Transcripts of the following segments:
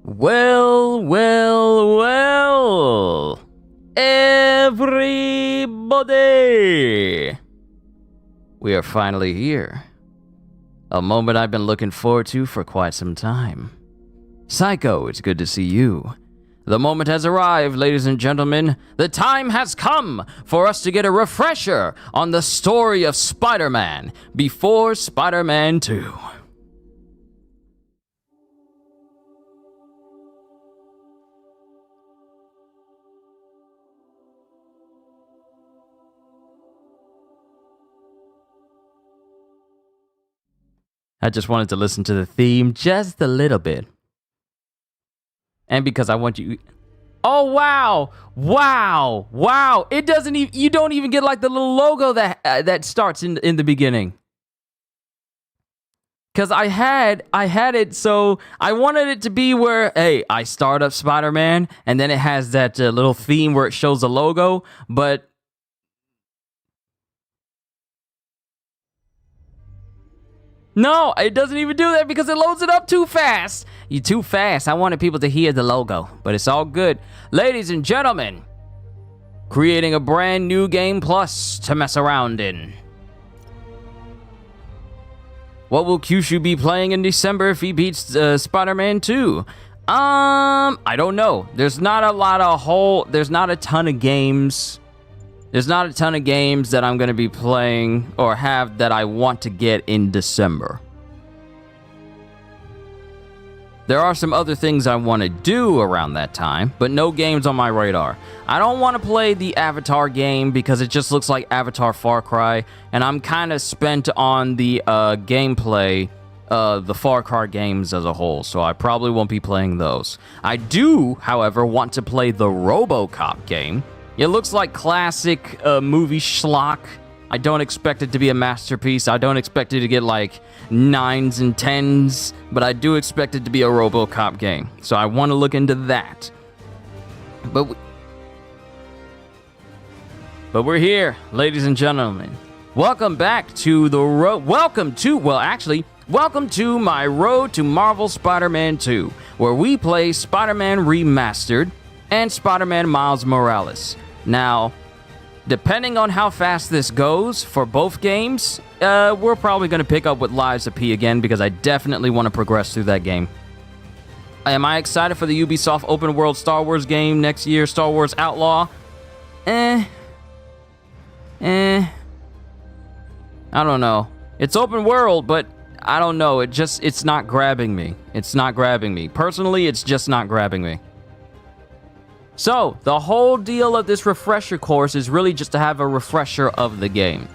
Well, everybody! We are finally here. A moment I've been looking forward to for quite some time. Psycho, it's good to see you. The moment has arrived, ladies and gentlemen. The time has come for us to get a refresher on the story of Spider-Man before Spider-Man 2. I just wanted to listen to the theme just a little bit. And because I want you... Oh, wow! Wow! It doesn't even... You don't even get like the little logo that starts in the beginning. Because I had it, so I wanted it to be where, hey, I start up Spider-Man, and then it has that little theme where it shows the logo, but... No, it doesn't even do that because it loads it up too fast. You're too fast. I wanted people to hear the logo, but it's all good. Ladies and gentlemen, creating a brand new game plus to mess around in. What will Kyushu be playing in December if he beats Spider-Man 2? I don't know. There's not a ton of games. There's not a ton of games that I'm going to be playing or have that I want to get in December. There are some other things I want to do around that time, but no games on my radar. I don't want to play the Avatar game because it just looks like Avatar Far Cry, and I'm kind of spent on the gameplay of the Far Cry games as a whole, so I probably won't be playing those. I do, however, want to play the RoboCop game. It looks like classic movie schlock. I don't expect it to be a masterpiece. I don't expect it to get like 9s and 10s, but I do expect it to be a RoboCop game. So I want to look into that. But we're here, ladies and gentlemen. Welcome back to the welcome to my Road to Marvel Spider-Man 2, where we play Spider-Man Remastered and Spider-Man Miles Morales. Now, depending on how fast this goes for both games, we're probably going to pick up with Lies of P again because I definitely want to progress through that game. Am I excited for the Ubisoft open world Star Wars game next year, Star Wars Outlaw? I don't know. It's open world, but I don't know. It's not grabbing me. It's not grabbing me. Personally, it's just not grabbing me. So, the whole deal of this refresher course is really just to have a refresher of the game.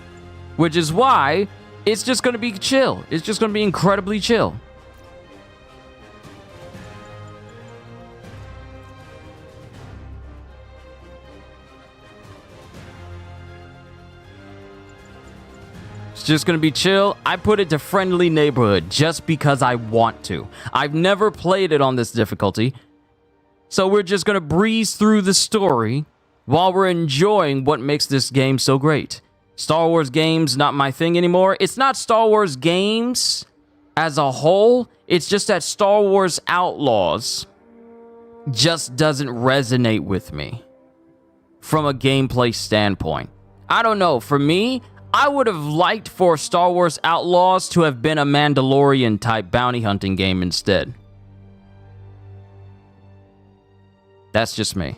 Which is why it's just going to be chill. It's just going to be incredibly chill. It's just going to be chill. I put it to friendly neighborhood just because I want to. I've never played it on this difficulty. So we're just going to breeze through the story while we're enjoying what makes this game so great. Star Wars games, not my thing anymore. It's not Star Wars games as a whole. It's just that Star Wars Outlaws just doesn't resonate with me from a gameplay standpoint. I don't know. For me, I would have liked for Star Wars Outlaws to have been a Mandalorian-type bounty hunting game instead. That's just me.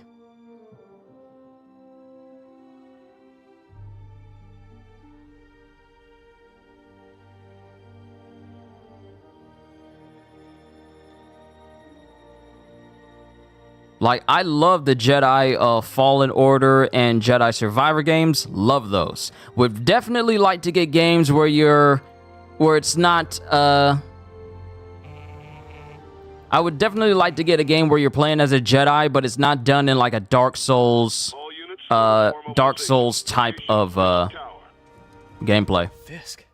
Like, I love the Jedi Fallen Order and Jedi Survivor games. Love those. Would definitely like to get games where it's not, I would definitely like to get a game where you're playing as a Jedi, but it's not done in like a Dark Souls type of gameplay. Fisk.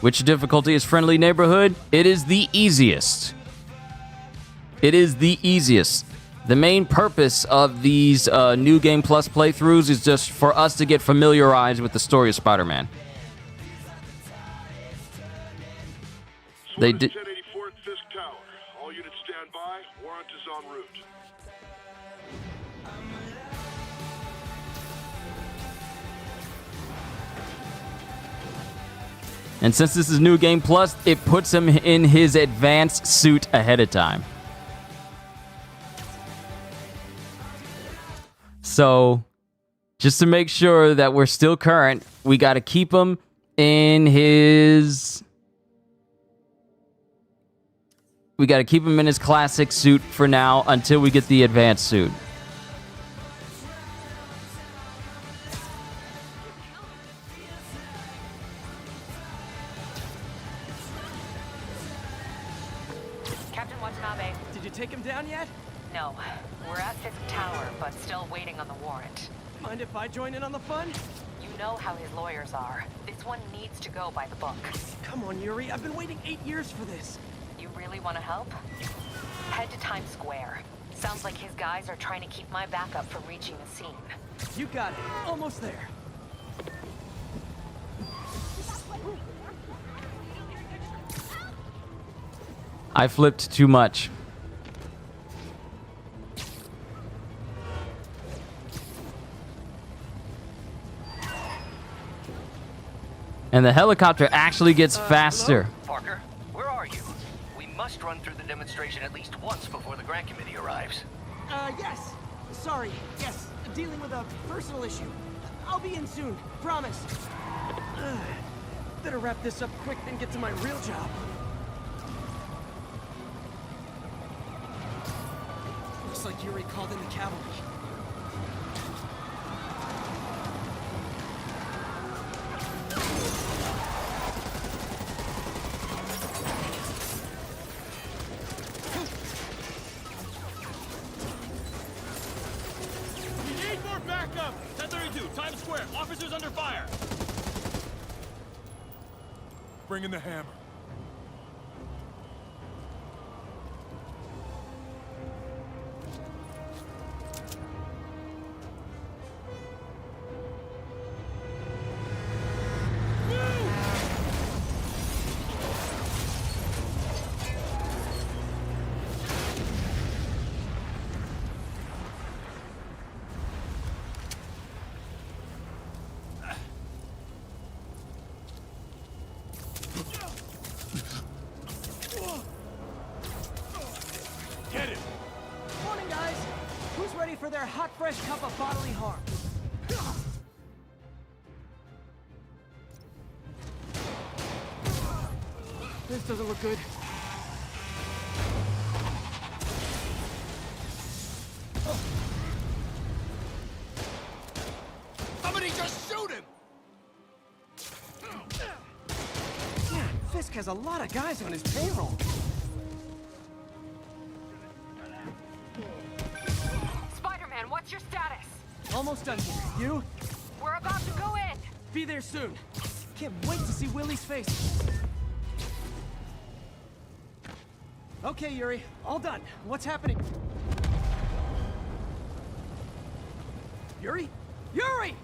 Which difficulty is friendly neighborhood? It is the easiest. It is the easiest. The main purpose of these New Game Plus playthroughs is just for us to get familiarized with the story of Spider-Man. They did. 1084 Fisk Tower. All units stand by. Warrant is en route. And since this is New Game Plus, it puts him in his advanced suit ahead of time. So, just to make sure that we're still current, we got to keep him in his... We got to keep him in his classic suit for now until we get the advanced suit. Captain Watanabe. Did you take him down yet? No. We're at Fisk Tower, but still waiting on the warrant. Mind if I join in on the fun? You know how his lawyers are. This one needs to go by the book. Come on, Yuri. I've been waiting 8 years for this. You really want to help? Head to Times Square. Sounds like his guys are trying to keep my backup from reaching the scene. You got it. Almost there. I flipped too much. And the helicopter actually gets faster. Hello? Parker, where are you? We must run through the demonstration at least once before the grant committee arrives. Yes. Sorry. Yes. Dealing with a personal issue. I'll be in soon. Promise. Better wrap this up quick than get to my real job. Looks like Yuri called in the cavalry. Backup! 1032, Times Square. Officers under fire. Bring in the hammer. Get it! Morning, guys. Who's ready for their hot, fresh cup of bodily harm? This doesn't look good. Somebody just shoot him! Yeah, Fisk has a lot of guys on his payroll. Spider-Man, what's your status? Almost done here. You? We're about to go in. Be there soon. Can't wait to see Willie's face. Okay, Yuri. All done. What's happening? Yuri? Yuri!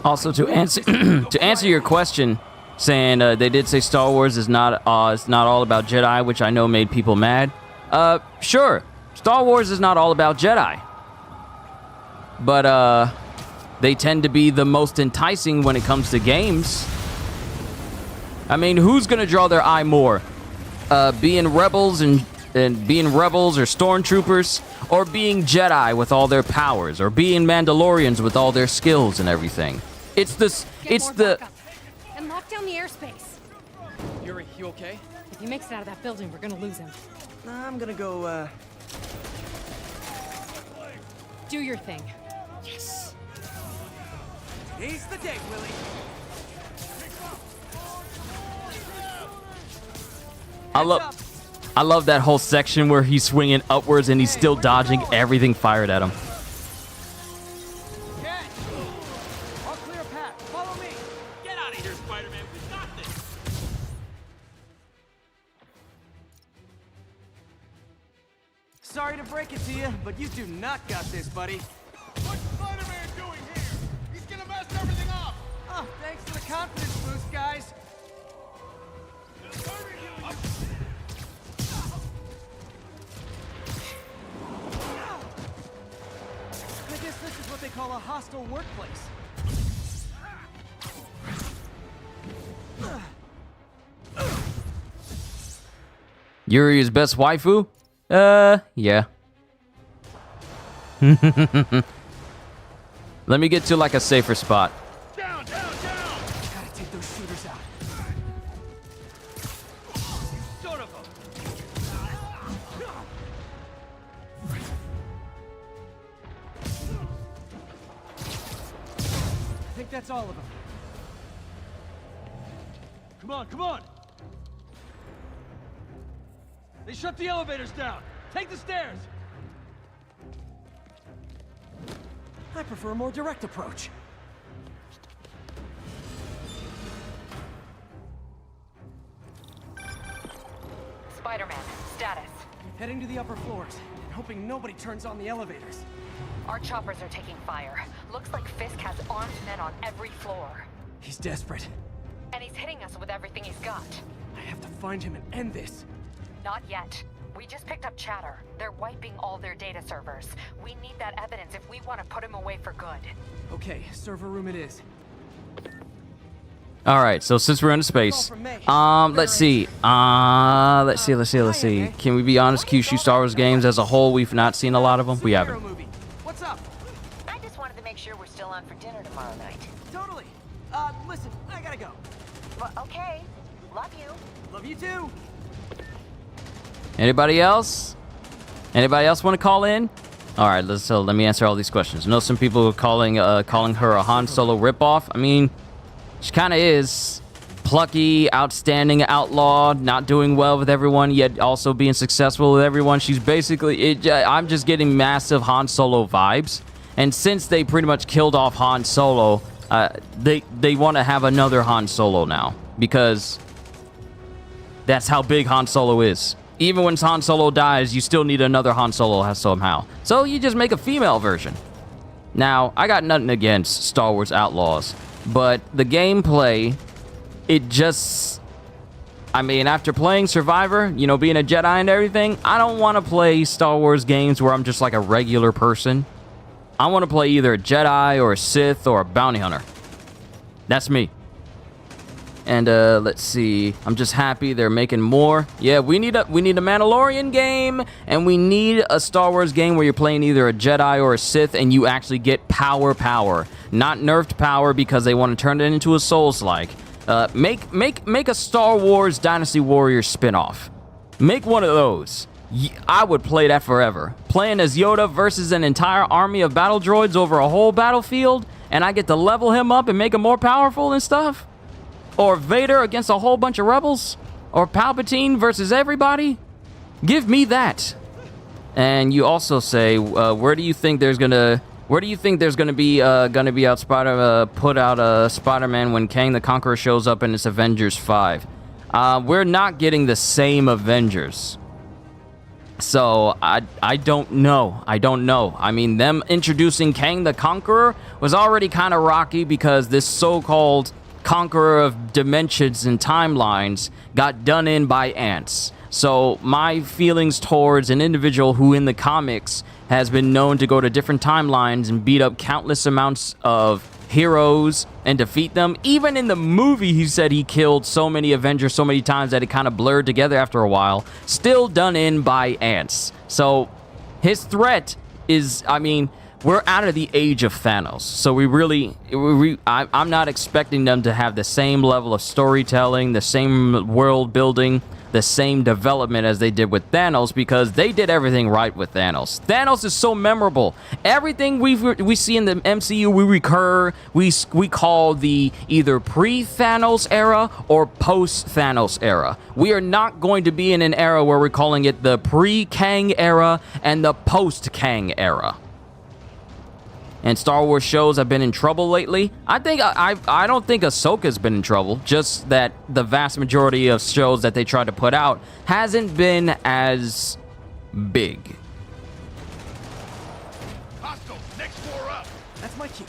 Also, to answer to answer your question, saying they did say Star Wars is not all about Jedi, which I know made people mad. Sure, Star Wars is not all about Jedi, but they tend to be the most enticing when it comes to games. I mean, who's gonna draw their eye more? Being rebels and being rebels or stormtroopers, or being Jedi with all their powers, or being Mandalorians with all their skills and everything. It's this. It's the. Backup. And lock down the airspace. Yuri, you okay? If he makes it out of that building, we're gonna lose him. I'm gonna go, Do your thing. Today's the day, Willie. I love that whole section where he's swinging upwards and he's still dodging everything fired at him. Sorry to break it to you, but you do not got this, buddy. What's Spider-Man doing here? He's gonna mess everything up! Oh, thanks for the confidence boost, guys. I guess this is what they call a hostile workplace. Yuri's best waifu? Yeah. Let me get to like a safer spot. Down! Gotta take those shooters out. Son of a... I think that's all of them. Come on! They shut the elevators down. Take the stairs. I prefer a more direct approach. Spider-Man, status. Heading to the upper floors, and hoping nobody turns on the elevators. Our choppers are taking fire. Looks like Fisk has armed men on every floor. He's desperate. And he's hitting us with everything he's got. I have to find him and end this. Not yet. We just picked up chatter. They're wiping all their data servers. We need that evidence if we want to put him away for good. Okay, server room it is. All right, so since we're in space, let's see. Let's see. Can we be honest? Kyushu Star Wars games as a whole, we've not seen a lot of them. We haven't. Superhero movie. What's up? I just wanted to make sure we're still on for dinner tomorrow night. Totally. Listen, I gotta go. Well, okay. Love you. Love you too. Anybody else? Anybody else want to call in? All right, let me answer all these questions. I know some people are calling her a Han Solo ripoff. I mean, she kind of is. Plucky, outstanding outlaw, not doing well with everyone, yet also being successful with everyone. She's basically, I'm just getting massive Han Solo vibes. And since they pretty much killed off Han Solo, they want to have another Han Solo now. Because that's how big Han Solo is. Even when Han Solo dies, you still need another Han Solo somehow. So you just make a female version. Now, I got nothing against Star Wars Outlaws, but the gameplay, it just... I mean, after playing Survivor, you know, being a Jedi and everything, I don't want to play Star Wars games where I'm just like a regular person. I want to play either a Jedi or a Sith or a bounty hunter. That's me. And let's see. I'm just happy they're making more. Yeah, we need a Mandalorian game, and we need a Star Wars game where you're playing either a Jedi or a Sith, and you actually get power, not nerfed power because they want to turn it into a Souls-like. Make a Star Wars Dynasty Warriors spin-off. Make one of those. I would play that forever. Playing as Yoda versus an entire army of battle droids over a whole battlefield, and I get to level him up and make him more powerful and stuff. Or Vader against a whole bunch of rebels, or Palpatine versus everybody. Give me that. And you also say, where do you think there's gonna be put out Spider-Man when Kang the Conqueror shows up in its Avengers 5? We're not getting the same Avengers. So I don't know. I mean, them introducing Kang the Conqueror was already kind of rocky because this so-called conqueror of dimensions and timelines got done in by ants. So my feelings towards an individual who in the comics has been known to go to different timelines and beat up countless amounts of heroes and defeat them. Even in the movie, he said he killed so many Avengers so many times that it kind of blurred together after a while. Still done in by ants. So his threat is, I mean, we're out of the age of Thanos, so I'm not expecting them to have the same level of storytelling, the same world building, the same development as they did with Thanos, because they did everything right with Thanos. Thanos is so memorable. Everything we see in the MCU, we call the either pre-Thanos era or post-Thanos era. We are not going to be in an era where we're calling it the pre-Kang era and the post-Kang era. And Star Wars shows have been in trouble lately. I don't think Ahsoka's been in trouble. Just that the vast majority of shows that they try to put out hasn't been as big. That's my cue.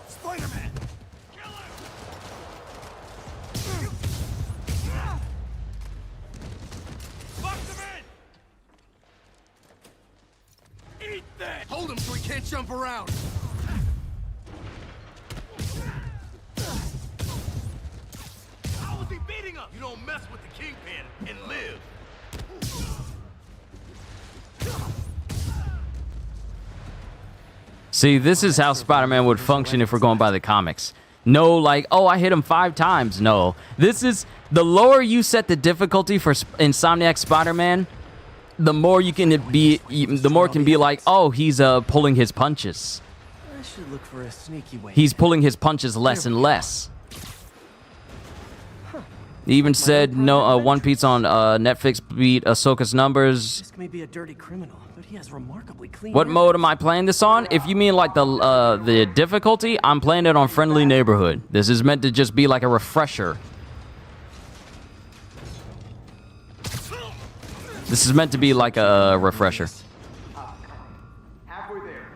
Spider-Man! Kill him! Lock them in! Eat that! Hold him so he can't jump around. How is he beating us? You don't mess with the Kingpin and live. See, this is how Spider-Man would function if we're going by the comics. No, like, oh, I hit him 5 times. No, this is the lower you set the difficulty for Insomniac Spider-Man, the more you can be, the more it can be like, oh, he's pulling his punches. I should look for a sneaky way. He's pulling his punches less and less. He even said no. One Piece on Netflix beat Ahsoka's numbers. This may be a dirty criminal, but he has remarkably clean. What mode am I playing this on? If you mean like the difficulty, I'm playing it on Friendly Neighborhood. This is meant to just be like a refresher. This is meant to be like a refresher. Halfway there.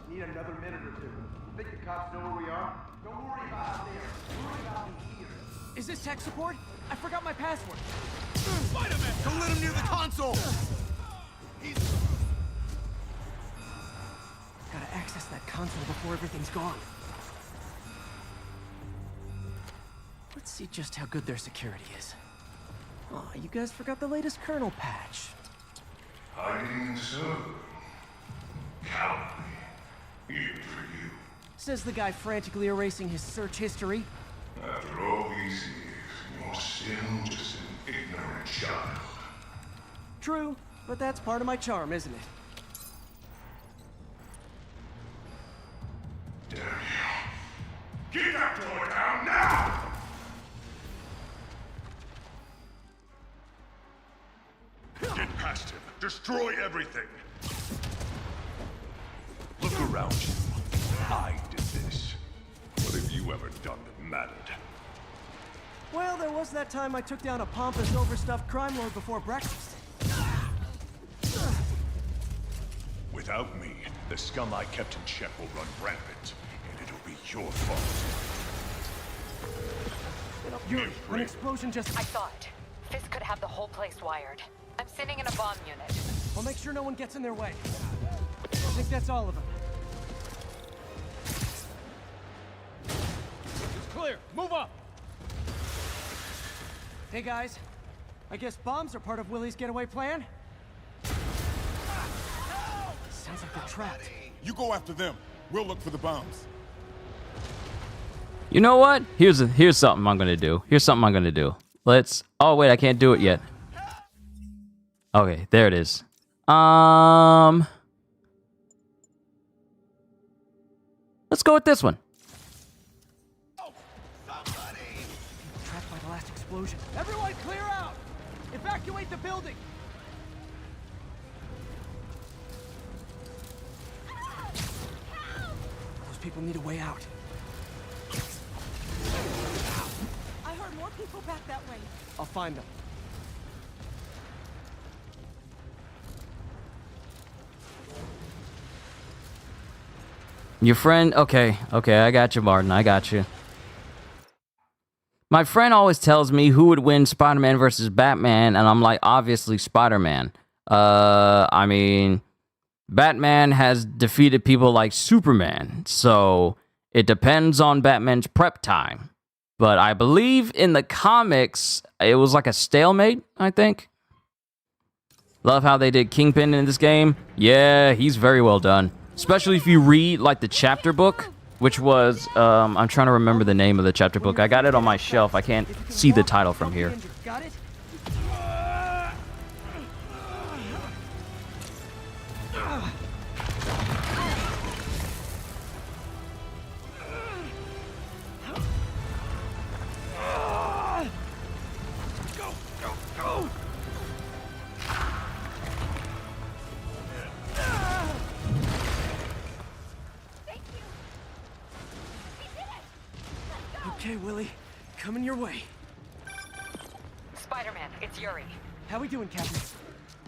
Need another minute or two. Think the cops know where we are? Don't worry about out there. Worry about me here. Is this tech support? I forgot my password. Spider-Man! Don't let him near the console. Gotta access that console before everything's gone. Let's see just how good their security is. Aw, you guys forgot the latest kernel patch. Hiding so. Cowardly. Even for you. Says the guy frantically erasing his search history. After all these years, you're still just an ignorant child. True, but that's part of my charm, isn't it? Damn you. Get that door down now! Get past him. Destroy everything. Look around you. I did this. What have you ever done that mattered? Well, there was that time I took down a pompous, overstuffed crime lord before breakfast. Without me, the scum I kept in check will run rampant, and it'll be your fault. Yuri, an explosion just... I saw it. Fisk could have the whole place wired. I'm sitting in a bomb unit. I'll make sure no one gets in their way. I think that's all of them. It's clear. Move up! Hey guys, I guess bombs are part of Willie's getaway plan? Sounds like they're trapped. You go after them. We'll look for the bombs. You know what? Here's something I'm gonna do. Here's something I'm gonna do. Let's. Oh wait, I can't do it yet. Okay, there it is. Let's go with this one. Trapped by the last explosion. Everyone clear out! Evacuate the building! Those people need a way out. I heard more people back that way. I'll find them. Your friend? Okay, I got you, Martin. I got you. My friend always tells me who would win Spider-Man versus Batman, and I'm like, obviously Spider-Man. I mean, Batman has defeated people like Superman, so it depends on Batman's prep time. But I believe in the comics, it was like a stalemate, I think. Love how they did Kingpin in this game. Yeah, he's very well done. Especially if you read, like, the chapter book, which was, I'm trying to remember the name of the chapter book. I got it on my shelf. I can't see the title from here. Got it? Okay, Willie. Coming your way. Spider-Man, it's Yuri. How we doing, Captain?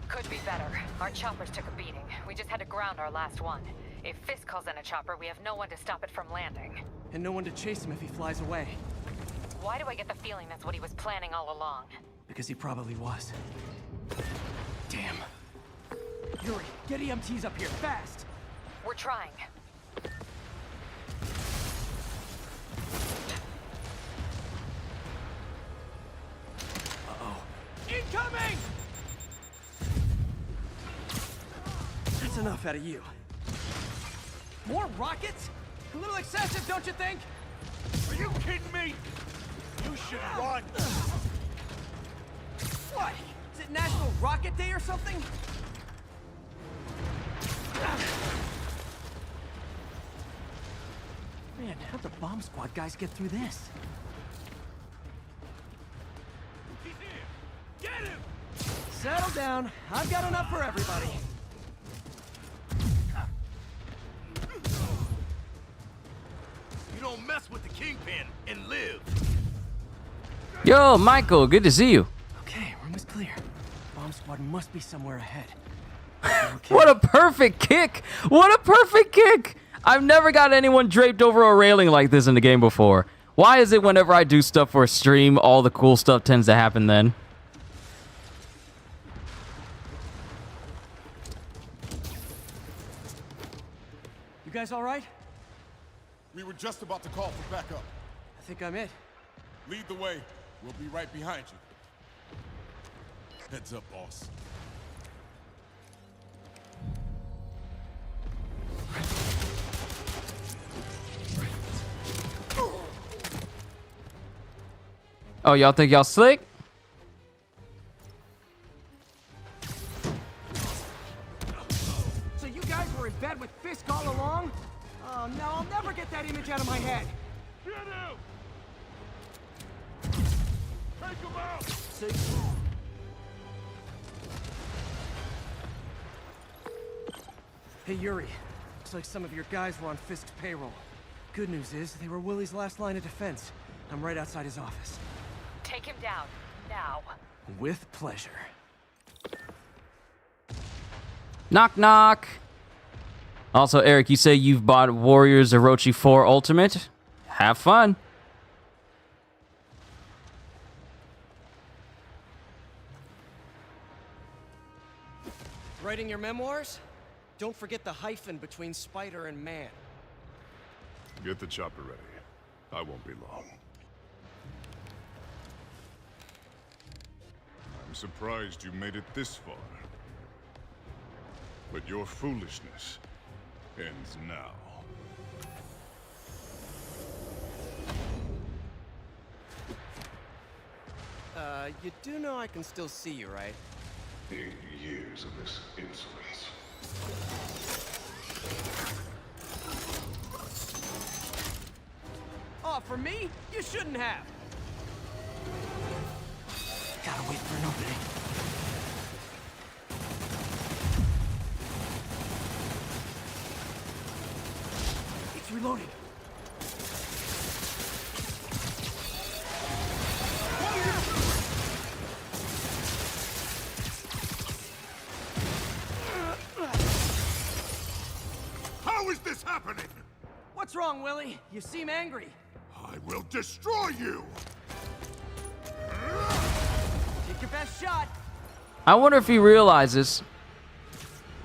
Could be better. Our choppers took a beating. We just had to ground our last one. If Fisk calls in a chopper, we have no one to stop it from landing. And no one to chase him if he flies away. Why do I get the feeling that's what he was planning all along? Because he probably was. Damn. Yuri, get EMTs up here, fast! We're trying. Uh-oh. Incoming! That's enough out of you. More rockets? A little excessive, don't you think? Are you kidding me? You should run. What? Is it National Rocket Day or something? Man, how'd the bomb squad guys get through this? He's here. Get him. Settle down. I've got enough for everybody. You don't mess with the Kingpin and live. Yo, Michael, good to see you. Okay, room is clear. Bomb squad must be somewhere ahead. Okay. What a perfect kick! What a perfect kick! I've never got anyone draped over a railing like this in the game before. Why is it whenever I do stuff for a stream, all the cool stuff tends to happen then? You guys all right? We were just about to call for backup. I think I'm it. Lead the way. We'll be right behind you. Heads up, boss. Oh, y'all think y'all slick? So you guys were in bed with Fisk all along? Oh no, I'll never get that image out of my head. Get him. Take him out. Hey Yuri, looks like some of your guys were on Fisk's payroll. Good news is, they were Willie's last line of defense. I'm right outside his office. Take him down, now. With pleasure. Knock, knock. Also, Eric, you say you've bought Warriors Orochi 4 Ultimate? Have fun. Writing your memoirs? Don't forget the hyphen between spider and man. Get the chopper ready. I won't be long. I'm surprised you made it this far. But your foolishness ends now. You do know I can still see you, right? 80 years of this insolence. Oh, for me? You shouldn't have. Gotta wait for an opening. It's reloading. How is this happening? What's wrong, Willie? You seem angry. I will destroy you! Take your best shot. I wonder if he realizes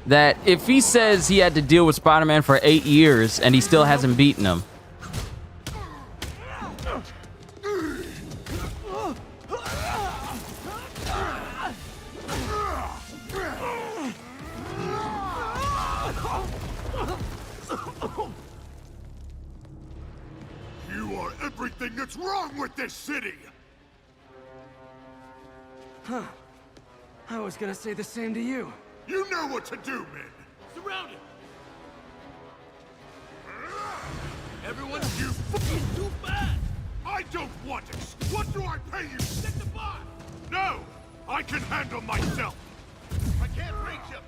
that if he says he had to deal with Spider-Man for 8 years and he still hasn't beaten him. You are everything that's wrong with this city! Huh. I was gonna say the same to you. You know what to do, men! Surround him! Everyone, you He's too fast! I don't want it! What do I pay you? Get the box! No! I can handle myself! I can't reach him.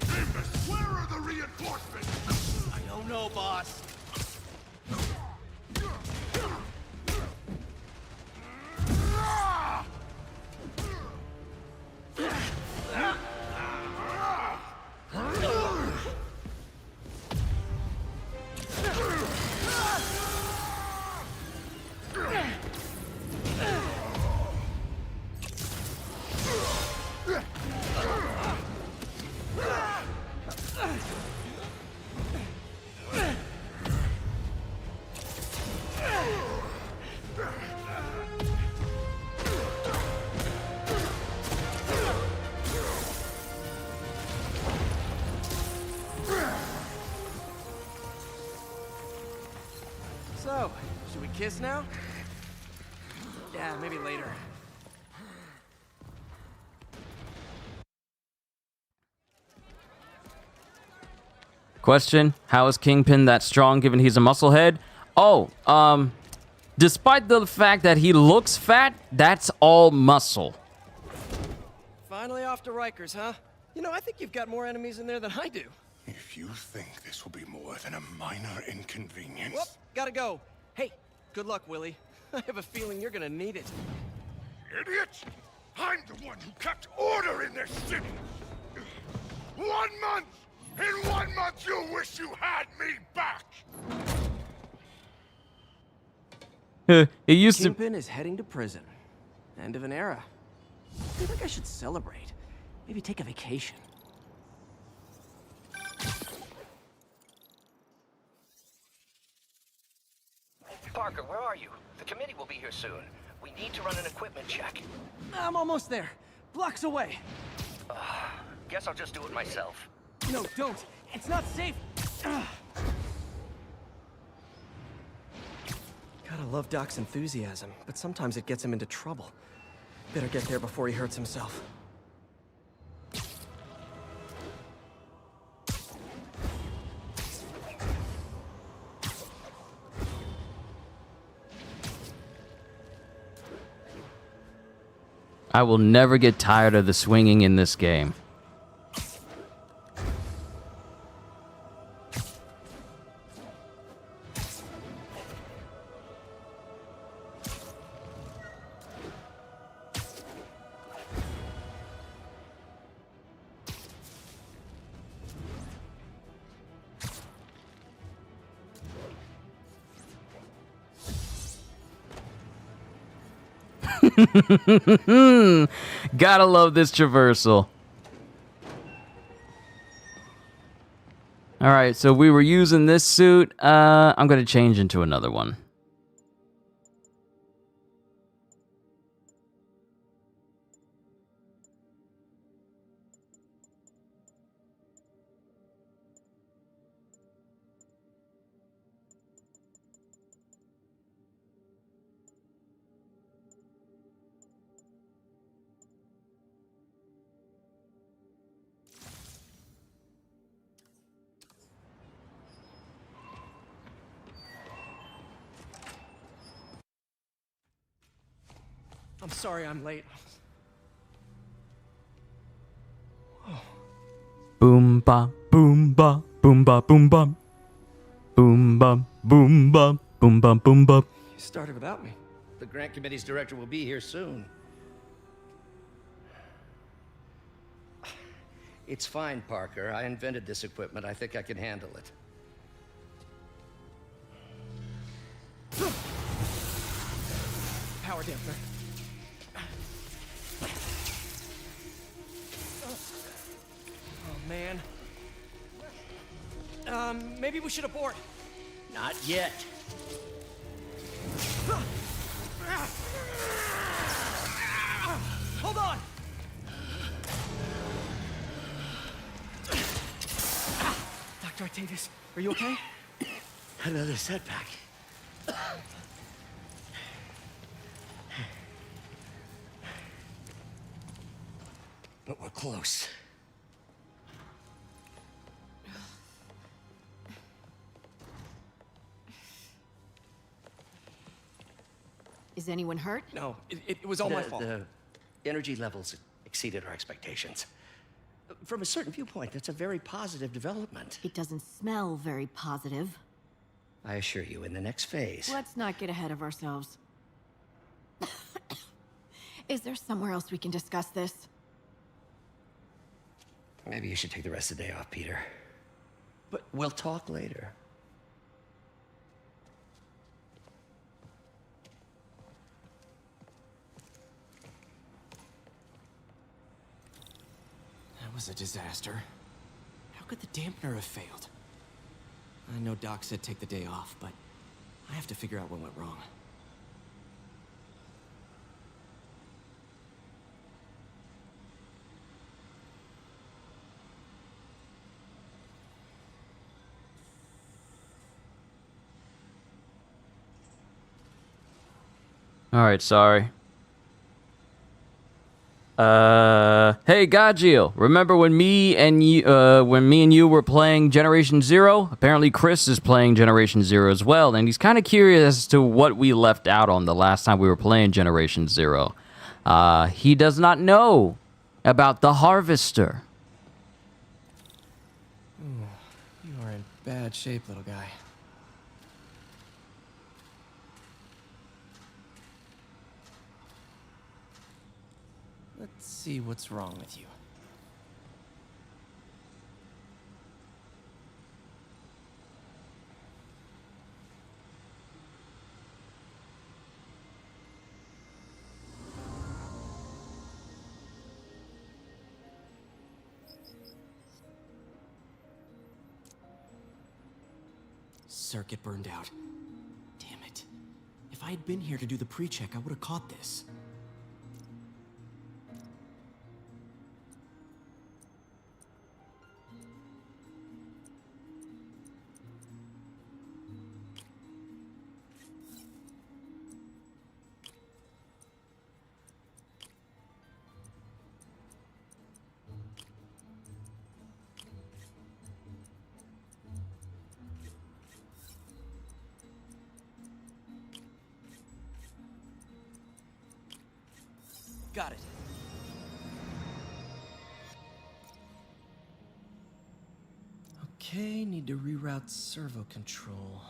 Amos, where are the reinforcements? I don't know, boss. So, should we kiss now? Yeah, maybe later. Question, how is Kingpin that strong given he's a musclehead? Oh, despite the fact that he looks fat, that's all muscle. Finally off to Rikers, huh? You know, I think you've got more enemies in there than I do. If you think this will be more than a minor inconvenience... Whoop, gotta go. Hey, good luck, Willie. I have a feeling you're gonna need it. Idiot! I'm the one who kept order in this city! 1 month! In 1 month you'll wish you had me back! It used to... Kingpin is heading to prison. End of an era. I feel like I should celebrate. Maybe take a vacation. Parker, where are you? The committee will be here soon. We need to run an equipment check. I'm almost there. Blocks away. Guess I'll just do it myself. No, don't. It's not safe. Gotta love Doc's enthusiasm, but sometimes it gets him into trouble. Better get there before he hurts himself. I will never get tired of the swinging in this game. Gotta love this traversal. Alright, so we were using this suit. I'm gonna change into another one. I'm sorry I'm late. Boom ba boom ba boom ba boom ba boom ba boom ba boom ba boom ba. You started without me. The grant committee's director will be here soon. It's fine, Parker. I invented this equipment. I think I can handle it. Power dampener. Oh, man. Maybe we should abort. Not yet. Hold on! Dr. Octavius, are you okay? Another setback. But we're close. Is anyone hurt? No, it was all my fault. The energy levels exceeded our expectations. From a certain viewpoint, that's a very positive development. It doesn't smell very positive. I assure you, in the next phase... Let's not get ahead of ourselves. Is there somewhere else we can discuss this? Maybe you should take the rest of the day off, Peter. But we'll talk later. was a disaster. How could the dampener have failed? I know Doc said take the day off, but I have to figure out what went wrong. All right, sorry. Hey, Gajil, remember when me and you were playing Generation Zero? Apparently Chris is playing Generation Zero as well, and he's kind of curious as to what we left out on the last time we were playing Generation Zero. He does not know about the Harvester. Ooh, you are in bad shape, little guy. Let's see what's wrong with you. Circuit burned out. Damn it. If I had been here to do the pre-check, I would have caught this. Got it. Okay, need to reroute servo control.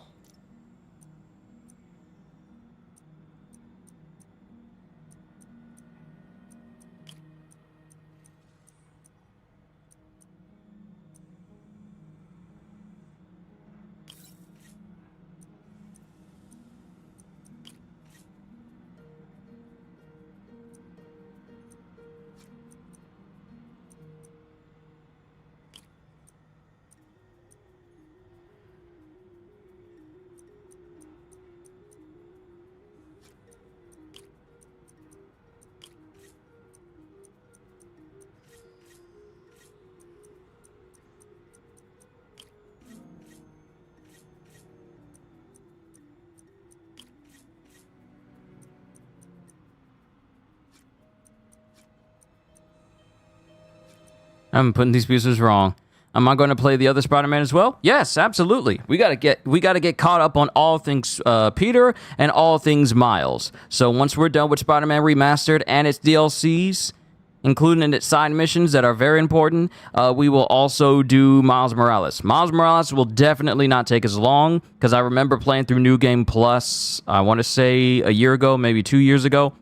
I'm putting these pieces wrong. Am I going to play the other Spider-Man as well? Yes, absolutely. We gotta get caught up on all things Peter and all things Miles. So once we're done with Spider-Man Remastered and its DLCs, including its side missions that are very important, we will also do Miles Morales. Miles Morales will definitely not take as long, because I remember playing through New Game Plus, I want to say a year ago, maybe 2 years ago,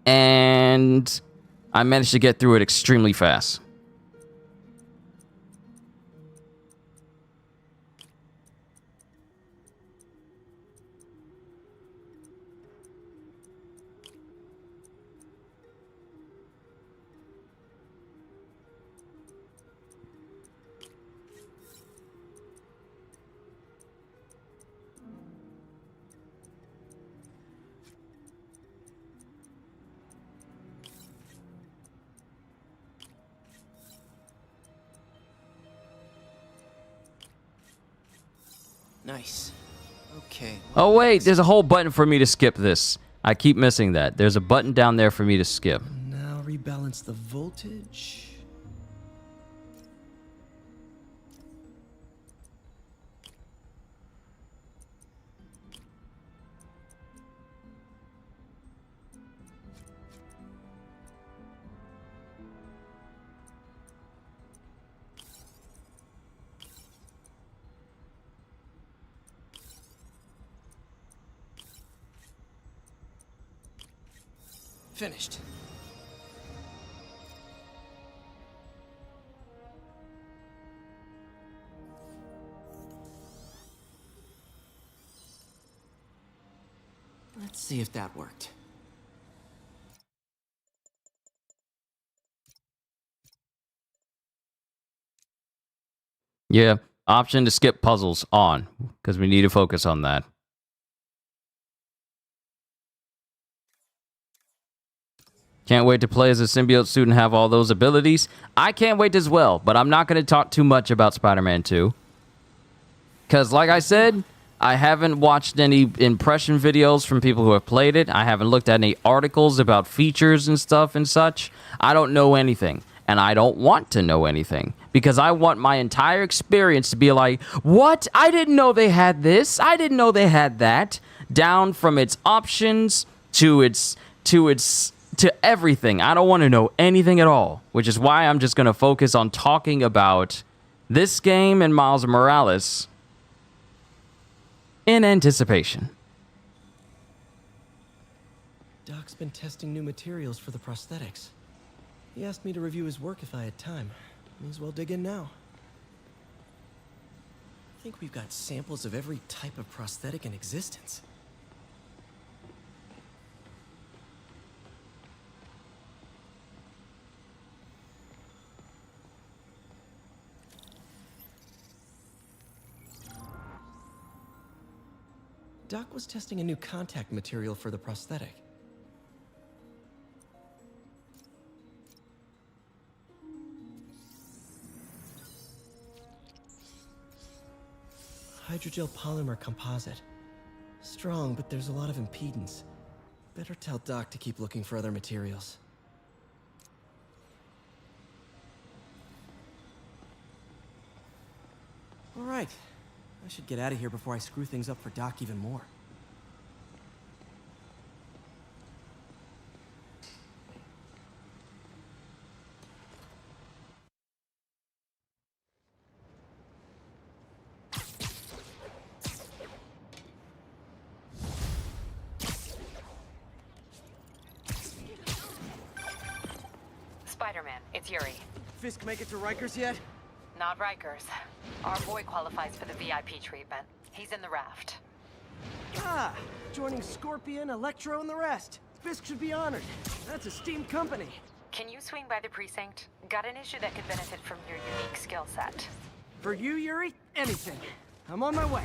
and I managed to get through it extremely fast. Nice. Okay. Oh wait, there's a whole button for me to skip this. I keep missing that. There's a button down there for me to skip. Now rebalance the voltage. Finished. Let's see if that worked. Yeah, option to skip puzzles on, because we need to focus on that. Can't wait to play as a symbiote suit and have all those abilities. I can't wait as well, but I'm not going to talk too much about Spider-Man 2. Because, like I said, I haven't watched any impression videos from people who have played it. I haven't looked at any articles about features and stuff and such. I don't know anything, and I don't want to know anything. Because I want my entire experience to be like, what? I didn't know they had this. I didn't know they had that. Down from its options to everything. I don't want to know anything at all, which is why I'm just going to focus on talking about this game and Miles Morales in anticipation. Doc's been testing new materials for the prosthetics. He asked me to review his work if I had time. May as well dig in now. I think we've got samples of every type of prosthetic in existence. Doc was testing a new contact material for the prosthetic. Hydrogel polymer composite. Strong, but there's a lot of impedance. Better tell Doc to keep looking for other materials. All right. I should get out of here before I screw things up for Doc even more. Spider-Man, it's Yuri. Fisk make it to Rikers yet? Not Rikers. Our boy qualifies for the VIP treatment. He's in the raft. Ah, joining Scorpion, Electro, and the rest. Fisk should be honored. That's a steamed company. Can you swing by the precinct? Got an issue that could benefit from your unique skill set. For you, Yuri, anything. I'm on my way.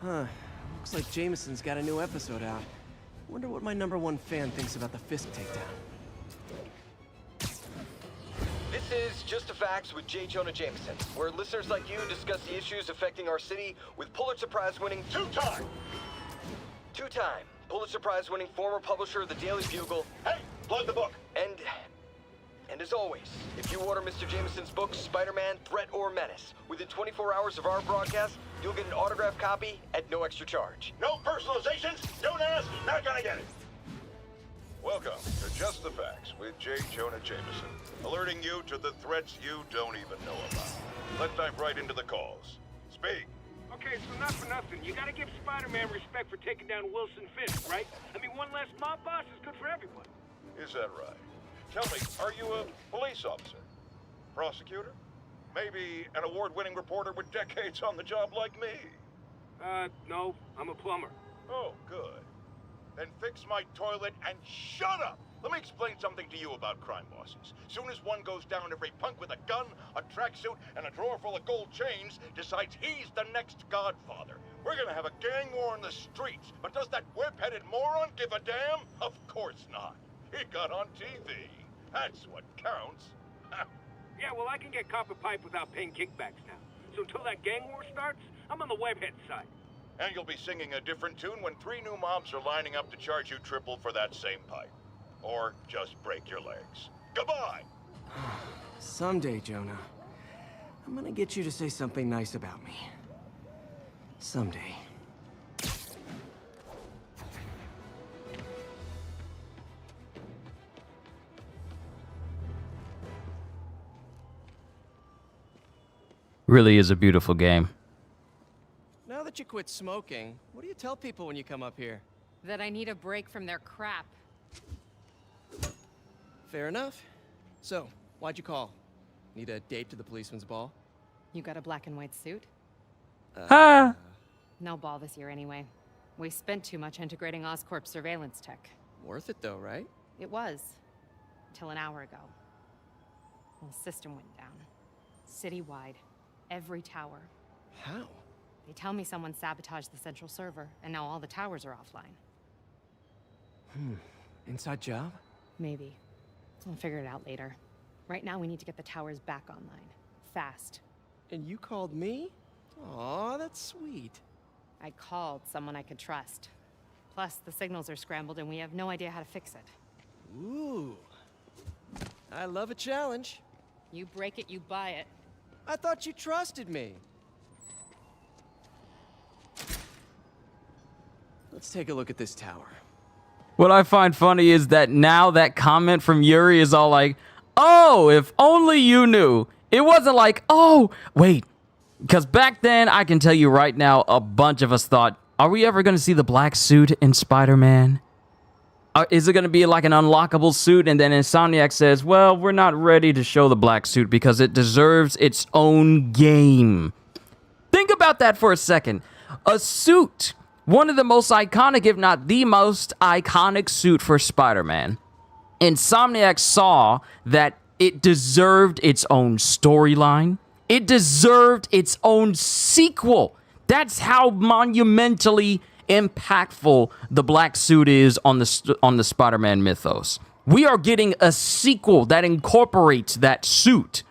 Huh. Looks like Jameson's got a new episode out. Wonder what my #1 fan thinks about the Fisk takedown. This is Just the Facts with J. Jonah Jameson, where listeners like you discuss the issues affecting our city with Pulitzer Prize-winning two-time Pulitzer Prize-winning former publisher of the Daily Bugle. Hey, plug the book. And as always, if you order Mr. Jameson's book, Spider-Man, Threat or Menace, within 24 hours of our broadcast, you'll get an autographed copy at no extra charge. No personalizations, don't ask, not gonna get it. Welcome to Just the Facts with J. Jonah Jameson, alerting you to the threats you don't even know about. Let's dive right into the calls. Speak. Okay, so not for nothing. You gotta give Spider-Man respect for taking down Wilson Fisk, right? I mean, one less mob boss is good for everyone. Is that right? Tell me, are you a police officer? Prosecutor? Maybe an award-winning reporter with decades on the job like me? No, I'm a plumber. Oh, good. Then fix my toilet and shut up! Let me explain something to you about crime bosses. Soon as one goes down, every punk with a gun, a tracksuit, and a drawer full of gold chains decides he's the next godfather. We're gonna have a gang war in the streets, but does that whip-headed moron give a damn? Of course not. He got on TV. That's what counts. Yeah, well, I can get copper pipe without paying kickbacks now. So until that gang war starts, I'm on the webhead side. And you'll be singing a different tune when 3 new mobs are lining up to charge you triple for that same pipe. Or just break your legs. Goodbye! Someday, Jonah, I'm gonna get you to say something nice about me. Someday. Really is a beautiful game. Now that you quit smoking, what do you tell people when you come up here? That I need a break from their crap. Fair enough. So, why'd you call? Need a date to the policeman's ball? You got a black and white suit? No ball this year anyway. We spent too much integrating Oscorp surveillance tech. Worth it though, right? It was. till an hour ago. Well, the system went down. Citywide. Every tower. How? They tell me someone sabotaged the central server, and now all the towers are offline. Inside job? Maybe. I'll figure it out later. Right now, we need to get the towers back online. Fast. And you called me? Aw, that's sweet. I called someone I could trust. Plus, the signals are scrambled and we have no idea how to fix it. Ooh. I love a challenge. You break it, you buy it. I thought you trusted me. Let's take a look at this tower. What I find funny is that now that comment from Yuri is all like, oh, if only you knew. It wasn't like, oh, wait. Because back then, I can tell you right now, a bunch of us thought, are we ever going to see the black suit in Spider-Man? Is it going to be like an unlockable suit? And then Insomniac says, well, we're not ready to show the black suit because it deserves its own game. Think about that for a second. A suit, one of the most iconic, if not the most iconic suit for Spider-Man. Insomniac saw that it deserved its own storyline. It deserved its own sequel. That's how monumentally impactful the black suit is on the Spider-Man mythos. We are getting a sequel that incorporates that suit.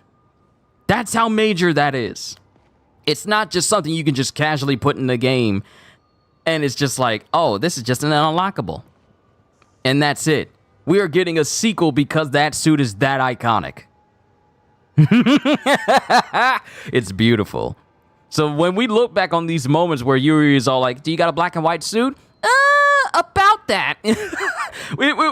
That's how major that is. It's not just something you can just casually put in the game and it's just like, oh, this is just an unlockable. And that's it. We are getting a sequel because that suit is that iconic. It's beautiful. So when we look back on these moments where Yuri is all like, do you got a black and white suit? About that.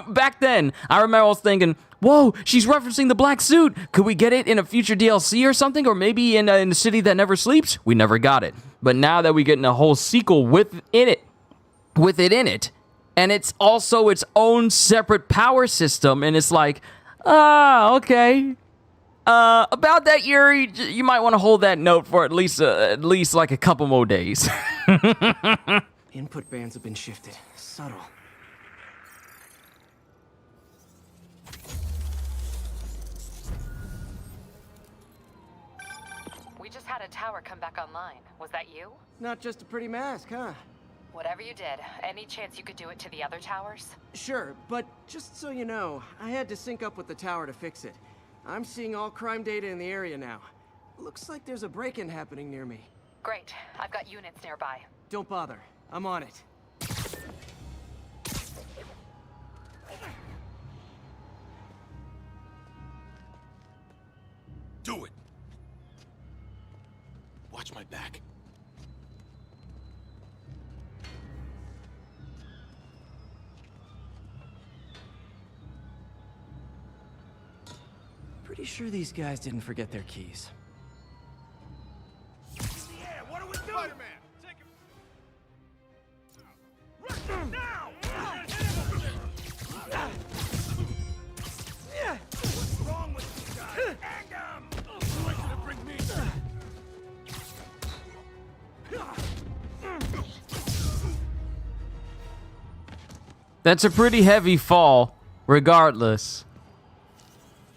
Back then, I remember I was thinking, whoa, she's referencing the black suit. Could we get it in a future DLC or something? Or maybe in the city that never sleeps? We never got it. But now that we're getting a whole sequel with it in it, and it's also its own separate power system, and it's like, okay. About that, Yuri, you might want to hold that note for at least like a couple more days. Input bands have been shifted. Subtle. We just had a tower come back online. Was that you? Not just a pretty mask, huh? Whatever you did, any chance you could do it to the other towers? Sure, but just so you know, I had to sync up with the tower to fix it. I'm seeing all crime data in the area now. Looks like there's a break-in happening near me. Great. I've got units nearby. Don't bother. I'm on it. Do it. Watch my back. Pretty sure these guys didn't forget their keys. Yeah, what are we doing? Spider-Man, take him. Rush now! What's wrong with you guys? Hang him! Why should it bring me? That's a pretty heavy fall, regardless.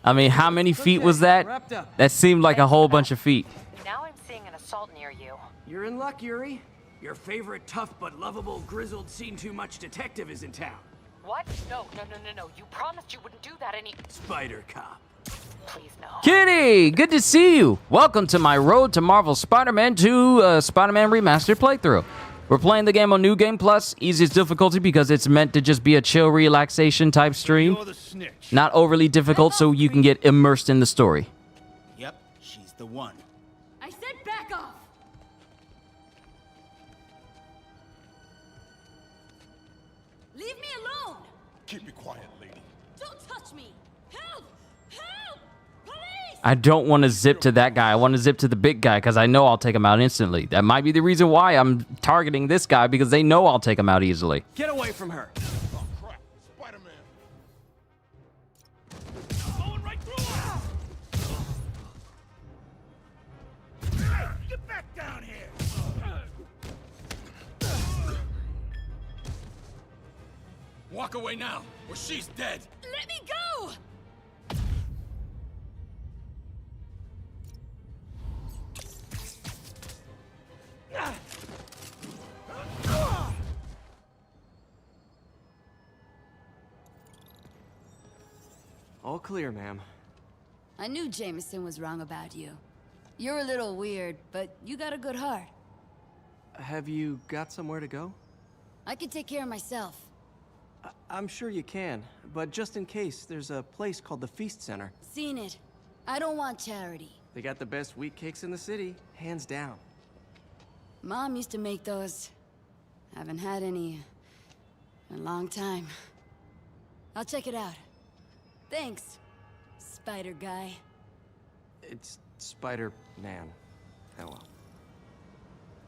I mean, how many feet was that? That seemed like a whole bunch of feet. Now I'm seeing an assault near you. You're in luck, Yuri. Your favorite tough but lovable, grizzled, seen-too-much detective is in town. What? No. You promised you wouldn't do that any... Spider Cop. Please, no. Kitty, good to see you. Welcome to my Road to Marvel Spider-Man 2 Spider-Man Remastered playthrough. We're playing the game on New Game Plus, easiest difficulty because it's meant to just be a chill relaxation type stream. You're the snitch. Not overly difficult so you can get immersed in the story. Yep, she's the one. I said back off! Leave me alone! Keep it quiet, lady. Don't touch me! Help! Help! Police! I don't want to zip to that guy. I want to zip to the big guy because I know I'll take him out instantly. That might be the reason why I'm targeting this guy, because they know I'll take him out easily. Get away from her. Oh, crap. Spider-Man. Going right through her! Get back down here! Walk away now, or she's dead. Let me go! All clear, ma'am. I knew Jameson was wrong about you. You're a little weird, but you got a good heart. Have you got somewhere to go? I can take care of myself. I'm sure you can, but just in case, there's a place called the Feast Center. Seen it. I don't want charity. They got the best wheat cakes in the city, hands down. Mom used to make those. Haven't had any in a long time. I'll check it out. Thanks, Spider Guy. It's Spider-Man. Oh well.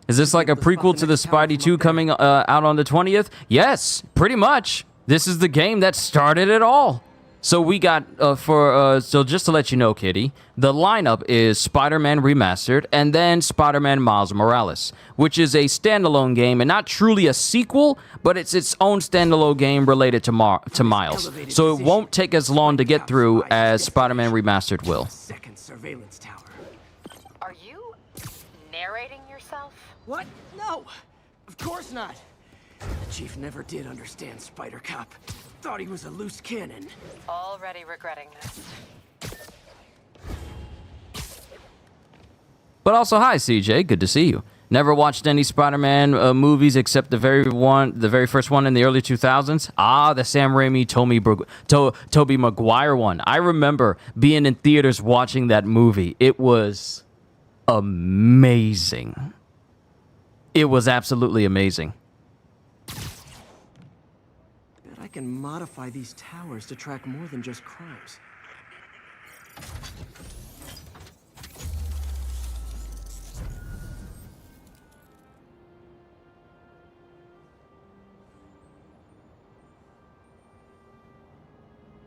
Is this like a prequel to the Spidey 2 coming out on the 20th? Yes, pretty much. This is the game that started it all. So we got, so just to let you know, Kitty, the lineup is Spider-Man Remastered and then Spider-Man Miles Morales, which is a standalone game and not truly a sequel, but it's its own standalone game related to Miles. So it won't take as long to get through as Spider-Man Remastered will. Second surveillance tower. Are you narrating yourself? What? No! Of course not! The Chief never did understand Spider Cop. Thought he was a loose cannon. Already regretting this. But also, hi CJ, good to see you. Never watched any Spider-Man movies except the very first one in the early 2000s. Ah, the Sam Raimi, Tobey Maguire one. I remember being in theaters watching that movie. It was amazing. It was absolutely amazing. Bet I can modify these towers to track more than just crimes.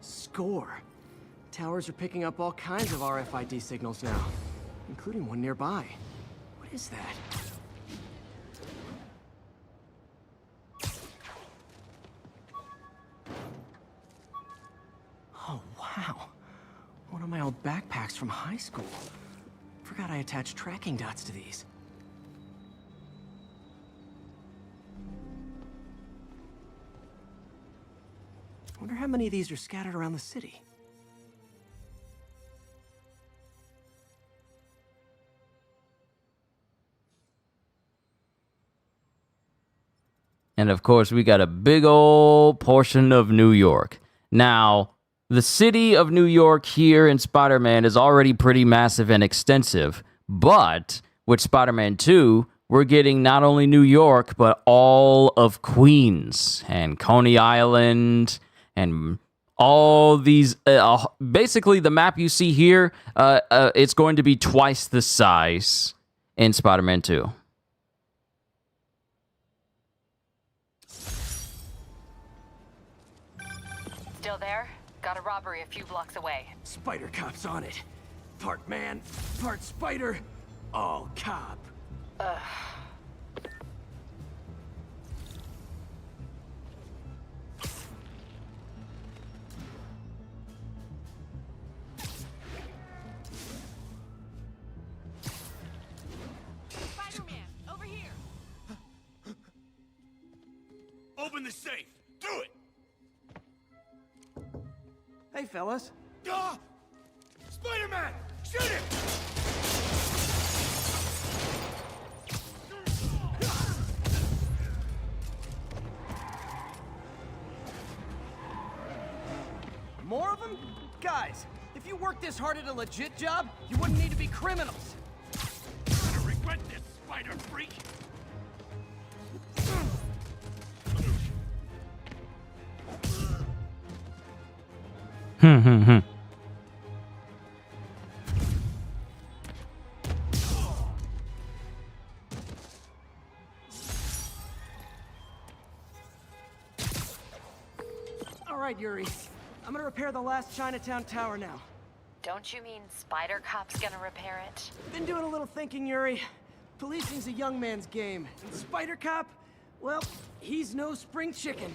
Score. Towers are picking up all kinds of RFID signals now, including one nearby. What is that? Oh, wow. One of my old backpacks from high school. Forgot I attached tracking dots to these. Wonder how many of these are scattered around the city. And of course, we got a big old portion of New York. Now, the city of New York here in Spider-Man is already pretty massive and extensive, but with Spider-Man 2, we're getting not only New York, but all of Queens and Coney Island and all these, basically the map you see here, it's going to be twice the size in Spider-Man 2. Still there? Got a robbery a few blocks away. Spider Cop's on it. Part man, part spider, all cop. Spider-Man, over here. Open the safe. Do it. Hey, fellas. Ah! Spider-Man! Shoot him! More of them? Guys, if you worked this hard at a legit job, you wouldn't need to be criminals. You're gonna regret this, spider freak! All right, Yuri. I'm gonna repair the last Chinatown tower now. Don't you mean Spider Cop's gonna repair it? Been doing a little thinking, Yuri. Policing's a young man's game, and Spider Cop, well, he's no spring chicken.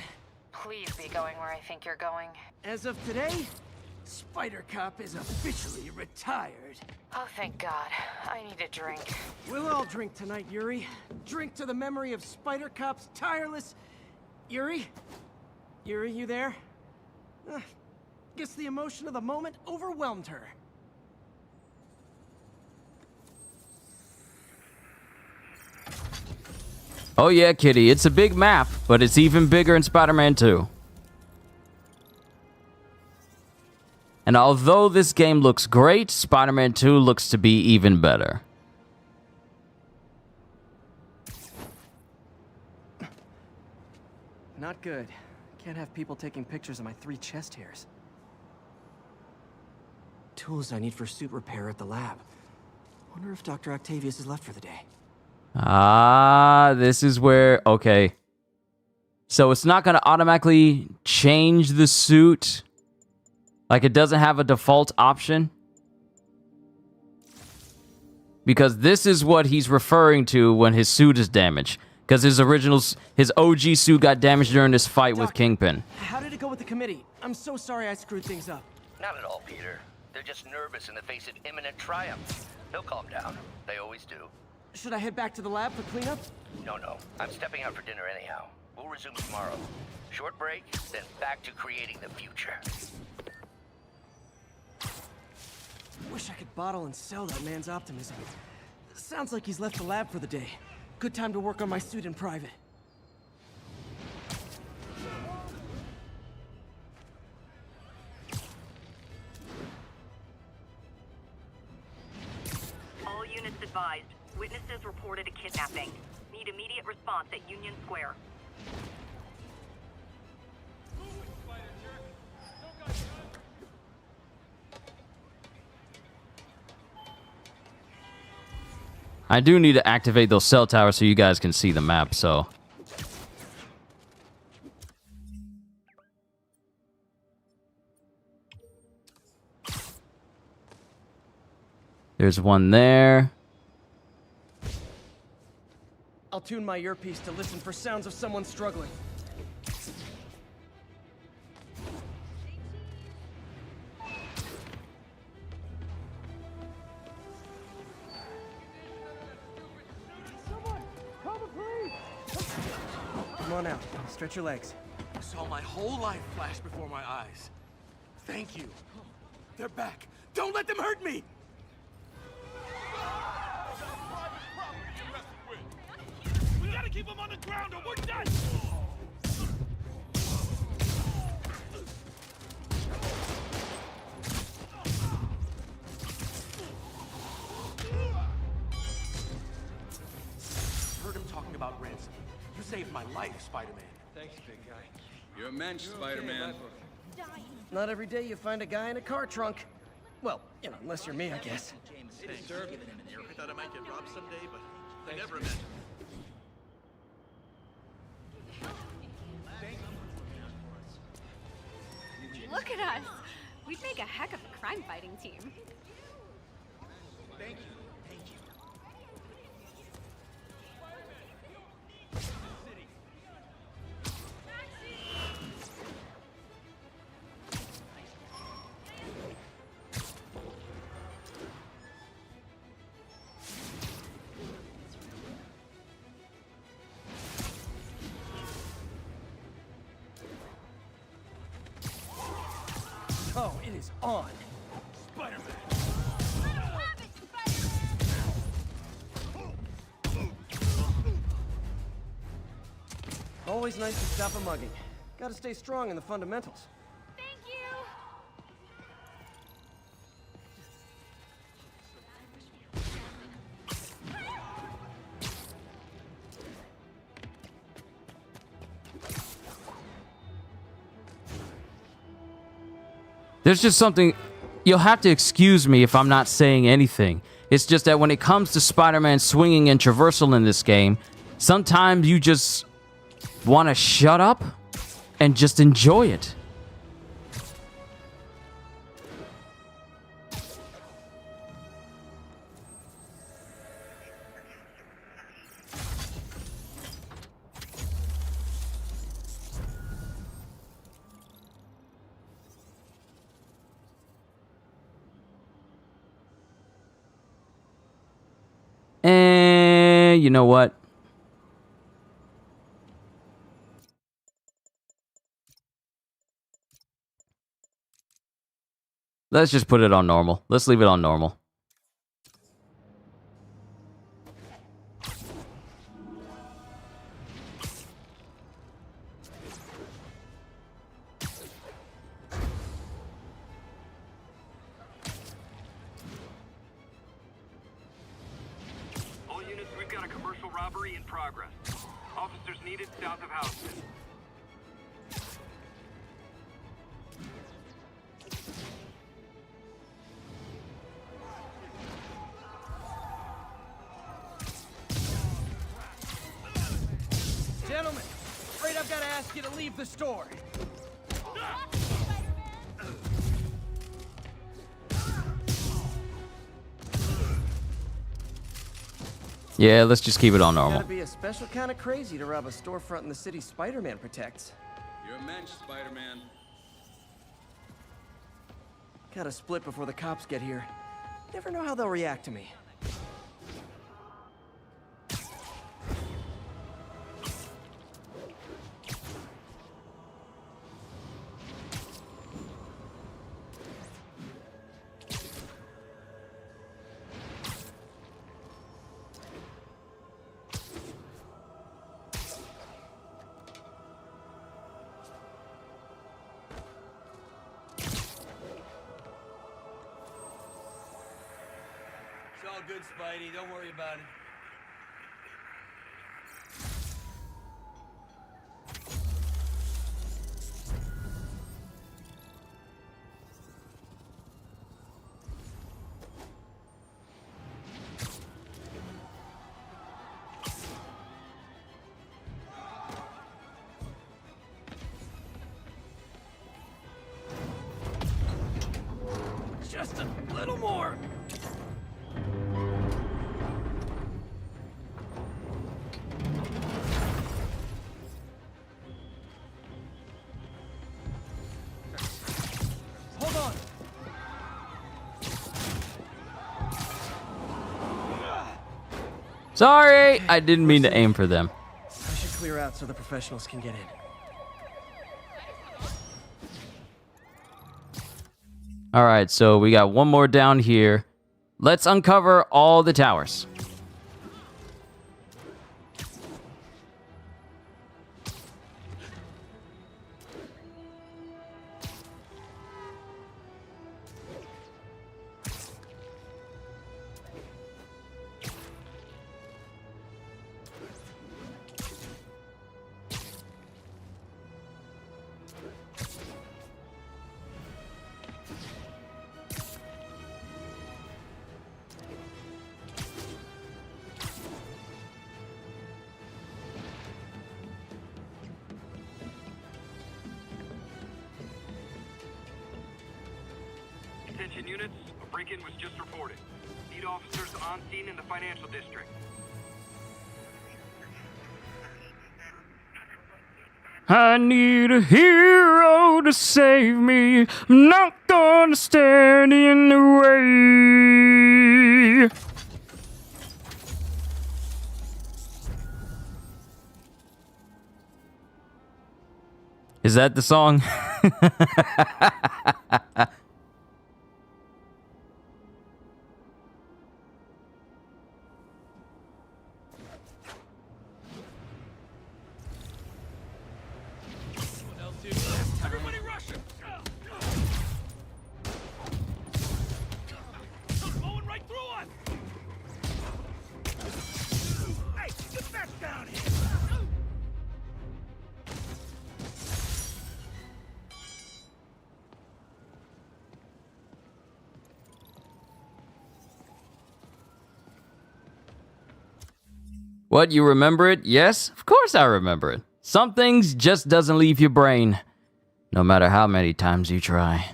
Please be going where I think you're going. As of today, Spider Cop is officially retired. Oh, thank God. I need a drink. We'll all drink tonight, Yuri. Drink to the memory of Spider Cop's tireless... Yuri? Yuri, you there? Guess the emotion of the moment overwhelmed her. Oh yeah, Kitty, it's a big map, but it's even bigger in Spider-Man 2. And although this game looks great, Spider-Man 2 looks to be even better. Not good. Can't have people taking pictures of my 3 chest hairs. Tools I need for suit repair at the lab. Wonder if Dr. Octavius is left for the day. Ah, this is where... Okay. So it's not going to automatically change the suit. Like, it doesn't have a default option. Because this is what he's referring to when his suit is damaged. Because his OG suit got damaged during this fight with Kingpin. How did it go with the committee? I'm so sorry I screwed things up. Not at all, Peter. They're just nervous in the face of imminent triumph. They'll calm down. They always do. Should I head back to the lab for cleanup? No. I'm stepping out for dinner anyhow. We'll resume tomorrow. Short break, then back to creating the future. Wish I could bottle and sell that man's optimism. Sounds like he's left the lab for the day. Good time to work on my suit in private. All units advised. Witnesses reported a kidnapping. Need immediate response at Union Square. I do need to activate those cell towers so you guys can see the map, so... There's one there. I'll tune my earpiece to listen for sounds of someone struggling. Come on out. Stretch your legs. I saw my whole life flash before my eyes. Thank you. They're back. Don't let them hurt me! We gotta keep them on the ground or we're done! Heard him talking about ransom. You saved my life, Spider-Man. Thanks, big guy. You're a mensch, Spider-Man. Not every day you find a guy in a car trunk. Well, you know, unless you're me, I guess. I thought I might get robbed someday, but I never imagined. Look at us. We'd make a heck of a crime-fighting team. Thank you. Thank you. Oh, it is on. Spider-Man! Always nice to stop a mugging. Gotta stay strong in the fundamentals. Thank you. There's just something... You'll have to excuse me if I'm not saying anything. It's just that when it comes to Spider-Man swinging and traversal in this game, sometimes you just want to shut up and just enjoy it. And you know what? Let's just put it on normal. Let's leave it on normal. All units, we've got a commercial robbery in progress. Officers needed south of Houston. Gentlemen, afraid I've got to ask you to leave the store. Yeah, let's just keep it on normal. Gotta be a special kind of crazy to rob a storefront in the city Spider-Man protects. You're a mensch, Spider-Man. Gotta split before the cops get here. Never know how they'll react to me. It's all good, Spidey. Don't worry about it. Just a little more. Hold on. Sorry, I didn't mean to aim for them. I should clear out so the professionals can get in. All right, so we got one more down here. Let's uncover all the towers. Attention units, a break-in was just reported. Need officers on scene in the financial district. I need a hero to save me. I'm not gonna stand in the way. Is that the song? Everybody rush him! Going right through us! Hey, get back down here! What, you remember it? Yes, of course I remember it. Some things just doesn't leave your brain, no matter how many times you try.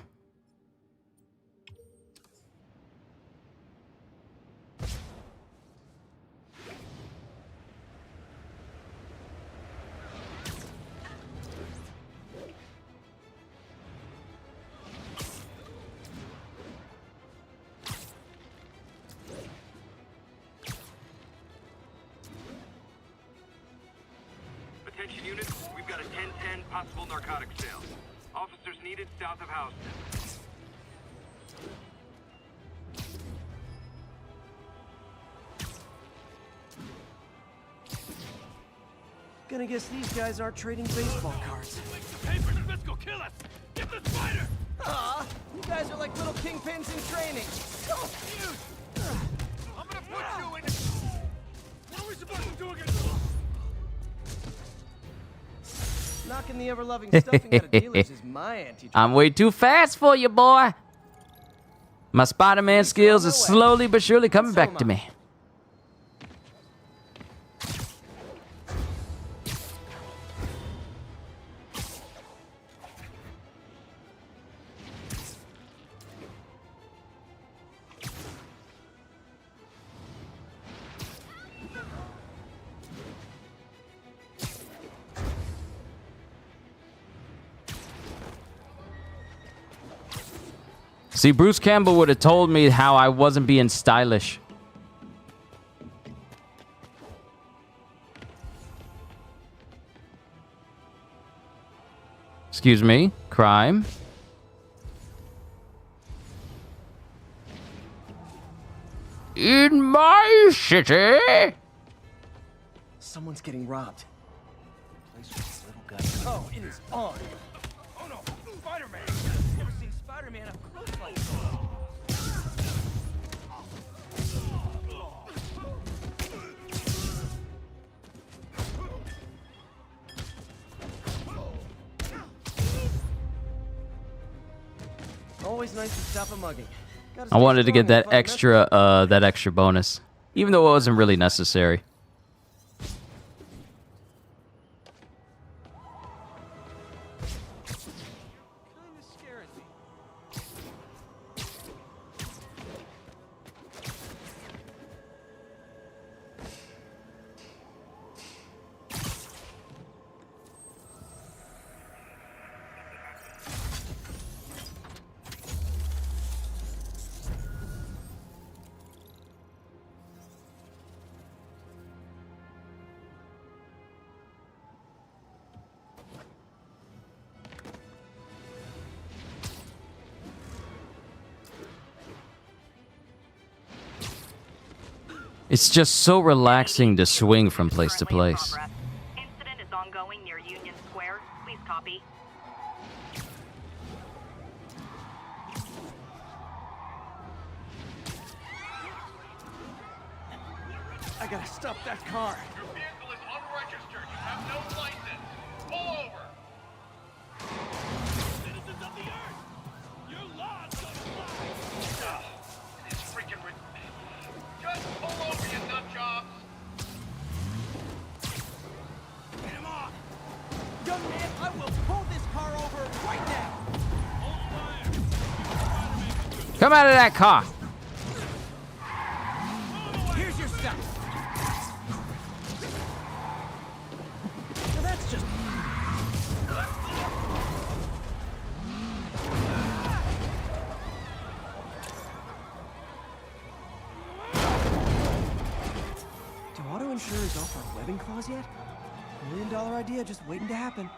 Attention units, we've got a 10-10 possible narcotics sale. Officers needed south of Houston. Gonna guess these guys aren't trading baseball cards. Paper and Fiscal, kill us! Get the spider! Aw, you guys are like little kingpins in training. Oh, dude! I'm gonna put you in... What are we supposed to do against... Knocking the ever-loving stuffing out of dealers is my anti-drug. I'm way too fast for you, boy. My Spider-Man skills are slowly but surely coming back to me. See, Bruce Campbell would have told me how I wasn't being stylish. Excuse me, crime. In my city? Someone's getting robbed. Oh, it is on. Oh no! Spider-Man! Never seen Spider-Man up close like this. Always nice to stop a mugging. I wanted to get that extra bonus, even though it wasn't really necessary. It's just so relaxing to swing from place to place. Incident is ongoing near Union Square. Please copy. I gotta stop that car. Your vehicle is unregistered. You have no license. Pull over. Citizens of the Earth! Your laws don't apply! It's freaking just pull over, you nut jobs. Get him off! Young man, I will pull this car over right now. Hold fire! Come out of that car. Here's your stuff. Now that's just... Do auto insurers offer a webbing clause yet? $1 million idea just waiting to happen.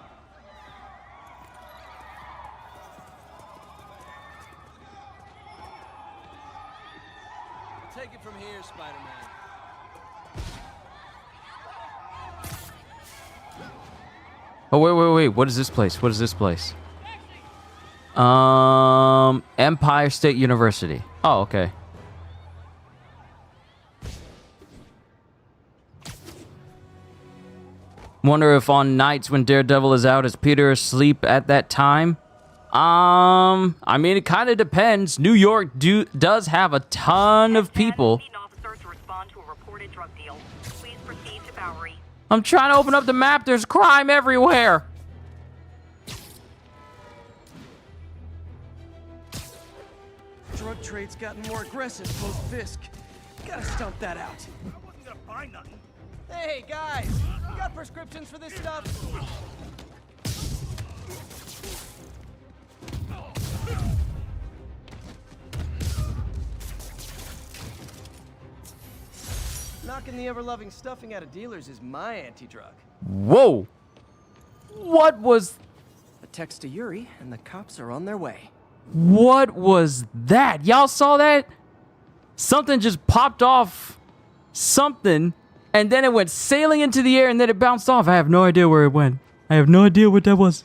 Take it from here, Spider-Man. Oh, wait. What is this place? What is this place? Empire State University. Oh, okay. Wonder if on nights when Daredevil is out, is Peter asleep at that time? I mean, it kind of depends. New York does have a ton of people. I'm trying to open up the map. There's crime everywhere. Drug trade's gotten more aggressive post-Fisk. Gotta stomp that out. I wasn't gonna buy nothing. Hey, guys! You got prescriptions for this stuff? Knocking the ever-loving stuffing out of dealers is my anti-drug. Whoa! What was... A text to Yuri, and the cops are on their way. What was that? Y'all saw that? Something just popped off something, and then it went sailing into the air, and then it bounced off. I have no idea where it went. I have no idea what that was.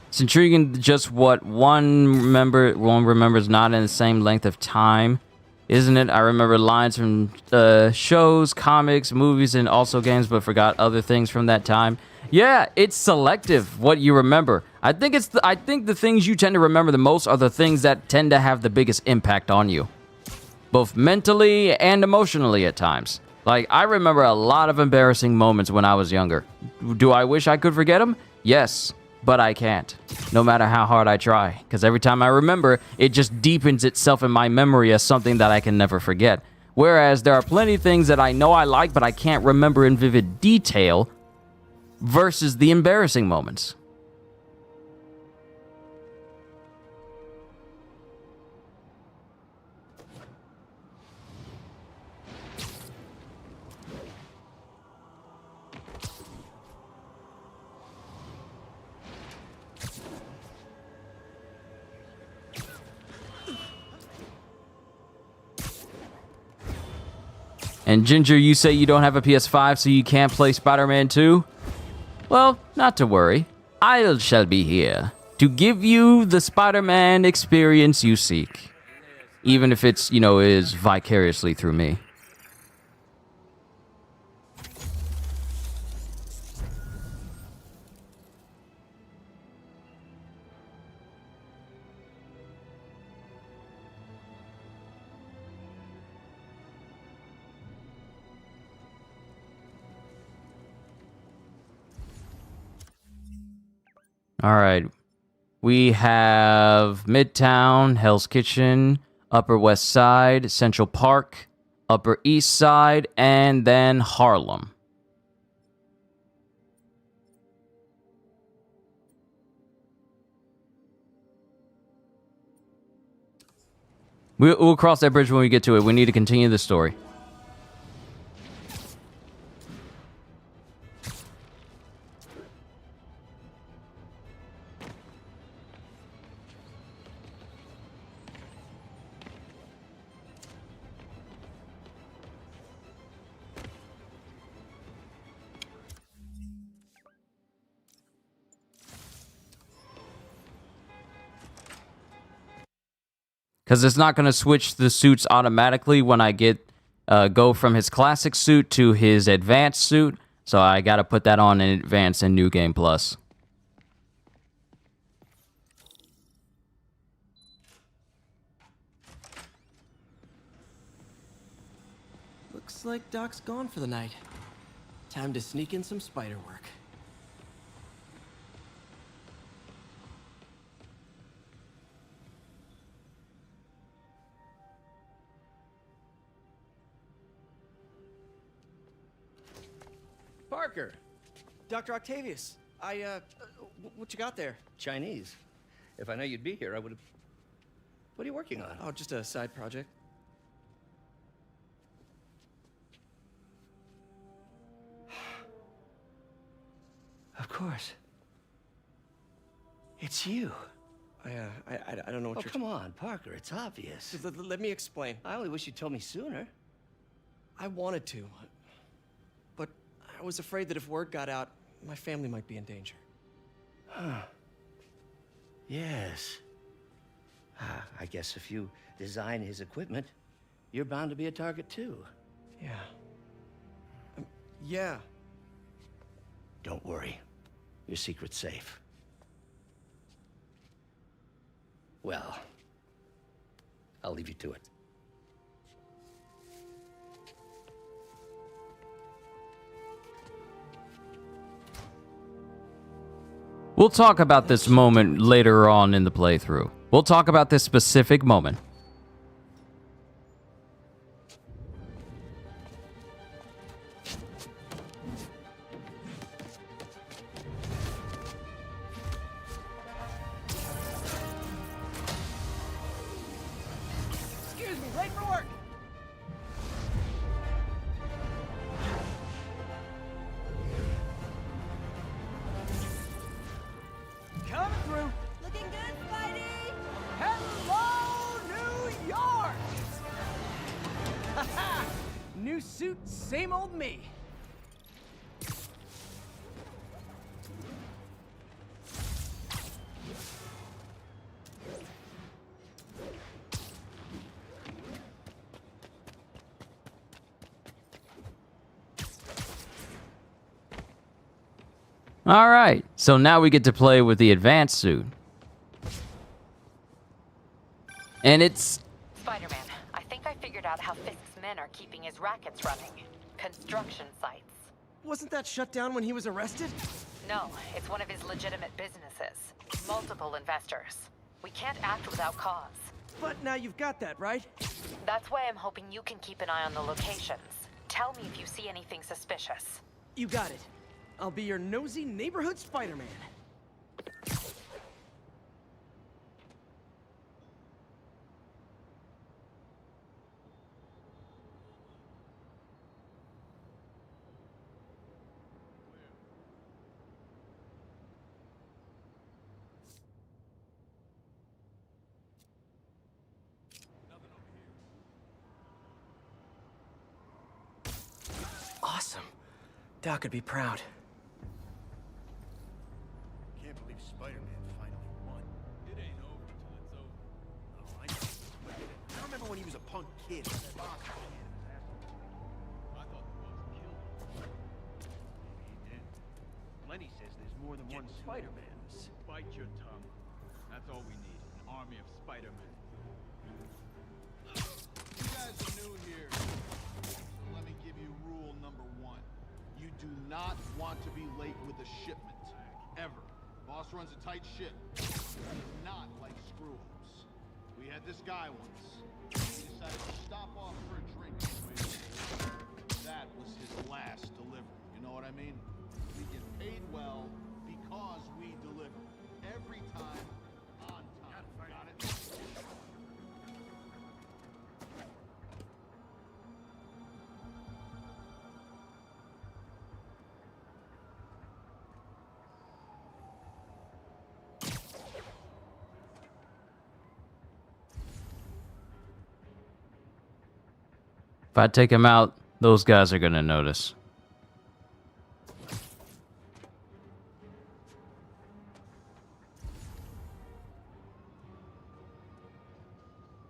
It's intriguing just what one remembers not in the same length of time, isn't it? I remember lines from shows, comics, movies, and also games, but forgot other things from that time. Yeah, it's selective what you remember. I think the things you tend to remember the most are the things that tend to have the biggest impact on you, both mentally and emotionally at times. Like, I remember a lot of embarrassing moments when I was younger. Do I wish I could forget them? Yes, but I can't, no matter how hard I try, because every time I remember, it just deepens itself in my memory as something that I can never forget. Whereas there are plenty of things that I know I like, but I can't remember in vivid detail, versus the embarrassing moments. And Ginger, you say you don't have a PS5, so you can't play Spider-Man 2? Well, not to worry. I shall be here to give you the Spider-Man experience you seek. Even if it's, is vicariously through me. All right, we have Midtown, Hell's Kitchen, Upper West Side, Central Park, Upper East Side, and then Harlem. We'll cross that bridge when we get to it. We need to continue the story. Because it's not going to switch the suits automatically when I go from his classic suit to his advanced suit. So I got to put that on in advance in New Game Plus. Looks like Doc's gone for the night. Time to sneak in some spider work. Parker! Dr. Octavius, what you got there? Chinese. If I know you'd be here, I would have... What are you working on? Oh, just a side project. Of course. It's you. I don't know what you're... come on, Parker, it's obvious. Let me explain. I only wish you'd told me sooner. I wanted to, but I was afraid that if word got out, my family might be in danger. Huh. Yes. I guess if you design his equipment, you're bound to be a target too. Yeah. Yeah. Don't worry. Your secret's safe. Well, I'll leave you to it. We'll talk about this moment later on in the playthrough. We'll talk about this specific moment. Excuse me, late for work! Coming through! Looking good, Spidey! Hello, New suit, same old me. All right, so now we get to play with the advanced suit. And it's... Spider-Man, I think I figured out how Fisk's men are keeping his rackets running. Construction sites. Wasn't that shut down when he was arrested? No, it's one of his legitimate businesses. Multiple investors. We can't act without cause. But now you've got that, right? That's why I'm hoping you can keep an eye on the locations. Tell me if you see anything suspicious. You got it. I'll be your nosy neighborhood Spider-Man. Awesome. Doc would be proud. Can't believe Spider-Man finally won. It ain't over till it's over. Oh, I know. I remember when he was a punk kid. I thought the boss killed him. He did. Lenny says there's more than one Spider-Man. Bite your tongue. That's all we need. An army of Spider-Men. You guys are new here. So let me give you rule number 1. You do not want to be late with a shipment. Ever. Boss runs a tight ship. He does not like screw-ups. We had this guy once. He decided to stop off for a drink. That was his last delivery. You know what I mean? We get paid well because we deliver. Every time, on time. Got it? If I take him out, those guys are gonna notice.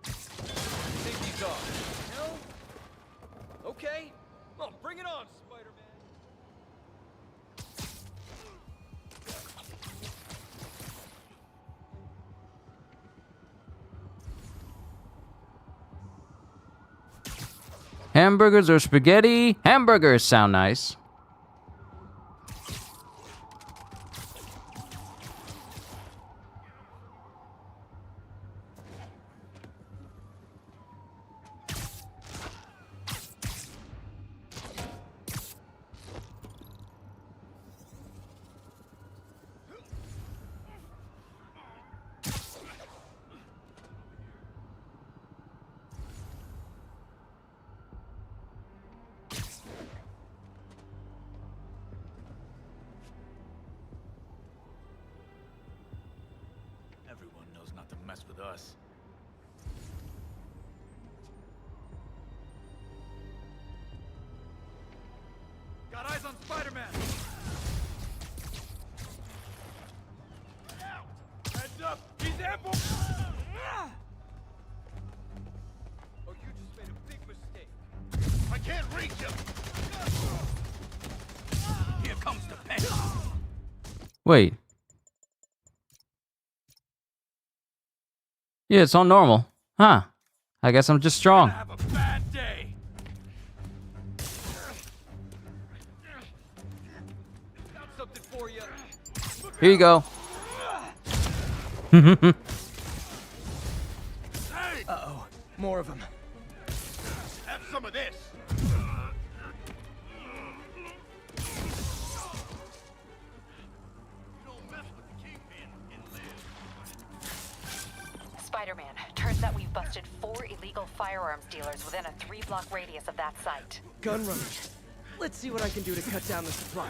Safety's off. No? Okay. Well, bring it on, Spider-Man. Hamburgers or spaghetti? Hamburgers sound nice. Everyone knows not to mess with us. Got eyes on Spider-Man! Heads up! He's ambush! Oh, you just made a big mistake. I can't reach him! Here comes the pain! Wait. Yeah, it's on normal. Huh. I guess I'm just strong. Have a bad day! Got something for you. Here you go. Uh-oh. More of them. Have some of this! Spider-Man, turns out we've busted 4 illegal firearms dealers within a 3-block radius of that site. Gun runners. Let's see what I can do to cut down the supply.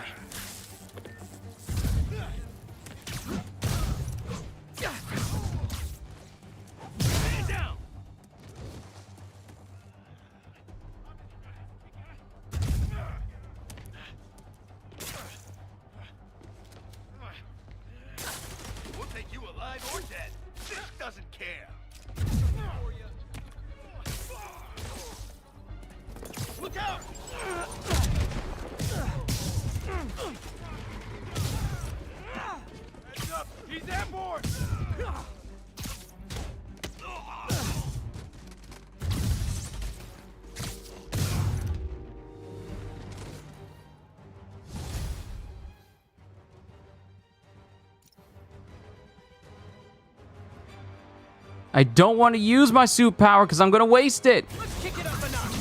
I don't want to use my suit power because I'm gonna waste it. Let's kick it up a notch.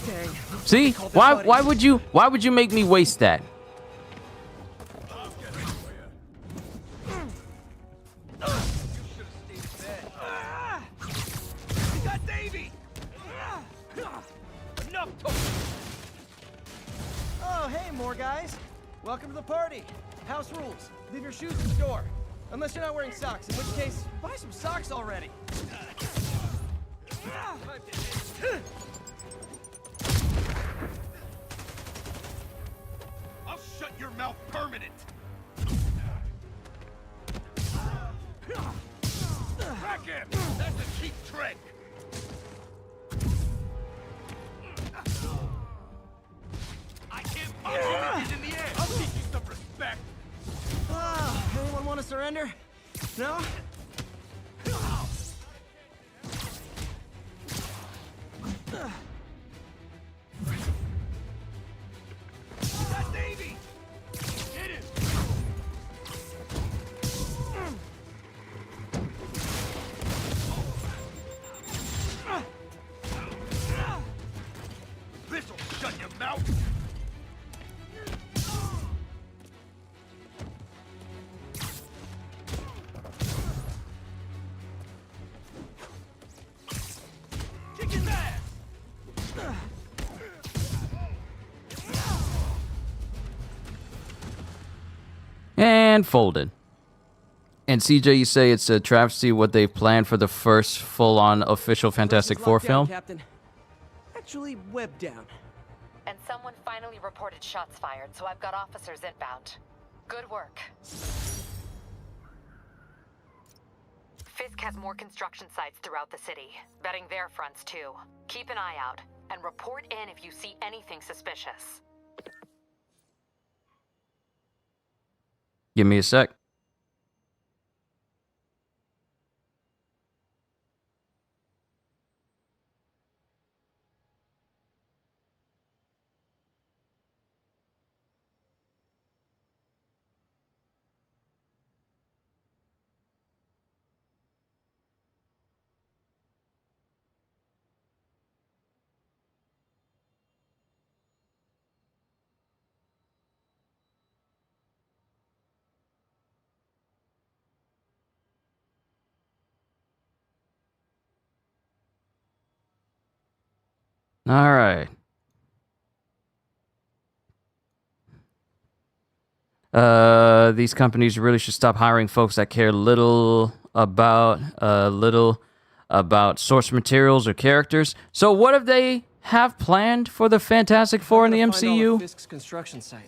Dang. See? Why would you make me waste that? We got Davey! Enough talk! Oh, hey, more guys. Welcome to the party. House rules. Leave your shoes at the door. Unless you're not wearing socks, in which case, buy some socks already. I'll shut your mouth permanent! Crack him! That's a cheap trick! I can't punch him if he's in the air! I'll teach you some respect! Anyone want to surrender? No? Got Davey! Hit him! This'll shut your mouth! Kick his ass! And folded. And CJ, you say it's a travesty what they've planned for the first full-on official Fantastic Four Lockdown, film? Captain. Actually, web down. And someone finally reported shots fired, so I've got officers inbound. Good work. Fisk has more construction sites throughout the city, betting their fronts too. Keep an eye out, and report in if you see anything suspicious. Give me a sec. All right. These companies really should stop hiring folks that care little about source materials or characters. So what if they have planned for the Fantastic Four in the MCU?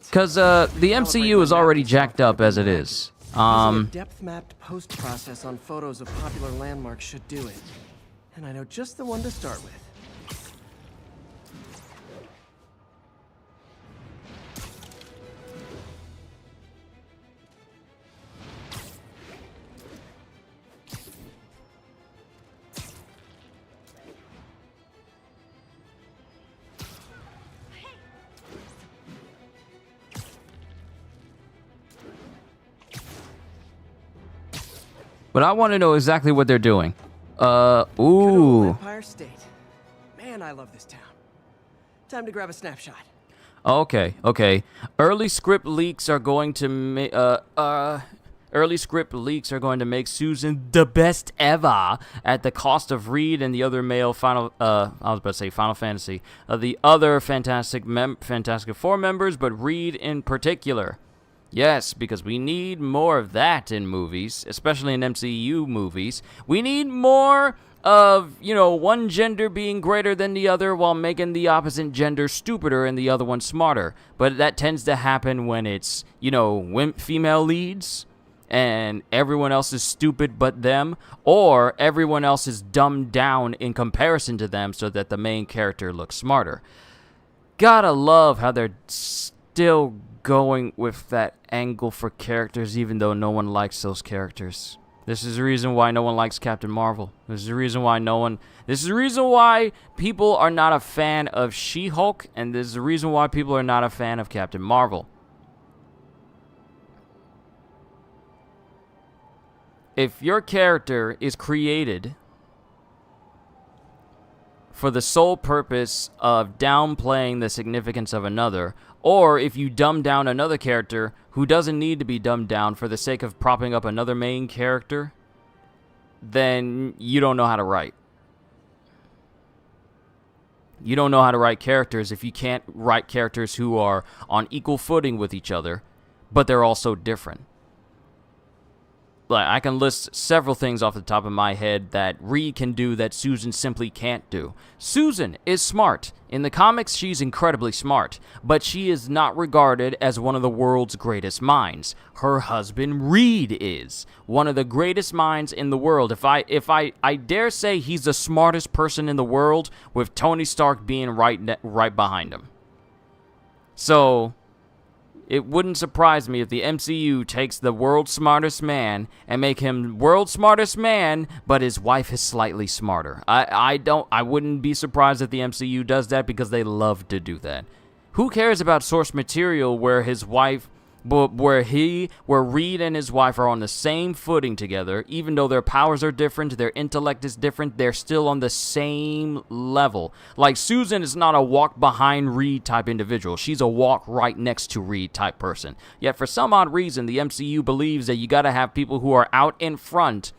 Because the MCU is already jacked up as it is. A depth-mapped post-process on photos of popular landmarks should do it. And I know just the one to start with. But I want to know exactly what they're doing. Ooh. Empire State. Man, I love this town. Time to grab a snapshot. Okay. Early script leaks are going to make Susan the best ever at the cost of Reed and the other male Final Fantasy. The other Fantastic Four members, but Reed in particular. Yes, because we need more of that in movies, especially in MCU movies. We need more of, one gender being greater than the other while making the opposite gender stupider and the other one smarter. But that tends to happen when it's, female leads and everyone else is stupid but them, or everyone else is dumbed down in comparison to them so that the main character looks smarter. Gotta love how they're still going with that angle for characters even though no one likes those characters. This is the reason why no one likes Captain Marvel. This is the reason why people are not a fan of She-Hulk, and this is the reason why people are not a fan of Captain Marvel. If your character is created for the sole purpose of downplaying the significance of another, or if you dumb down another character who doesn't need to be dumbed down for the sake of propping up another main character, then you don't know how to write. You don't know how to write characters if you can't write characters who are on equal footing with each other, but they're also different. Like, I can list several things off the top of my head that Ree can do that Susan simply can't do. Susan is smart. In the comics, she's incredibly smart, but she is not regarded as one of the world's greatest minds. Her husband, Reed, is one of the greatest minds in the world. I dare say he's the smartest person in the world, with Tony Stark being right behind him. So it wouldn't surprise me if the MCU takes the world's smartest man and make him world's smartest man, but his wife is slightly smarter. I wouldn't be surprised if the MCU does that, because they love to do that. Who cares about source material where Reed and his wife are on the same footing together, even though their powers are different, their intellect is different, they're still on the same level. Like, Susan is not a walk behind Reed type individual. She's a walk right next to Reed type person. Yet for some odd reason, the MCU believes that you gotta have people who are out in front,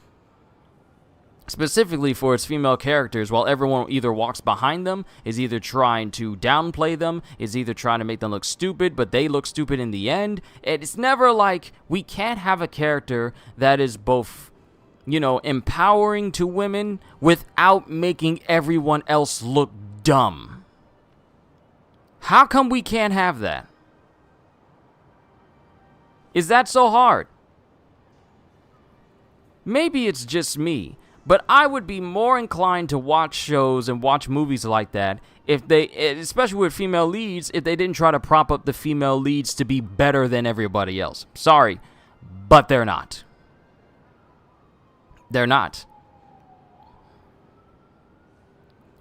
specifically for its female characters, while everyone either walks behind them, is either trying to downplay them, is either trying to make them look stupid, but they look stupid in the end. It's never like, we can't have a character that is both, empowering to women without making everyone else look dumb. How come we can't have that? Is that so hard? Maybe it's just me, but I would be more inclined to watch shows and watch movies like that if they, especially with female leads, if they didn't try to prop up the female leads to be better than everybody else. Sorry, but they're not. They're not.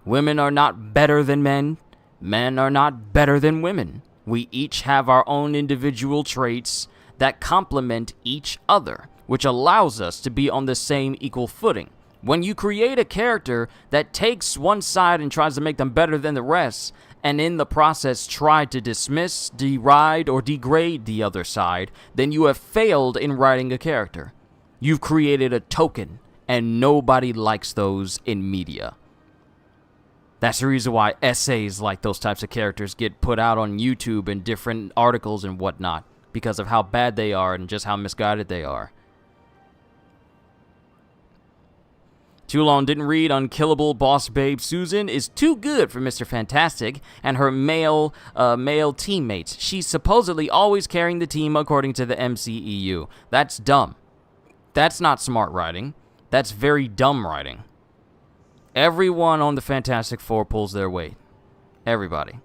Women are not better than men. Men are not better than women. We each have our own individual traits that complement each other, which allows us to be on the same equal footing. When you create a character that takes one side and tries to make them better than the rest, and in the process try to dismiss, deride, or degrade the other side, then you have failed in writing a character. You've created a token, and nobody likes those in media. That's the reason why essays like those types of characters get put out on YouTube and different articles and whatnot, because of how bad they are and just how misguided they are. Too long didn't read Unkillable Boss Babe Susan is too good for Mr. Fantastic and her male teammates. She's supposedly always carrying the team according to the MCEU. That's dumb. That's not smart writing. That's very dumb writing. Everyone on the Fantastic Four pulls their weight. Everybody.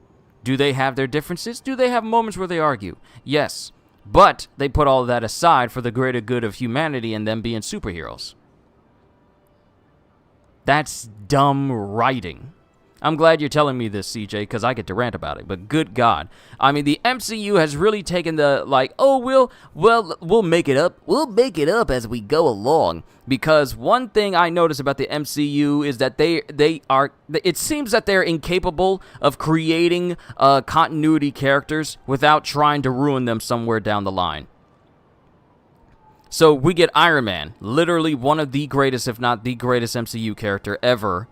Do they have their differences? Do they have moments where they argue? Yes. But they put all of that aside for the greater good of humanity and them being superheroes. That's dumb writing. I'm glad you're telling me this, CJ, because I get to rant about it. But good God. I mean, the MCU has really taken the, we'll make it up. We'll make it up as we go along. Because one thing I notice about the MCU is that it seems that they're incapable of creating continuity characters without trying to ruin them somewhere down the line. So we get Iron Man, literally one of the greatest, if not the greatest MCU character ever.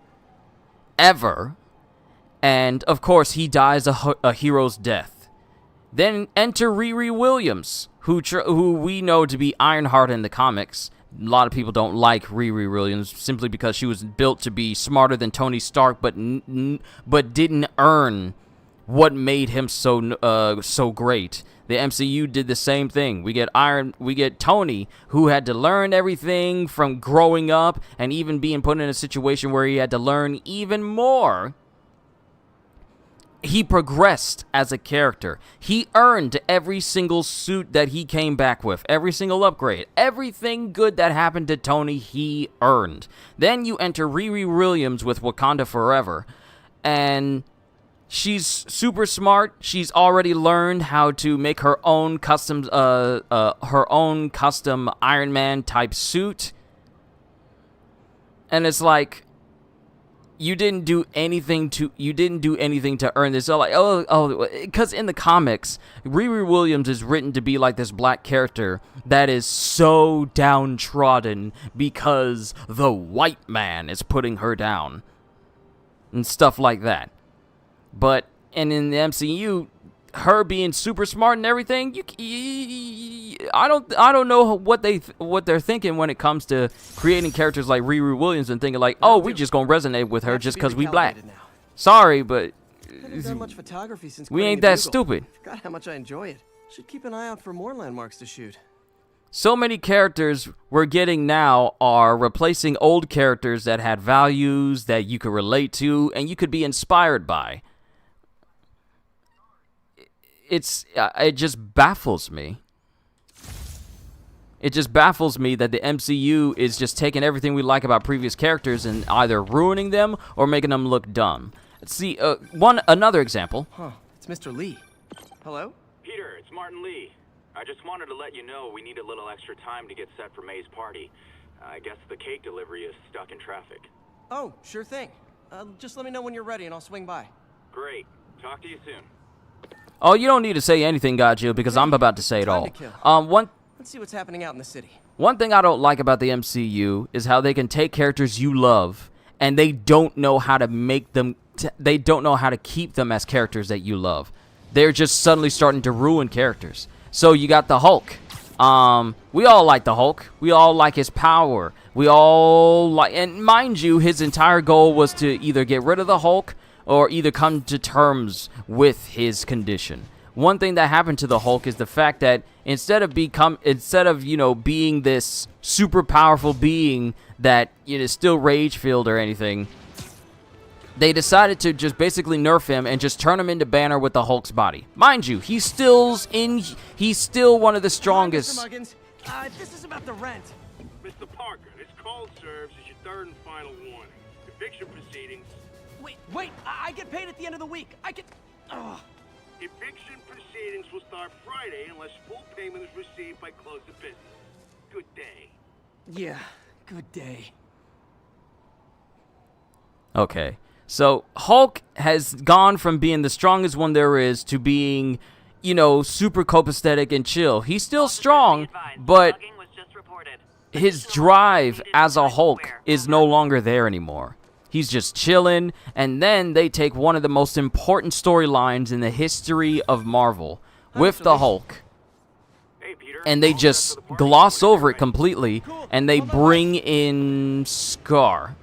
And, of course, he dies a hero's death. Then enter Riri Williams, who we know to be Ironheart in the comics. A lot of people don't like Riri Williams simply because she was built to be smarter than Tony Stark, but didn't earn what made him so great. The MCU did the same thing. We get Tony, who had to learn everything from growing up and even being put in a situation where he had to learn even more. He progressed as a character. He earned every single suit that he came back with, every single upgrade, everything good that happened to Tony, he earned. Then you enter Riri Williams with Wakanda Forever, and she's super smart. She's already learned how to make her own custom Iron Man type suit. And it's like, you didn't do anything to earn this. So like, because in the comics, Riri Williams is written to be like this black character that is so downtrodden because the white man is putting her down and stuff like that. And in the MCU, her being super smart and everything, I don't know what they're thinking when it comes to creating characters like Riri Williams and thinking like, oh, we just gonna resonate with her just because we black. Sorry, but Haven't done much photography since we quitting ain't the that Bugle. stupid. Forgot how much I enjoy it. Should keep an eye out for more landmarks to shoot. So many characters we're getting now are replacing old characters that had values that you could relate to and you could be inspired by. It just baffles me. It just baffles me that the MCU is just taking everything we like about previous characters and either ruining them or making them look dumb. See, another example. Huh, it's Mr. Lee. Hello? Peter, it's Martin Lee. I just wanted to let you know we need a little extra time to get set for May's party. I guess the cake delivery is stuck in traffic. Oh, sure thing. Just let me know when you're ready and I'll swing by. Great. Talk to you soon. Oh, you don't need to say anything, Gotcha, because I'm about to say it all. Let's see what's happening out in the city. One thing I don't like about the MCU is how they can take characters you love and they don't know how to make them. They don't know how to keep them as characters that you love. They're just suddenly starting to ruin characters. So you got the Hulk. We all like the Hulk. We all like his power. We all like, and mind you, his entire goal was to either get rid of the Hulk or either come to terms with his condition. One thing that happened to the Hulk is the fact that instead of being this super powerful being that is still rage-filled or anything, they decided to just basically nerf him and just turn him into Banner with the Hulk's body. Mind you, he's still one of the strongest. Mr. Muggins, this is about the rent. Mr. Parker, this call serves as your third and final warning. Eviction proceedings. Wait, I get paid at the end of the week. Eviction proceedings will start Friday unless full payment is received by close of business. Good day. Yeah, good day. Okay, so Hulk has gone from being the strongest one there is to being, super copacetic and chill. He's still strong, but his drive as a Hulk is no longer there anymore. He's just chilling, and then they take one of the most important storylines in the history of Marvel with the Hulk, and they just gloss over it completely, and they bring in Scar.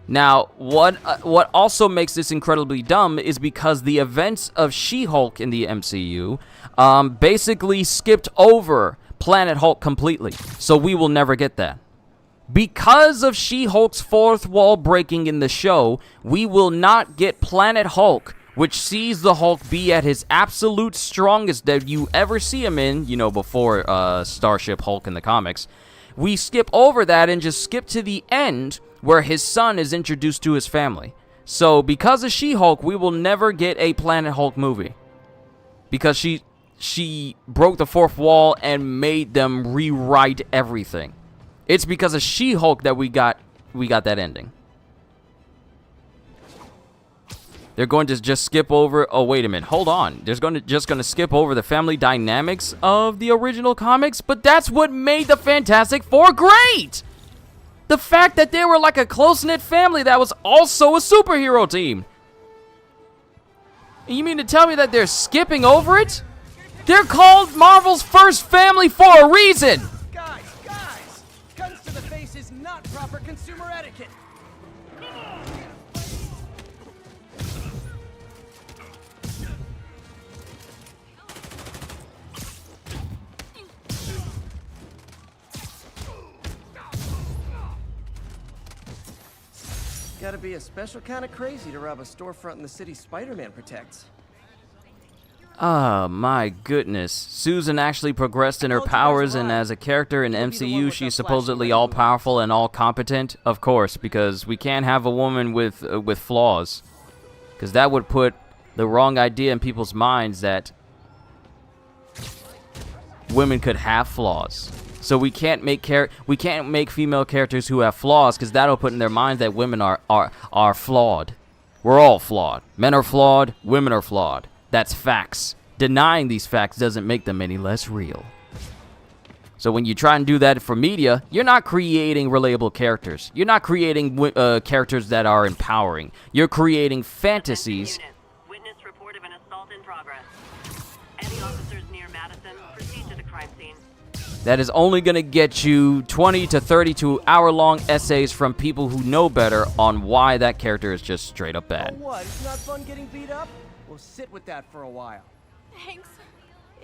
Now, what also makes this incredibly dumb is because the events of She-Hulk in the MCU basically skipped over Planet Hulk completely, so we will never get that. Because of She-Hulk's fourth wall breaking in the show, we will not get Planet Hulk, which sees the Hulk be at his absolute strongest that you ever see him in, before Starship Hulk in the comics. We skip over that and just skip to the end where his son is introduced to his family. So because of She-Hulk, we will never get a Planet Hulk movie. Because she broke the fourth wall and made them rewrite everything. It's because of She-Hulk that we got that ending. They're going to just skip over. Oh, wait a minute. Hold on. They're just going to skip over the family dynamics of the original comics, but that's what made the Fantastic Four great. The fact that they were like a close-knit family that was also a superhero team. And you mean to tell me that they're skipping over it? They're called Marvel's first family for a reason. Guys, guns to the face is not proper consumer etiquette. Gotta be a special kind of crazy to rob a storefront in the city Spider-Man protects. Oh my goodness. Susan actually progressed in her powers, and as a character in MCU, she's supposedly all-powerful and all-competent. Of course, because we can't have a woman with flaws. Because that would put the wrong idea in people's minds that women could have flaws. So we can't make female characters who have flaws, because that'll put in their minds that women are flawed. We're all flawed. Men are flawed. Women are flawed. That's facts. Denying these facts doesn't make them any less real. So when you try and do that for media, you're not creating relatable characters. You're not creating characters that are empowering. You're creating fantasies. Witness report of an assault in progress. Any officers near Madison, proceed to the crime scene. That is only going to get you 20 to 32 hour-long essays from people who know better on why that character is just straight up bad. Oh, what? It's not fun getting beat up? We'll sit with that for a while. Thanks.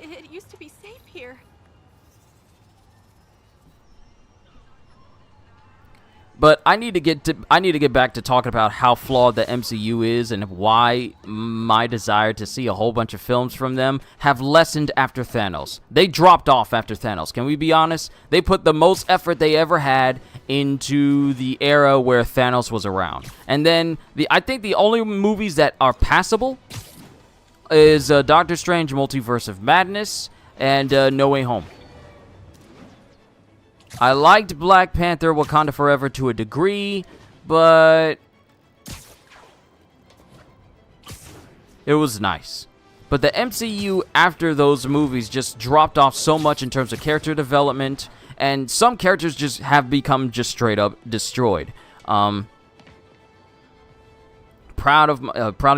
It used to be safe here. But I need to get back to talking about how flawed the MCU is and why my desire to see a whole bunch of films from them have lessened after Thanos. They dropped off after Thanos. Can we be honest? They put the most effort they ever had into the era where Thanos was around. And then I think the only movies that are passable is Doctor Strange Multiverse of Madness and No Way Home. I liked Black Panther Wakanda Forever to a degree, but it was nice. But the MCU after those movies just dropped off so much in terms of character development, and some characters just have become just straight up destroyed. Proud of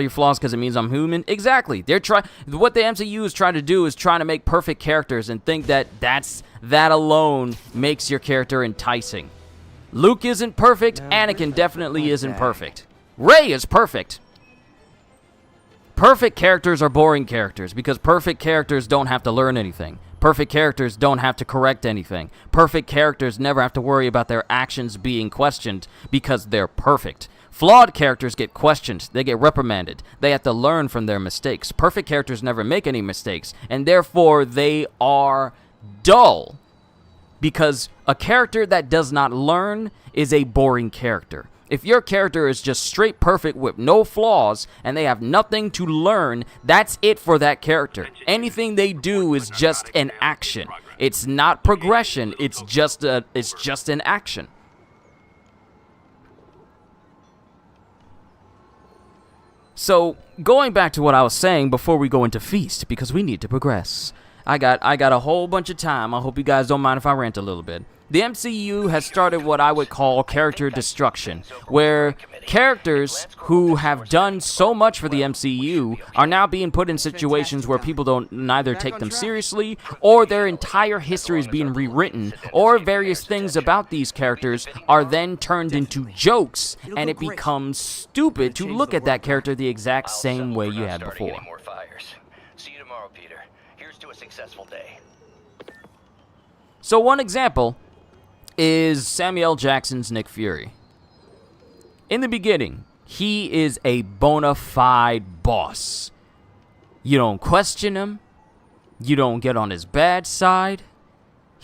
your flaws because it means I'm human. Exactly. What the MCU is trying to do is trying to make perfect characters and think that that alone makes your character enticing. Luke isn't perfect. Anakin definitely isn't perfect. Rey is perfect. Perfect characters are boring characters because perfect characters don't have to learn anything. Perfect characters don't have to correct anything. Perfect characters never have to worry about their actions being questioned because they're perfect. Flawed characters get questioned, they get reprimanded, they have to learn from their mistakes. Perfect characters never make any mistakes, and therefore they are dull. Because a character that does not learn is a boring character. If your character is just straight perfect with no flaws, and they have nothing to learn, that's it for that character. Anything they do is just an action. It's not progression, it's just an action. So, going back to what I was saying before we go into Feast, because we need to progress. I got a whole bunch of time. I hope you guys don't mind if I rant a little bit. The MCU has started what I would call character destruction, where characters who have done so much for the MCU are now being put in situations where people don't neither take them seriously, or their entire history is being rewritten, or various things about these characters are then turned into jokes, and it becomes stupid to look at that character the exact same way you had before. See you tomorrow, Peter. Here's to a successful day. So one example is Samuel L. Jackson's Nick Fury. In the beginning, he is a bona fide boss. You don't question him. You don't get on his bad side.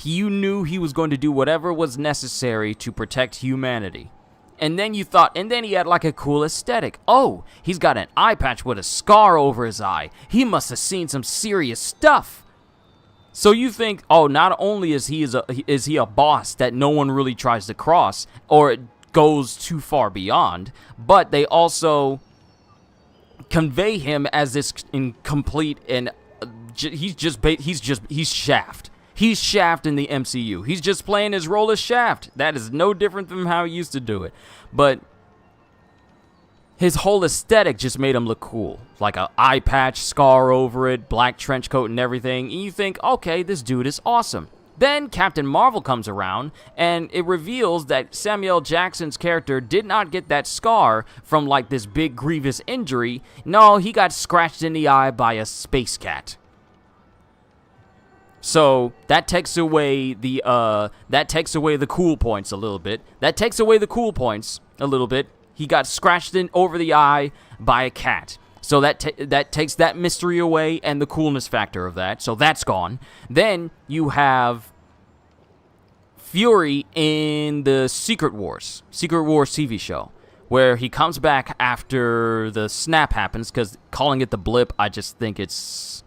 You knew he was going to do whatever was necessary to protect humanity. And then he had like a cool aesthetic. Oh, he's got an eye patch with a scar over his eye. He must have seen some serious stuff. So you think, oh, not only is he a boss that no one really tries to cross or goes too far beyond, but they also convey him as this incomplete and he's Shaft. He's Shaft in the MCU. He's just playing his role as Shaft. That is no different than how he used to do it. But his whole aesthetic just made him look cool. Like an eye patch, scar over it, black trench coat and everything. And you think, okay, this dude is awesome. Then Captain Marvel comes around, and it reveals that Samuel L. Jackson's character did not get that scar from like this big grievous injury. No, he got scratched in the eye by a space cat. So that takes away the cool points a little bit. He got scratched in over the eye by a cat. So that takes that mystery away and the coolness factor of that. So that's gone. Then you have Fury in the Secret Wars TV show, where he comes back after the snap happens, because calling it the blip, I just think it's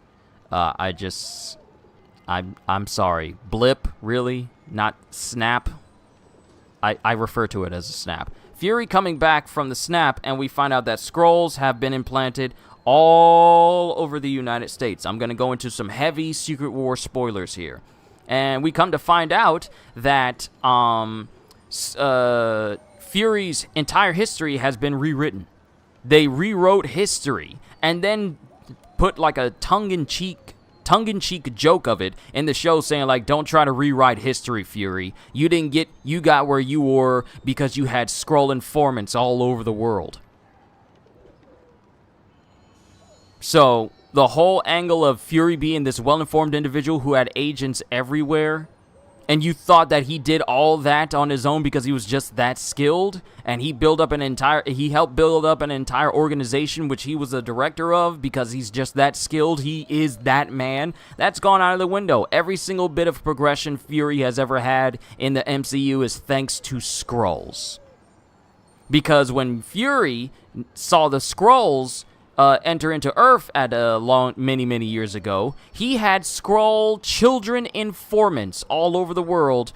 I'm sorry. Blip, really? Not snap? I refer to it as a snap. Fury coming back from the snap, and we find out that scrolls have been implanted all over the United States. I'm going to go into some heavy Secret War spoilers here. And we come to find out that Fury's entire history has been rewritten. They rewrote history and then put like a tongue-in-cheek joke of it in the show, saying like, don't try to rewrite history, Fury. You got where you were because you had Skrull informants all over the world. So the whole angle of Fury being this well-informed individual who had agents everywhere, and you thought that he did all that on his own because he was just that skilled, and he helped build up an entire organization which he was the director of because he's just that skilled. He is that man. That's gone out of the window. Every single bit of progression Fury has ever had in the MCU is thanks to Skrulls. Because when Fury saw the Skrulls enter into Earth at many years ago, he had Skrull children informants all over the world,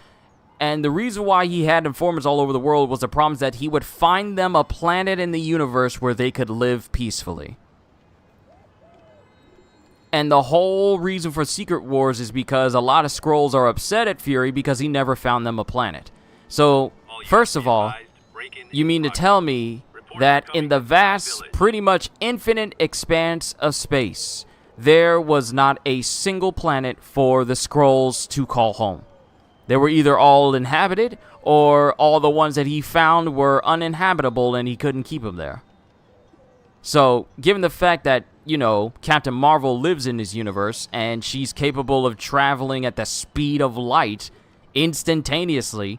and the reason why he had informants all over the world was the promise that he would find them a planet in the universe where they could live peacefully. And the whole reason for Secret Wars is because a lot of Skrulls are upset at Fury because he never found them a planet. So, first of all, you mean to tell me that in the vast, pretty much infinite expanse of space, there was not a single planet for the Skrulls to call home? They were either all inhabited, or all the ones that he found were uninhabitable and he couldn't keep them there. So, given the fact that, you know, Captain Marvel lives in his universe, and she's capable of traveling at the speed of light instantaneously,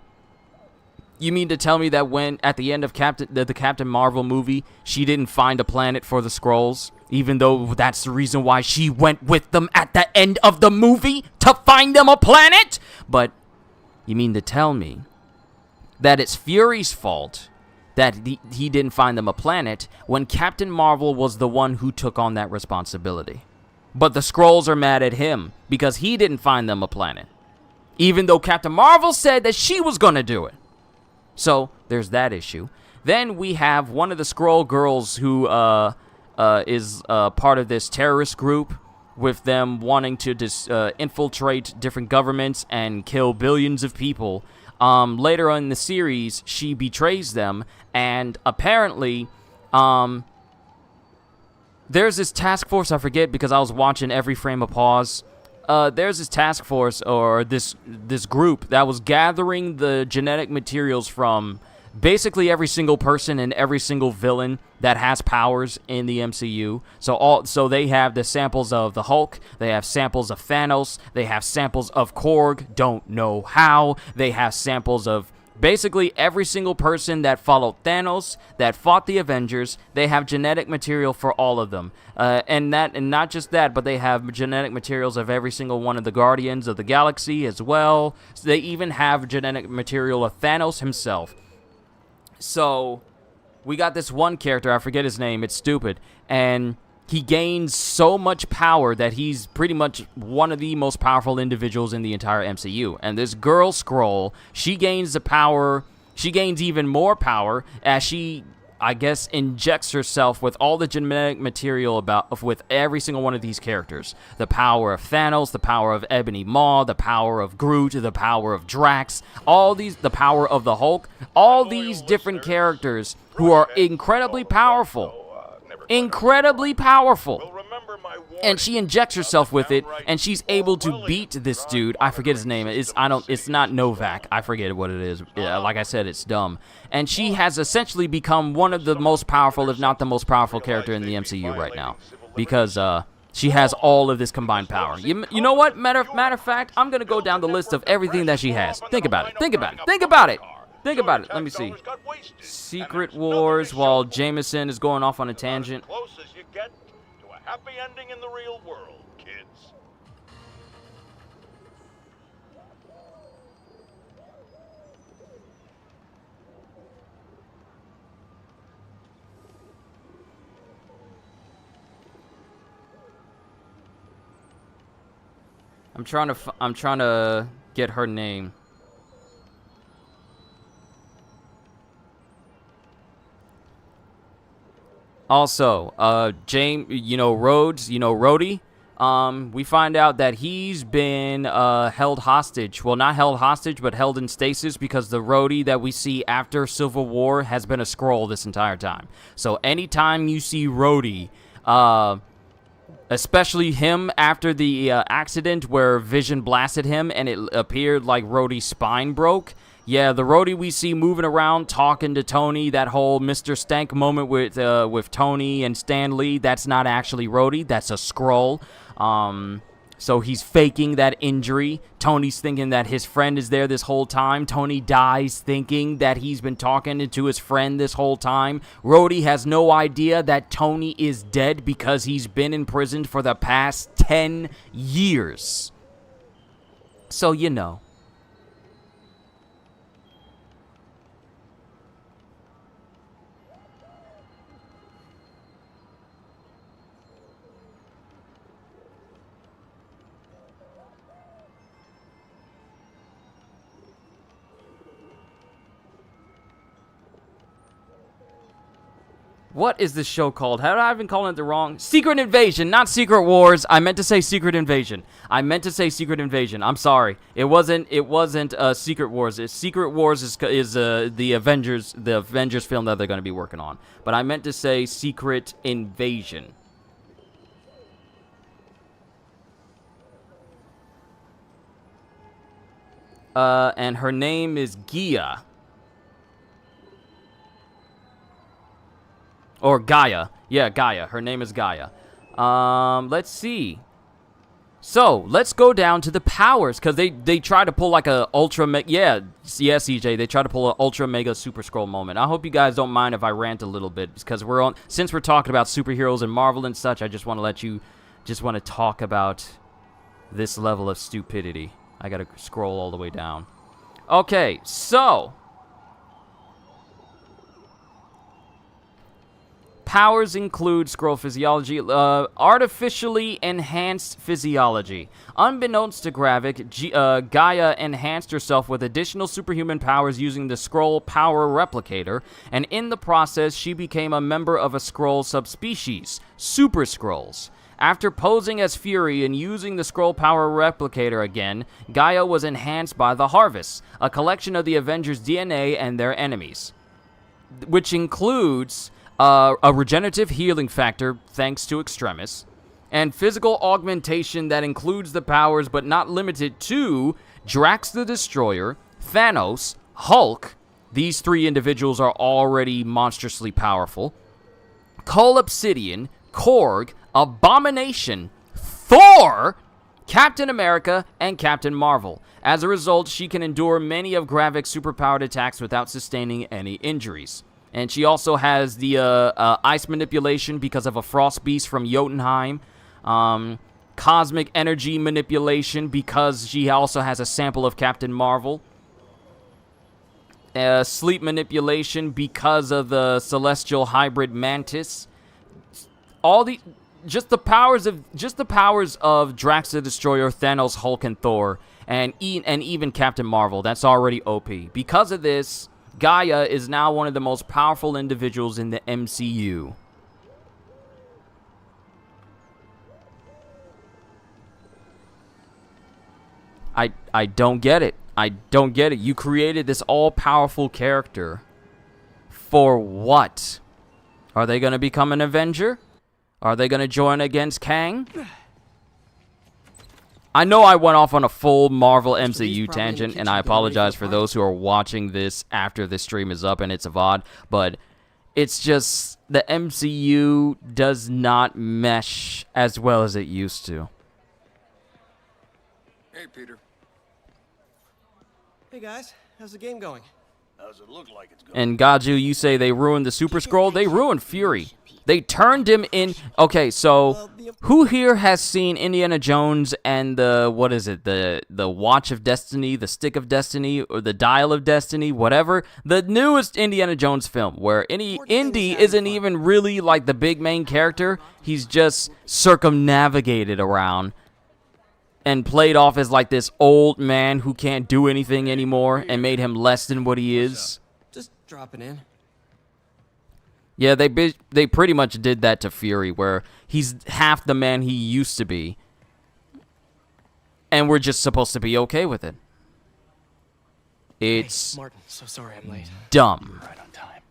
you mean to tell me that when, at the end of the Captain Marvel movie, she didn't find a planet for the Skrulls, even though that's the reason why she went with them at the end of the movie, to find them a planet? But you mean to tell me that it's Fury's fault that he didn't find them a planet when Captain Marvel was the one who took on that responsibility? But the Skrulls are mad at him because he didn't find them a planet, even though Captain Marvel said that she was going to do it. So, there's that issue. Then we have one of the Skrull girls who is part of this terrorist group, with them wanting to infiltrate different governments and kill billions of people. Later on in the series, she betrays them, and apparently, there's this task force, I forget because I was watching every frame of pause. There's this task force, or this group, that was gathering the genetic materials from basically every single person and every single villain that has powers in the MCU. So they have the samples of the Hulk, they have samples of Thanos, they have samples of Korg, don't know how, they have samples of basically every single person that followed Thanos, that fought the Avengers. They have genetic material for all of them. And not just that, but they have genetic materials of every single one of the Guardians of the Galaxy as well. So they even have genetic material of Thanos himself. So, we got this one character, I forget his name, it's stupid, and he gains so much power that he's pretty much one of the most powerful individuals in the entire MCU. And this girl Skrull, she gains even more power as she, I guess, injects herself with all the genetic material with every single one of these characters. The power of Thanos, the power of Ebony Maw, the power of Groot, the power of Drax, the power of the Hulk, all these different characters who are incredibly powerful. Incredibly powerful. And she injects herself with it, and she's able to beat this dude. I forget his name. It's not Novak. I forget what it is. Like I said, it's dumb. And she has essentially become one of the most powerful, if not the most powerful character in the MCU right now, because she has all of this combined power. You know what? Matter of fact, I'm gonna go down the list of everything that she has. Think about it. Think about it. Think about it. Think about it. Let me see. Secret Wars, while Jameson is going off on a tangent. Close as you get to a happy ending in the real world, kids. I'm trying to get her name. Also, James, Rhodes, Rhodey, we find out that he's been held hostage. Well, not held hostage, but held in stasis because the Rhodey that we see after Civil War has been a Skrull this entire time. So anytime you see Rhodey, especially him after the accident where Vision blasted him and it appeared like Rhodey's spine broke. Yeah, the Rhodey we see moving around, talking to Tony, that whole Mr. Stank moment with Tony and Stan Lee, that's not actually Rhodey, that's a Skrull. So he's faking that injury. Tony's thinking that his friend is there this whole time. Tony dies thinking that he's been talking to his friend this whole time. Rhodey has no idea that Tony is dead because he's been imprisoned for the past 10 years. So, What is this show called? How did I even call it the wrong? Secret Invasion, not Secret Wars. I meant to say Secret Invasion. I'm sorry. It wasn't Secret Wars. Secret Wars is the Avengers film that they're going to be working on. But I meant to say Secret Invasion. And her name is Gia. Or Gaia. Yeah, Gaia. Her name is Gaia. Let's see. So, let's go down to the powers, because they try to pull like a ultra mega... Yeah, CJ, they try to pull an ultra mega super scroll moment. I hope you guys don't mind if I rant a little bit, because since we're talking about superheroes and Marvel and such, I just want to talk about this level of stupidity. I gotta scroll all the way down. Okay, so... powers include Skrull physiology, artificially enhanced physiology. Unbeknownst to Gravik, Gaia enhanced herself with additional superhuman powers using the Skrull power replicator, and in the process, she became a member of a Skrull subspecies, Super Skrulls. After posing as Fury and using the Skrull power replicator again, Gaia was enhanced by the Harvest, a collection of the Avengers' DNA and their enemies, which includes... a regenerative healing factor, thanks to Extremis, and physical augmentation that includes the powers but not limited to Drax the Destroyer, Thanos, Hulk. These three individuals are already monstrously powerful. Cull Obsidian, Korg, Abomination, Thor, Captain America, and Captain Marvel. As a result, she can endure many of Gravik's superpowered attacks without sustaining any injuries. And she also has the ice manipulation because of a frost beast from Jotunheim. Cosmic energy manipulation because she also has a sample of Captain Marvel. Sleep manipulation because of the celestial hybrid mantis. Just the powers of Drax the Destroyer, Thanos, Hulk, and Thor, and even Captain Marvel. That's already OP. Because of this, Gaia is now one of the most powerful individuals in the MCU. I don't get it. I don't get it. You created this all-powerful character. For what? Are they going to become an Avenger? Are they going to join against Kang? I know I went off on a full Marvel MCU tangent, and I apologize for those who are watching this after this stream is up and it's a VOD, but it's just the MCU does not mesh as well as it used to. Hey, Peter. Hey, guys. How's the game going? How's it look like it's going? And Gaju, you say they ruined the Super Skrull? They ruined Fury. They turned him in... Okay, so who here has seen Indiana Jones and the... What is it? The Watch of Destiny, the Stick of Destiny, or the Dial of Destiny, whatever? The newest Indiana Jones film, where Indy isn't even really like the big main character. He's just circumnavigated around. and played off as like this old man who can't do anything anymore and made him less than what he is. Just dropping in. Yeah, they pretty much did that to Fury, where he's half the man he used to be. And we're just supposed to be okay with it. It's Hey, Martin, so sorry I'm late. dumb. Right on time.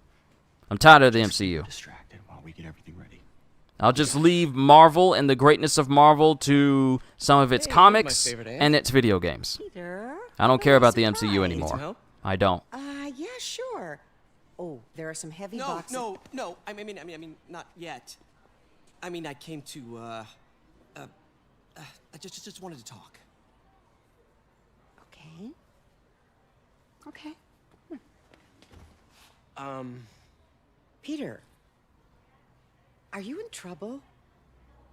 I'm tired of the MCU. Distracted while we get everything ready. I'll just leave Marvel and the greatness of Marvel to some of its Hey, comics my favorite, eh? and its video games. Peter? I don't care about the surprise. MCU Need some anymore. help? I don't. Yeah, sure. Oh, there are some heavy No, boxes. no. I mean, not yet. I mean, I came to, I just wanted to talk. Okay. Okay. Peter, are you in trouble?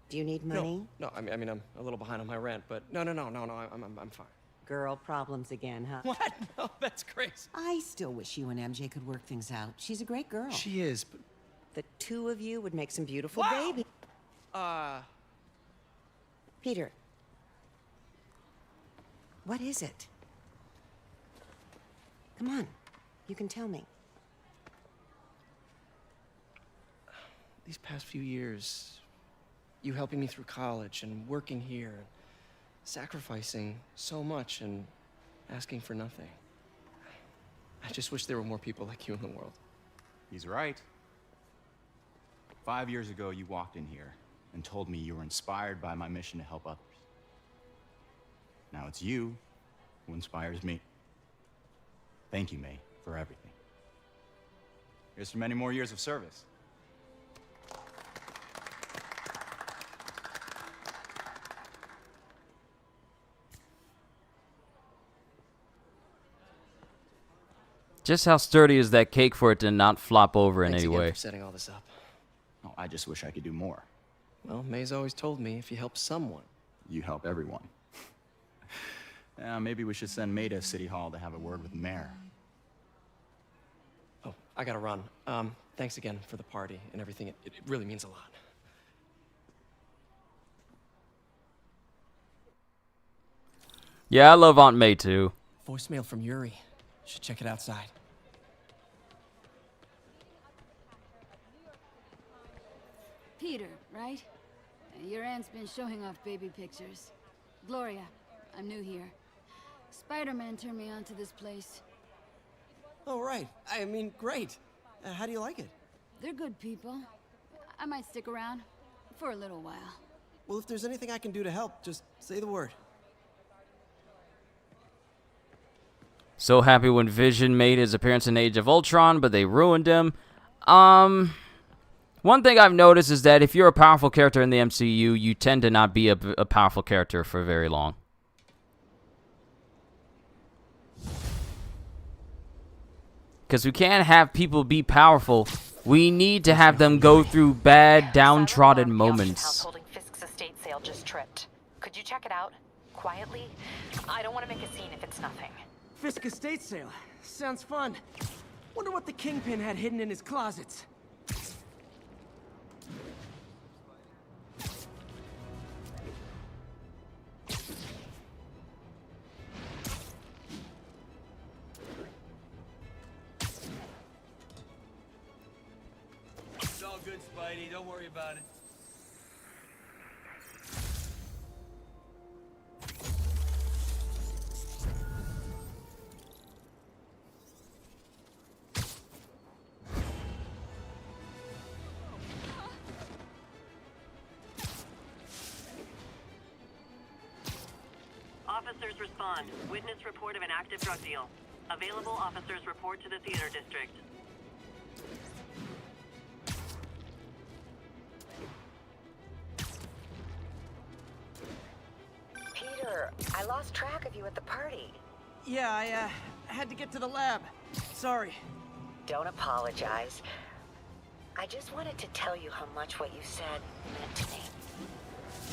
Do you need money? No, I mean, I'm a little behind on my rent, but no, I'm fine. Girl problems again, huh? What? No, that's crazy. I still wish you and MJ could work things out. She's a great girl. She is, but... The two of you would make some beautiful babies. Peter. What is it? Come on. You can tell me. These past few years, you helping me through college and working here, sacrificing so much and asking for nothing. I just wish there were more people like you in the world. He's right. 5 years ago, you walked in here and told me you were inspired by my mission to help others. Now it's you who inspires me. Thank you, May, for everything. Here's to many more years of service. Just how sturdy is that cake for it to not flop over in Thanks any again way? for setting all this up. Oh, I just wish I could do more. Well, May's always told me if you help someone. You help everyone. Maybe we should send May to City Hall to have a word with the mayor. Oh, I gotta run. Thanks again for the party and everything. It really means a lot. Yeah, I love Aunt May too. Voicemail from Yuri. Should check it outside. Peter, right? Your aunt's been showing off baby pictures. Gloria, I'm new here. Spider-Man turned me on to this place. Oh, right. I mean, great. How do you like it? They're good people. I might stick around for a little while. Well, if there's anything I can do to help, just say the word. So happy when Vision made his appearance in Age of Ultron, but they ruined him. One thing I've noticed is that if you're a powerful character in the MCU, you tend to not be a powerful character for very long. Because we can't have people be powerful. We need to have them go through bad, downtrodden moments. Holding Fisk's estate sale just tripped. Could you check it out? Quietly? I don't want to make a scene if it's nothing. Fisk estate sale. Sounds fun. Wonder what the Kingpin had hidden in his closets. It's all good, Spidey. Don't worry about it. Officers respond. Witness report of an active drug deal. Available officers report to the theater district. Peter, I lost track of you at the party. Yeah, I had to get to the lab. Sorry. Don't apologize. I just wanted to tell you how much what you said meant to me.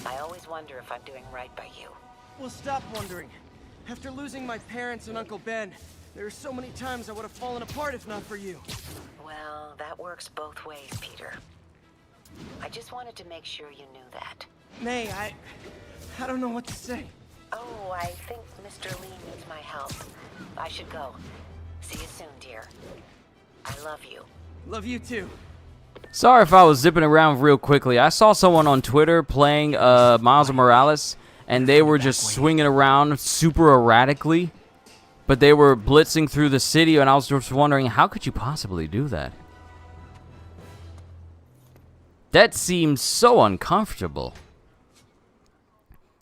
I always wonder if I'm doing right by you. Well, stop wondering. After losing my parents and Uncle Ben, there are so many times I would have fallen apart if not for you. Well, that works both ways, Peter. I just wanted to make sure you knew that. May, I don't know what to say. Oh, I think Mr. Lee needs my help. I should go. See you soon, dear. I love you. Love you too. Sorry if I was zipping around real quickly. I saw someone on Twitter playing Miles Morales, and they were just swinging around super erratically. But they were blitzing through the city, and I was just wondering, how could you possibly do that? That seems so uncomfortable.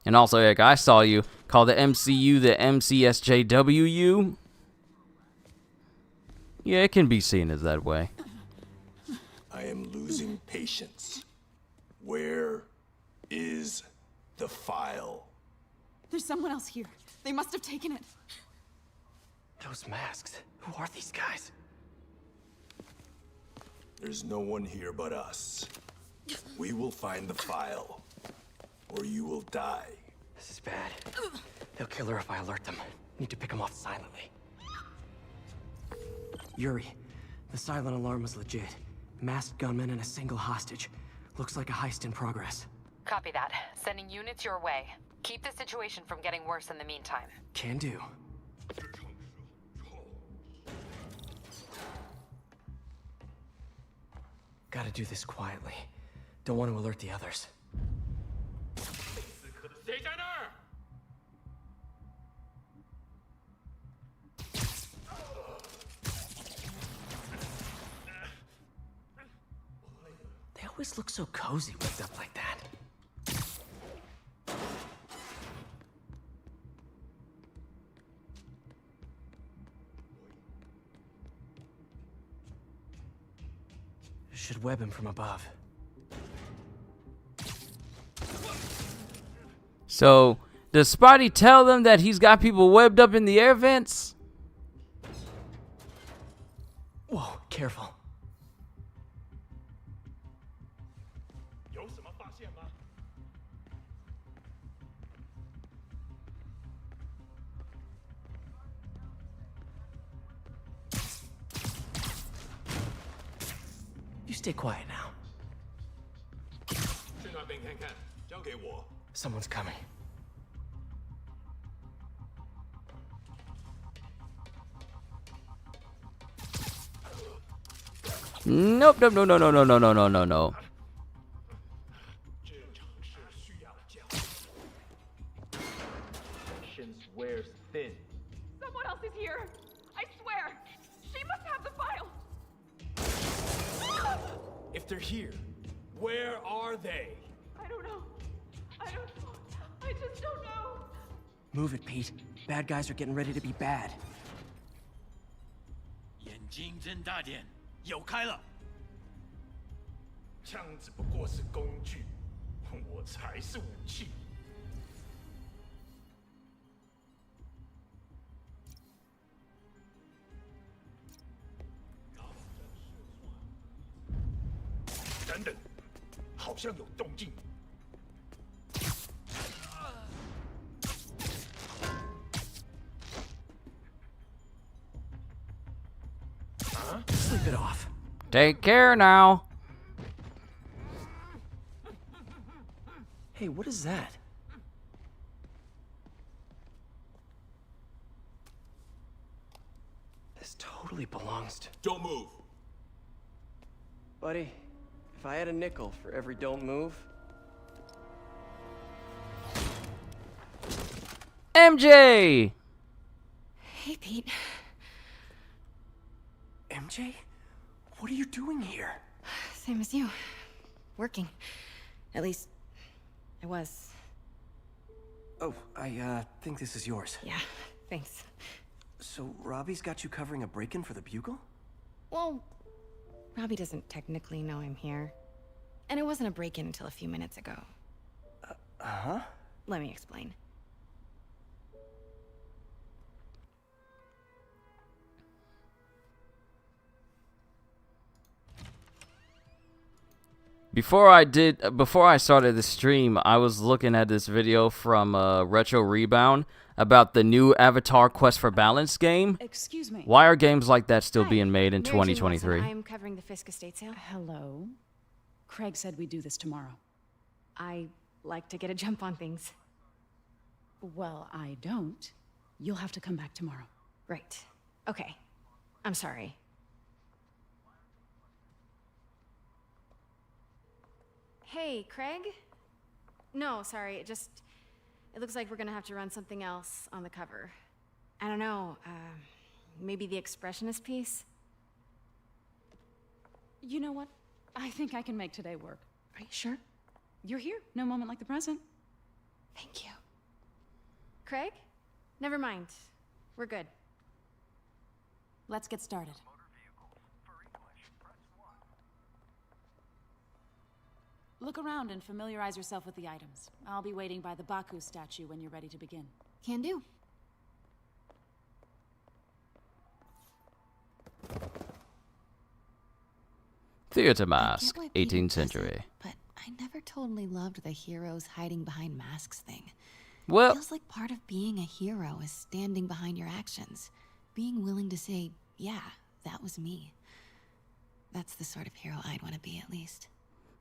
And also, Eric, I saw you call the MCU the MCSJWU. Yeah, it can be seen as that way. I am losing patience. Where is the file? There's someone else here. They must have taken it. Those masks. Who are these guys? There's no one here but us. We will find the file, or you will die. This is bad. They'll kill her if I alert them. Need to pick them off silently. Yuri, the silent alarm was legit. Masked gunmen and a single hostage. Looks like a heist in progress. Copy that. Sending units your way. Keep the situation from getting worse in the meantime. Can do. Gotta do this quietly. Don't want to alert the others. They always look so cozy whipped up like that. Should web him from above. So, does Spotty tell them that he's got people webbed up in the air vents? Whoa, careful. You stay quiet now. Someone's coming. Nope, nope, no, no, no, no, no, no, no, no, no. Wears thin. Someone else is here. I swear. She must have the file. If they're here, where are they? I don't know. I just don't know. Move it, Pete. Bad guys are getting ready to be bad. 眼睛睁大点，有开了。枪只不过是工具，我才是武器。等等，好像有动静。Sleep it off. Take care now. Hey, what is that? This totally belongs to... Don't move. Buddy, if I had a nickel for every don't move... MJ! Hey, Pete. MJ? What are you doing here? Same as you. Working. At least, I was. Oh, I think this is yours. Yeah, thanks. So, Robbie's got you covering a break-in for the Bugle? Well, Robbie doesn't technically know I'm here. And it wasn't a break-in until a few minutes ago. Uh-huh? Let me explain. Before I started the stream, I was looking at this video from Retro Rebound about the new Avatar Quest for Balance game. Excuse me. Why are games like that still being made in Mary Jane 2023? Watson, I'm covering the Fisk estate sale. Hello. Craig said we'd do this tomorrow. I like to get a jump on things. Well, I don't. You'll have to come back tomorrow. Right. Okay. I'm sorry. Hey, Craig? No, sorry, it looks like we're gonna have to run something else on the cover. I don't know, maybe the expressionist piece? You know what? I think I can make today work. Are you sure? You're here. No moment like the present. Thank you. Craig? Never mind. We're good. Let's get started. Look around and familiarize yourself with the items. I'll be waiting by the Baku statue when you're ready to begin. Can do. Theater mask, 18th century. But I never totally loved the heroes hiding behind masks thing. Well, feels like part of being a hero is standing behind your actions, being willing to say, yeah, that was me. That's the sort of hero I'd want to be, at least.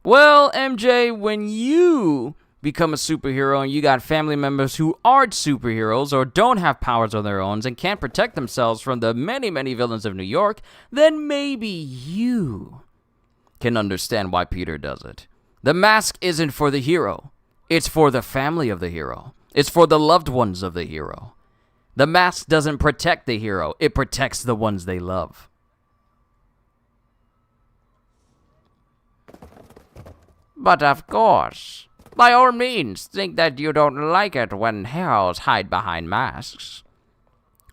Well, MJ, when you become a superhero and you got family members who aren't superheroes or don't have powers of their own and can't protect themselves from the many, many villains of New York, then maybe you can understand why Peter does it. The mask isn't for the hero. It's for the family of the hero. It's for the loved ones of the hero. The mask doesn't protect the hero. It protects the ones they love. But of course, by all means, think that you don't like it when heroes hide behind masks.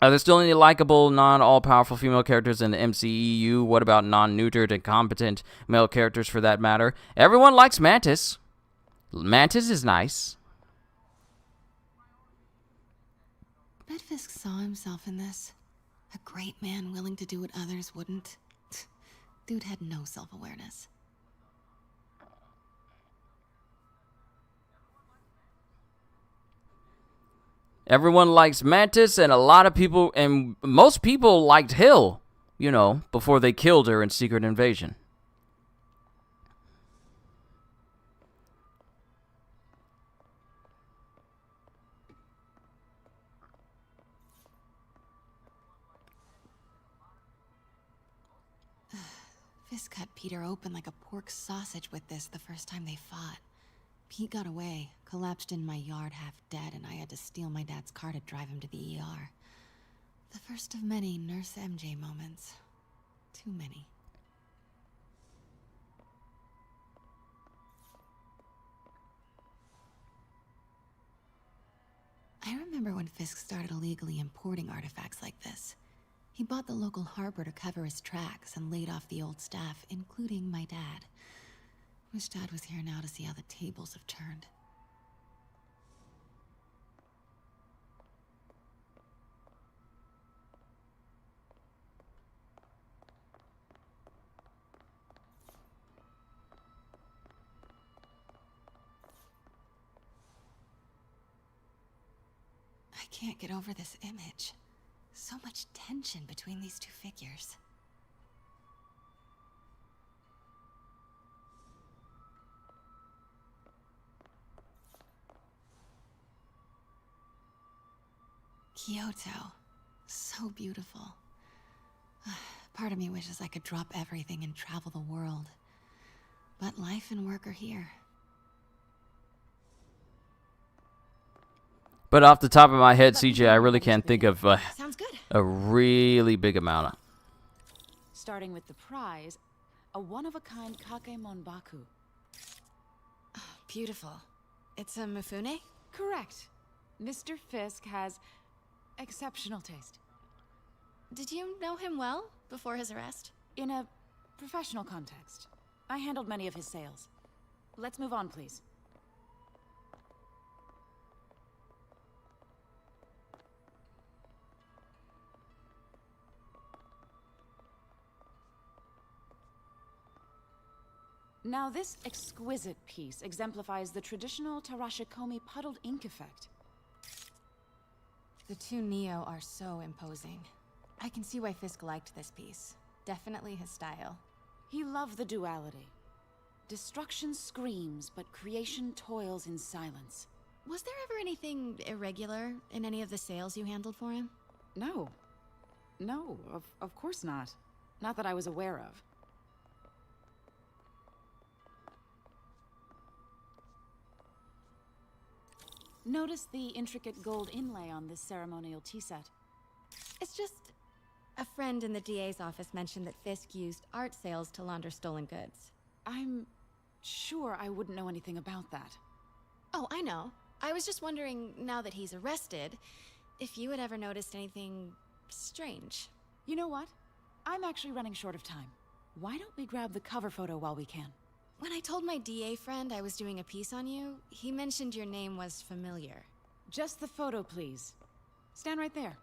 Are there still any likable, non-all-powerful female characters in the MCEU? What about non-neutered and competent male characters for that matter? Everyone likes Mantis. Mantis is nice. Bet Fisk saw himself in this. A great man willing to do what others wouldn't. Dude had no self-awareness. Everyone likes Mantis, and a lot of people, and most people liked Hill, you know, before they killed her in Secret Invasion. Fisk cut Peter open like a pork sausage with this the first time they fought. Pete got away, collapsed in my yard half dead, and I had to steal my dad's car to drive him to the ER. The first of many Nurse MJ moments. Too many. I remember when Fisk started illegally importing artifacts like this. He bought the local harbor to cover his tracks and laid off the old staff, including my dad. Wish Dad was here now to see how the tables have turned. I can't get over this image. So much tension between these two figures. Kyoto. So beautiful. Part of me wishes I could drop everything and travel the world. But life and work are here. But off the top of my head, CJ, I really can't think of Sounds good. a really big amount. Starting with the prize, a one-of-a-kind Kakemon Baku. Beautiful. It's a Mifune? Correct. Mr. Fisk has exceptional taste. Did you know him well before his arrest? In a professional context. I handled many of his sales. Let's move on, please. Now, this exquisite piece exemplifies the traditional Tarashikomi puddled ink effect. The two Neo are so imposing. I can see why Fisk liked this piece. Definitely his style. He loved the duality. Destruction screams, but creation toils in silence. Was there ever anything irregular in any of the sales you handled for him? No. No, of course not. Not that I was aware of. Notice the intricate gold inlay on this ceremonial tea set. It's just... a friend in the DA's office mentioned that Fisk used art sales to launder stolen goods. I'm sure I wouldn't know anything about that. Oh, I know. I was just wondering, now that he's arrested, if you had ever noticed anything strange. You know what? I'm actually running short of time. Why don't we grab the cover photo while we can? When I told my DA friend I was doing a piece on you, he mentioned your name was familiar. Just the photo, please. Stand right there.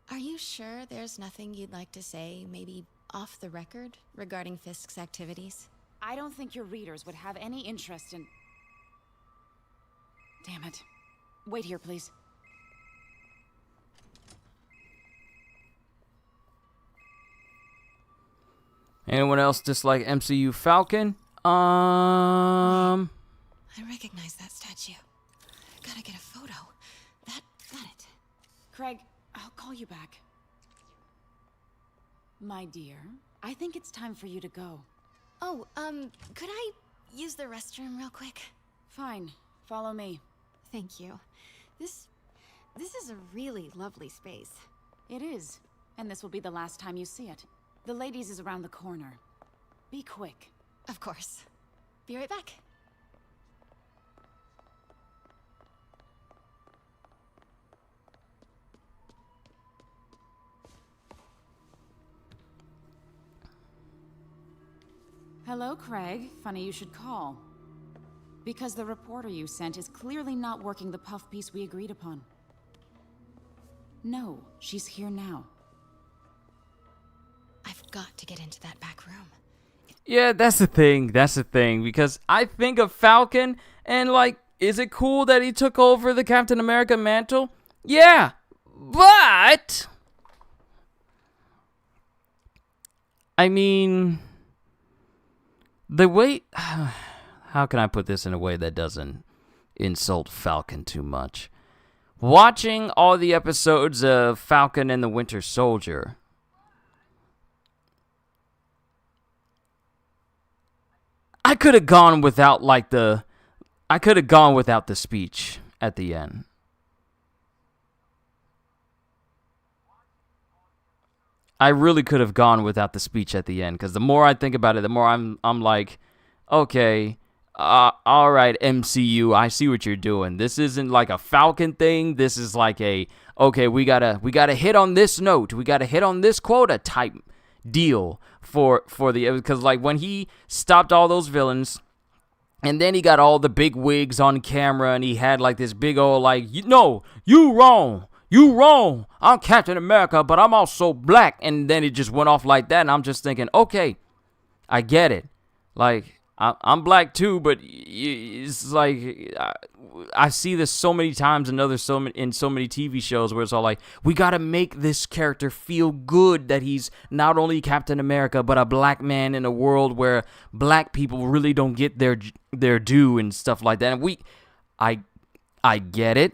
Are you sure there's nothing you'd like to say, maybe off the record, regarding Fisk's activities? I don't think your readers would have any interest in... Damn it. Wait here, please. Anyone else dislike MCU Falcon? I recognize that statue. Gotta get a photo. Got it. Craig, I'll call you back. My dear, I think it's time for you to go. Oh, could I use the restroom real quick? Fine. Follow me. Thank you. This is a really lovely space. It is. And this will be the last time you see it. The ladies is around the corner. Be quick. Of course. Be right back. Hello, Craig. Funny you should call. Because the reporter you sent is clearly not working the puff piece we agreed upon. No, she's here now. I've got to get into that back room. Yeah, that's the thing. That's the thing. Because I think of Falcon and, like, is it cool that he took over the Captain America mantle? Yeah, but... I mean... the way... how can I put this in a way that doesn't insult Falcon too much? Watching all the episodes of Falcon and the Winter Soldier... I could have gone without, like, the speech at the end. I really could have gone without the speech at the end, because the more I think about it, the more I'm like, okay, all right, MCU, I see what you're doing. This isn't like a Falcon thing. This is like a, okay, we gotta hit on this note. We gotta hit on this quota type deal for the, because like when he stopped all those villains and then he got all the big wigs on camera and he had like this big old like, you wrong, I'm Captain America, but I'm also black, and then it just went off like that, and I'm just thinking, okay, I get it, like I'm black too, but it's like I see this so many times in so many TV shows where it's all like, we gotta make this character feel good that he's not only Captain America but a black man in a world where black people really don't get their due and stuff like that. And I get it,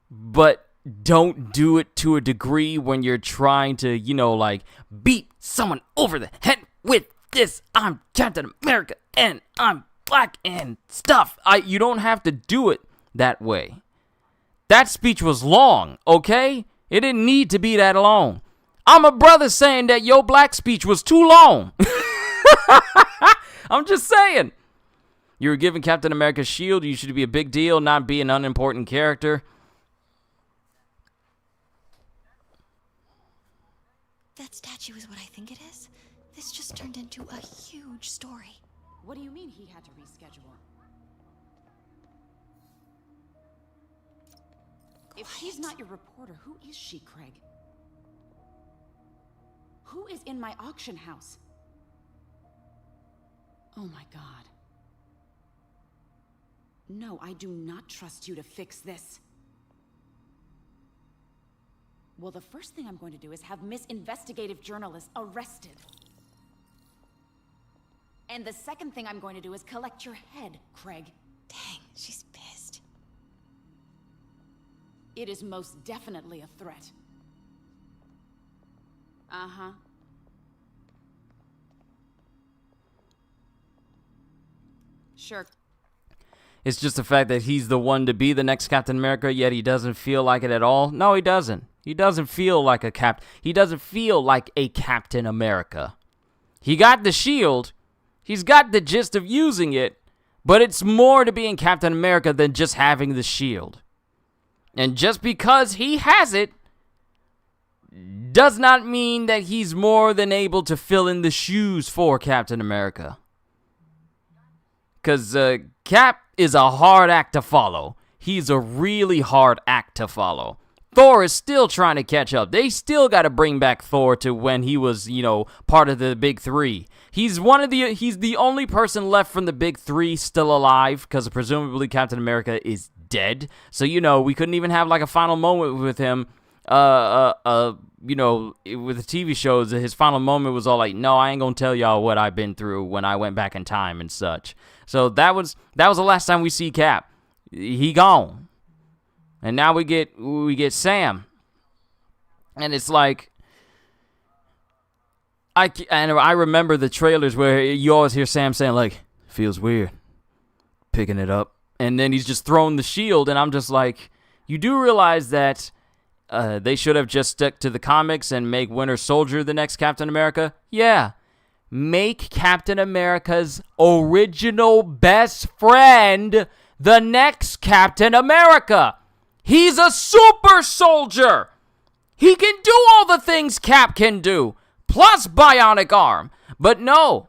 but don't do it to a degree when you're trying to, like beat someone over the head with this, I'm Captain America, and I'm black and stuff. You don't have to do it that way. That speech was long, okay? It didn't need to be that long. I'm a brother saying that your black speech was too long. I'm just saying. You were giving Captain America's shield, you should be a big deal, not be an unimportant character. That statue is what I think it is? This just turned into a huge story. What do you mean he had to reschedule? If she's not your reporter, who is she, Craig? Who is in my auction house? Oh my God. No, I do not trust you to fix this. Well, the first thing I'm going to do is have Miss Investigative Journalist arrested. And the second thing I'm going to do is collect your head, Craig. Dang, she's pissed. It is most definitely a threat. Uh-huh. Sure. It's just the fact that he's the one to be the next Captain America, yet he doesn't feel like it at all. No, he doesn't. He doesn't feel like a He doesn't feel like a Captain America. He got the shield. He's got the gist of using it, but it's more to being Captain America than just having the shield. And just because he has it does not mean that he's more than able to fill in the shoes for Captain America. Because Cap is a hard act to follow. He's a really hard act to follow. Thor is still trying to catch up. They still got to bring back Thor to when he was, part of the big three. He's the only person left from the big three still alive, because presumably Captain America is dead. So, we couldn't even have like a final moment with him. With the TV shows, his final moment was all like, no, I ain't gonna tell y'all what I've been through when I went back in time and such. So that was the last time we see Cap. He gone. And now we get Sam. And it's like, I remember the trailers where you always hear Sam saying like, feels weird picking it up. And then he's just throwing the shield, and I'm just like, you do realize that they should have just stuck to the comics and make Winter Soldier the next Captain America? Yeah. Make Captain America's original best friend the next Captain America. He's a super soldier. He can do all the things Cap can do, plus bionic arm. But no,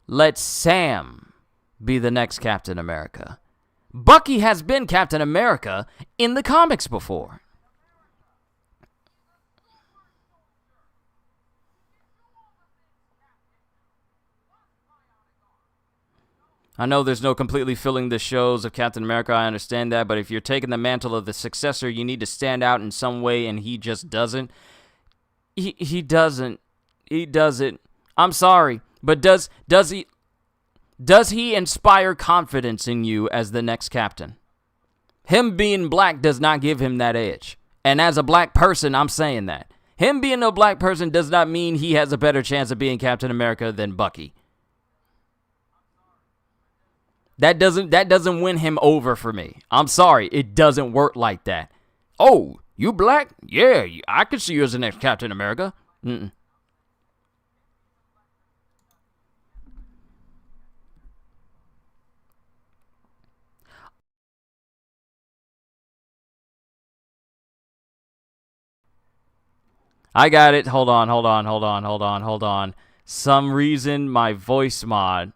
let Sam be the next Captain America. Bucky has been Captain America in the comics before. I know there's no completely filling the shows of Captain America, I understand that, but if you're taking the mantle of the successor, you need to stand out in some way, and he just doesn't. He doesn't. He doesn't. I'm sorry, but does he inspire confidence in you as the next captain? Him being black does not give him that edge. And as a black person, I'm saying that. Him being a black person does not mean he has a better chance of being Captain America than Bucky. That doesn't win him over for me. I'm sorry, it doesn't work like that. Oh, you black? Yeah, I could see you as the next Captain America. Mm-mm. I got it. Hold on. Some reason my voice mod.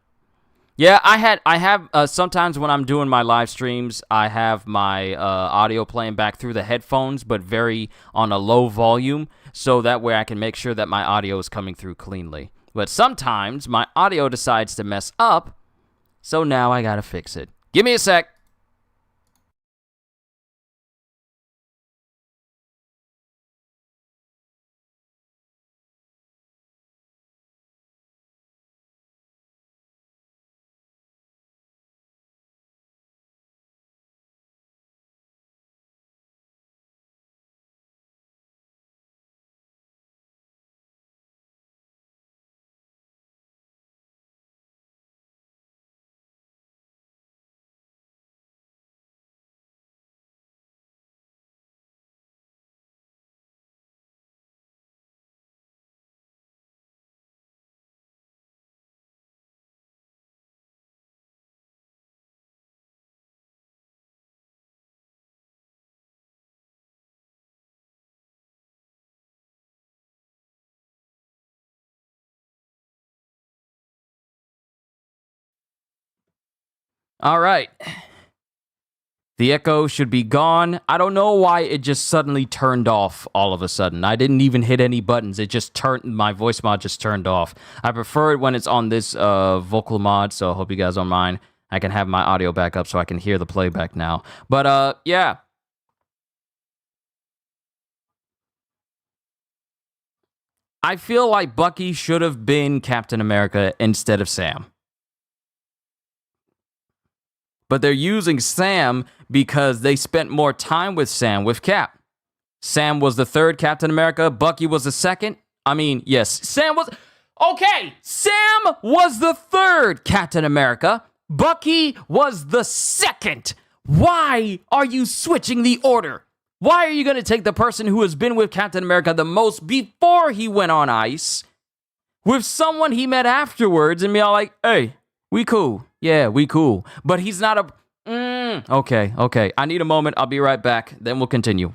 Yeah, I have sometimes when I'm doing my live streams, I have my audio playing back through the headphones, but very on a low volume, so that way I can make sure that my audio is coming through cleanly. But sometimes my audio decides to mess up, so now I gotta fix it. Give me a sec. All right. The echo should be gone. I don't know why it just suddenly turned off all of a sudden. I didn't even hit any buttons. It just my voice mod just turned off. I prefer it when it's on this vocal mod, so I hope you guys don't mind. I can have my audio back up so I can hear the playback now. But yeah. I feel like Bucky should have been Captain America instead of Sam. but they're using Sam because they spent more time with Sam with Cap. Sam was the third Captain America. Bucky was the second. I mean, yes, Sam was... Okay, Sam was the third Captain America. Bucky was the second. Why are you switching the order? Why are you going to take the person who has been with Captain America the most before he went on ice with someone he met afterwards and be all like, hey, we cool. Yeah, we cool. But he's not a... Okay. I need a moment. I'll be right back. Then we'll continue.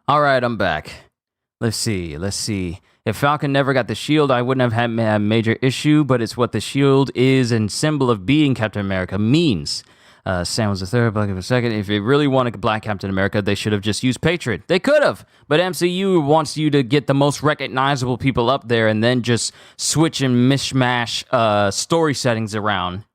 All right, I'm back. Let's see. If Falcon never got the shield, I wouldn't have had a major issue, but it's what the shield is and symbol of being Captain America means. Sam was the third, Bucky was the second. If they really wanted Black Captain America, they should have just used Patriot. They could have, but MCU wants you to get the most recognizable people up there and then just switch and mishmash story settings around.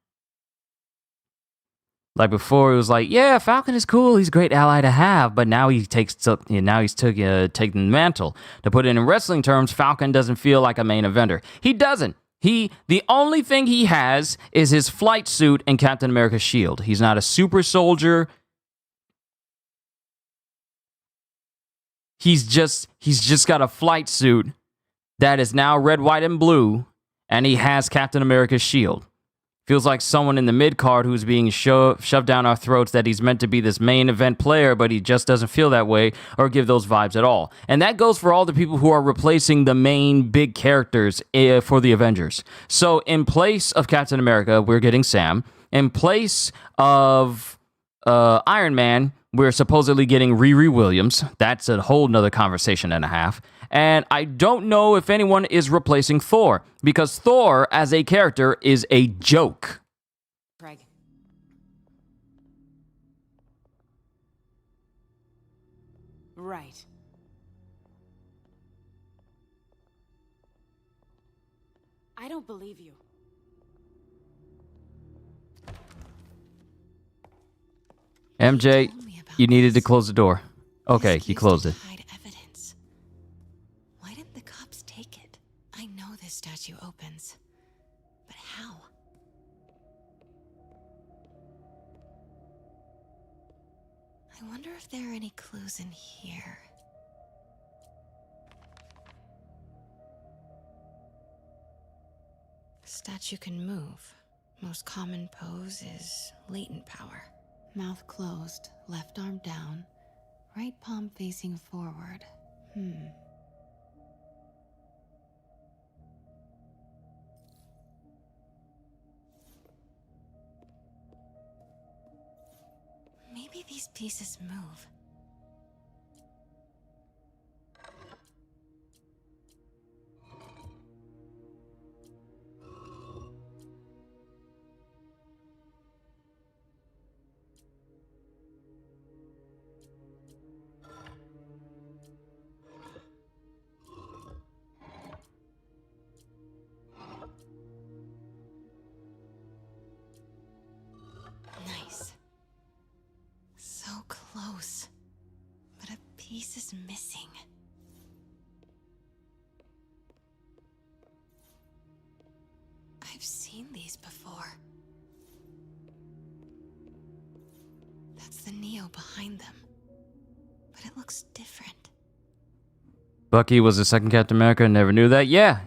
Like before, it was like, yeah, Falcon is cool. He's a great ally to have. But now he's taking the mantle. To put it in wrestling terms, Falcon doesn't feel like a main eventer. He doesn't. The only thing he has is his flight suit and Captain America's shield. He's not a super soldier. He's just got a flight suit that is now red, white, and blue, and he has Captain America's shield. Feels like someone in the mid-card who's being shoved down our throats that he's meant to be this main event player, but he just doesn't feel that way or give those vibes at all. And that goes for all the people who are replacing the main big characters for the Avengers. So in place of Captain America, we're getting Sam. In place of Iron Man, we're supposedly getting Riri Williams. That's a whole nother conversation and a half. And I don't know if anyone is replacing Thor, because Thor, as a character, is a joke. Craig. Right. I don't believe you. MJ, you needed to close the door. Okay, you closed it. Statue opens. But how? I wonder if there are any clues in here. Statue can move. Most common pose is latent power. Mouth closed, left arm down, right palm facing forward. Maybe these pieces move. I've seen these before. That's the Neo behind them. But it looks different. Bucky was the second Captain America, never knew that. Yeah.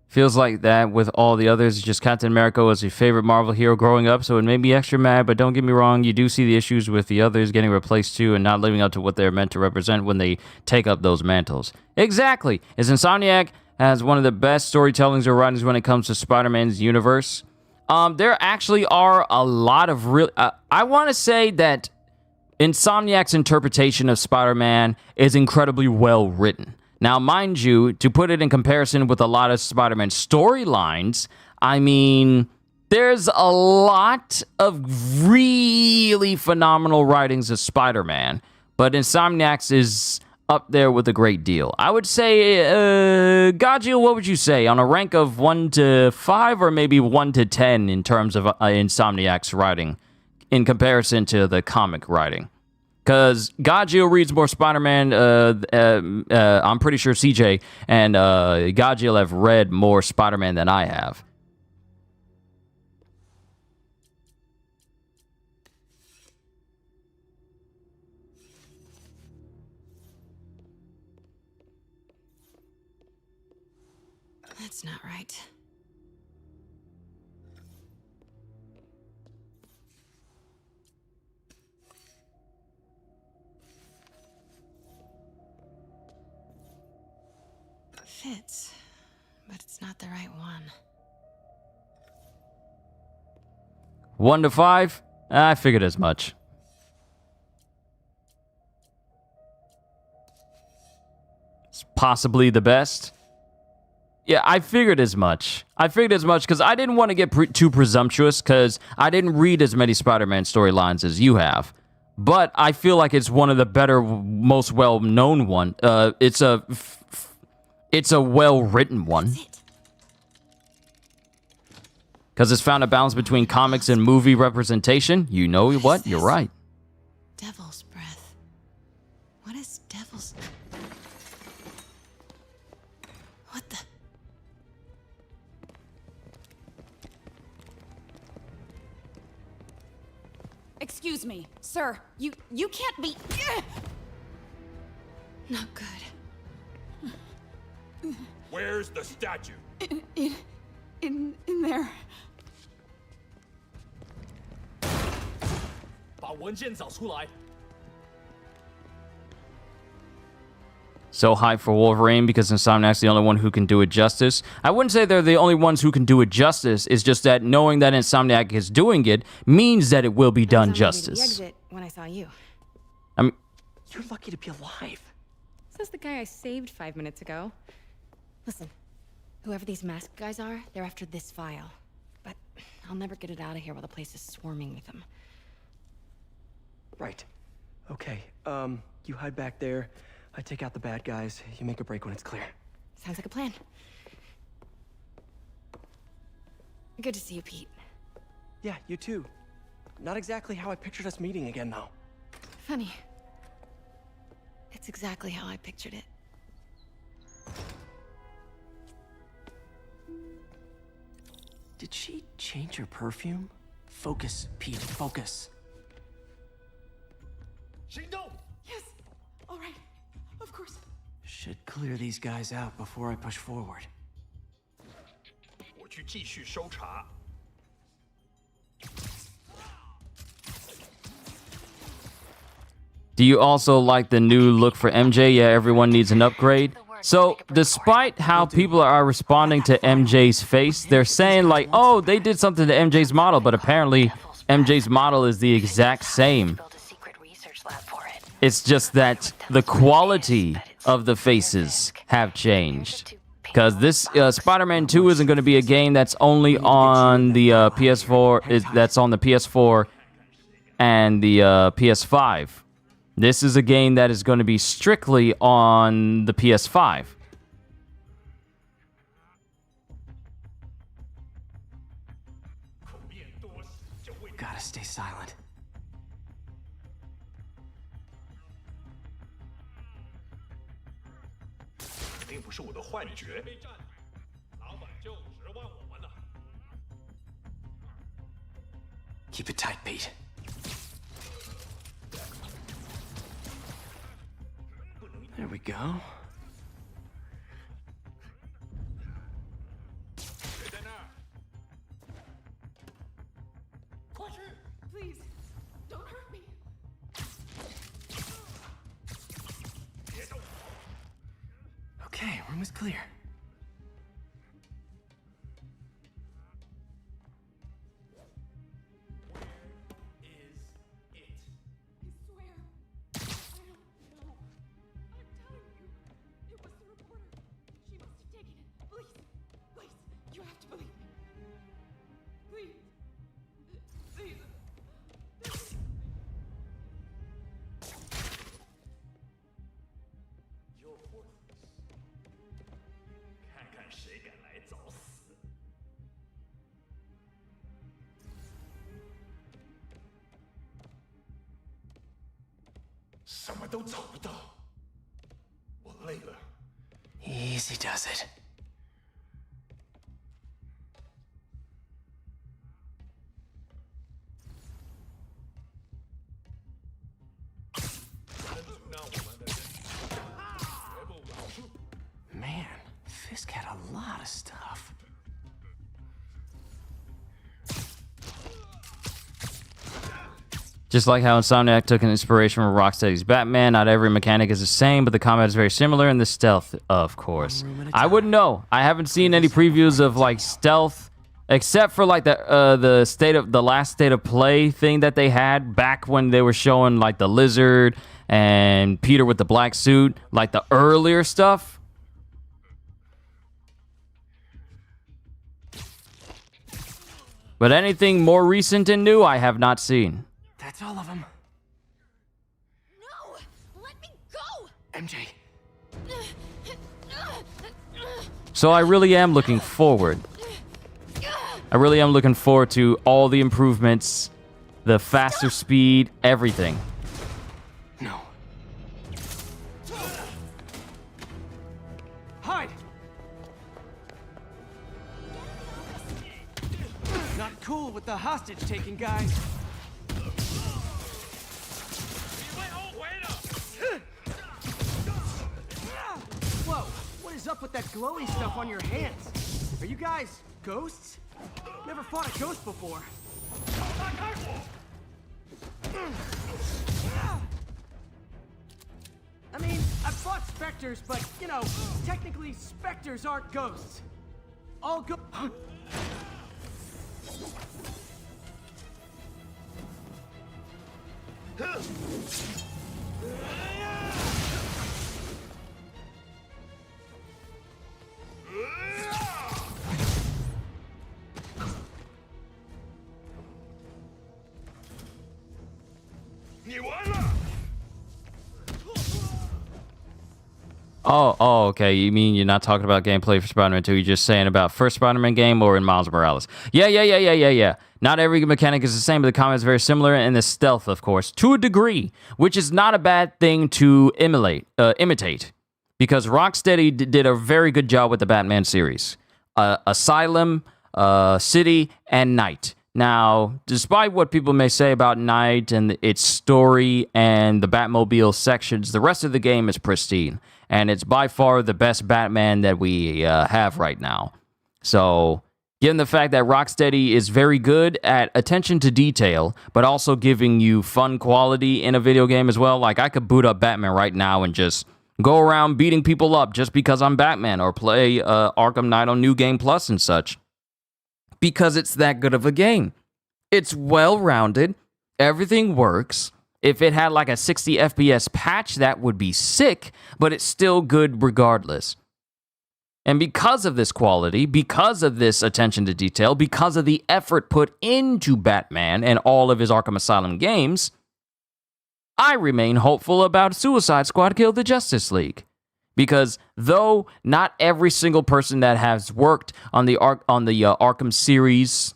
Feels like that with all the others. Just Captain America was your favorite Marvel hero growing up, so it made me extra mad, but don't get me wrong, you do see the issues with the others getting replaced too and not living up to what they're meant to represent when they take up those mantles. Exactly! As Insomniac has one of the best storytellings or writings when it comes to Spider-Man's universe. There actually are a lot of real... I want to say that Insomniac's interpretation of Spider-Man is incredibly well written. Now, mind you, to put it in comparison with a lot of Spider-Man storylines, I mean, there's a lot of really phenomenal writings of Spider-Man, but Insomniac's is up there with a great deal. I would say, Gajil, what would you say? On a rank of 1 to 5 or maybe 1 to 10 in terms of Insomniac's writing in comparison to the comic writing? Because Gajil reads more Spider-Man, I'm pretty sure CJ and Gajil have read more Spider-Man than I have. That's not right. Fits, but it's not the right one. 1 to 5? I figured as much. It's possibly the best. Yeah, I figured as much. Because I didn't want to get too presumptuous, because I didn't read as many Spider-Man storylines as you have. But I feel like it's one of the better, most well-known one. It's a well-written one. Because it's found a balance between comics and movie representation. You know what? You're right. Devil's breath. What is devil's... What the... Excuse me, sir. You can't be... Not good. Where's the statue? In there. So hyped for Wolverine because Insomniac's the only one who can do it justice. I wouldn't say they're the only ones who can do it justice. It's just that knowing that Insomniac is doing it means that it will be done justice. The exit when I saw you. I mean, You're lucky to be alive. Says the guy I saved 5 minutes ago. Listen, whoever these masked guys are, they're after this file. But I'll never get it out of here while the place is swarming with them. Right. Okay, you hide back there. I take out the bad guys. You make a break when it's clear. Sounds like a plan. Good to see you, Pete. Yeah, you too. Not exactly how I pictured us meeting again, though. Funny. It's exactly how I pictured it. Did she change her perfume? Focus, Pete, focus. Yes! All right. Of course. Should clear these guys out before I push forward. do you also like the new look for MJ? Yeah, everyone needs an upgrade. So, despite how people are responding to MJ's face, they're saying like, oh, they did something to MJ's model, but apparently MJ's model is the exact same. It's just that the quality of the faces have changed. Because this Spider-Man 2 isn't going to be a game that's only on the PS4, that's on the PS4 and the PS5. This is a game that is going to be strictly on the PS5. Gotta stay silent. Keep it tight, Pete. There we go. Please, don't hurt me. Okay, room is clear. You have to believe me. Please. Please. You're worthless. 看看谁敢来找死。什么都找不到，我累了。 Easy does it. Man, Fisk had a lot of stuff. Just like how Insomniac took an inspiration from Rocksteady's Batman, not every mechanic is the same, but the combat is very similar, and the stealth, of course. I wouldn't know. I haven't seen any previews of like stealth, except for like the last state of play thing that they had back when they were showing like the lizard and Peter with the black suit, like the earlier stuff. But anything more recent and new, I have not seen. That's all of them. No! Let me go! MJ. So I really am looking forward. I really am looking forward to all the improvements, the faster speed, everything. No. Hide! Not cool with the hostage taking, guys. Whoa, what is up with that glowy stuff on your hands? Are you guys ghosts? Never fought a ghost before. I mean, I've fought specters, but, you know, technically specters aren't ghosts. All go- Oh, okay. You mean you're not talking about gameplay for Spider-Man 2? You're just saying about first Spider-Man game or in Miles Morales? Yeah. Not every mechanic is the same, but the combat is very similar, and the stealth, of course, to a degree, which is not a bad thing to imitate, because Rocksteady did a very good job with the Batman series. Asylum, City, and Night. Now, despite what people may say about Night and its story and the Batmobile sections, the rest of the game is pristine. And it's by far the best Batman that we have right now. So, given the fact that Rocksteady is very good at attention to detail, but also giving you fun quality in a video game as well, like I could boot up Batman right now and just go around beating people up just because I'm Batman, or play Arkham Knight on New Game Plus and such. Because it's that good of a game. It's well-rounded. Everything works. If it had like a 60 FPS patch, that would be sick, but it's still good regardless. And because of this quality, because of this attention to detail, because of the effort put into Batman and all of his Arkham Asylum games, I remain hopeful about Suicide Squad Kill the Justice League. Because though not every single person that has worked on the Arkham series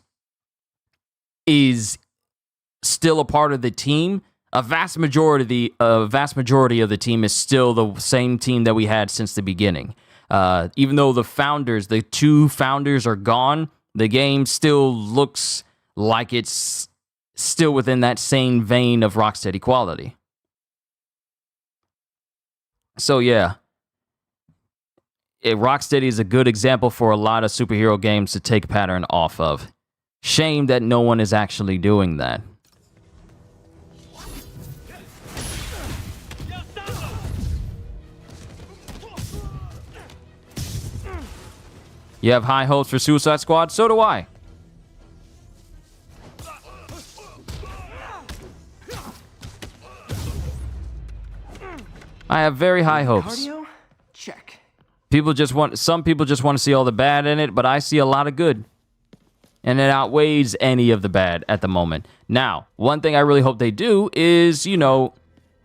is still a part of the team, a vast majority of the team is still the same team that we had since the beginning. Even though the two founders are gone, the game still looks like it's still within that same vein of Rocksteady quality. So yeah, Rocksteady is a good example for a lot of superhero games to take pattern off of. Shame that no one is actually doing that. You have high hopes for Suicide Squad? So do I. I have very high hopes. Cardio? Check. Some people just want to see all the bad in it, but I see a lot of good. And it outweighs any of the bad at the moment. Now, one thing I really hope they do is, you know,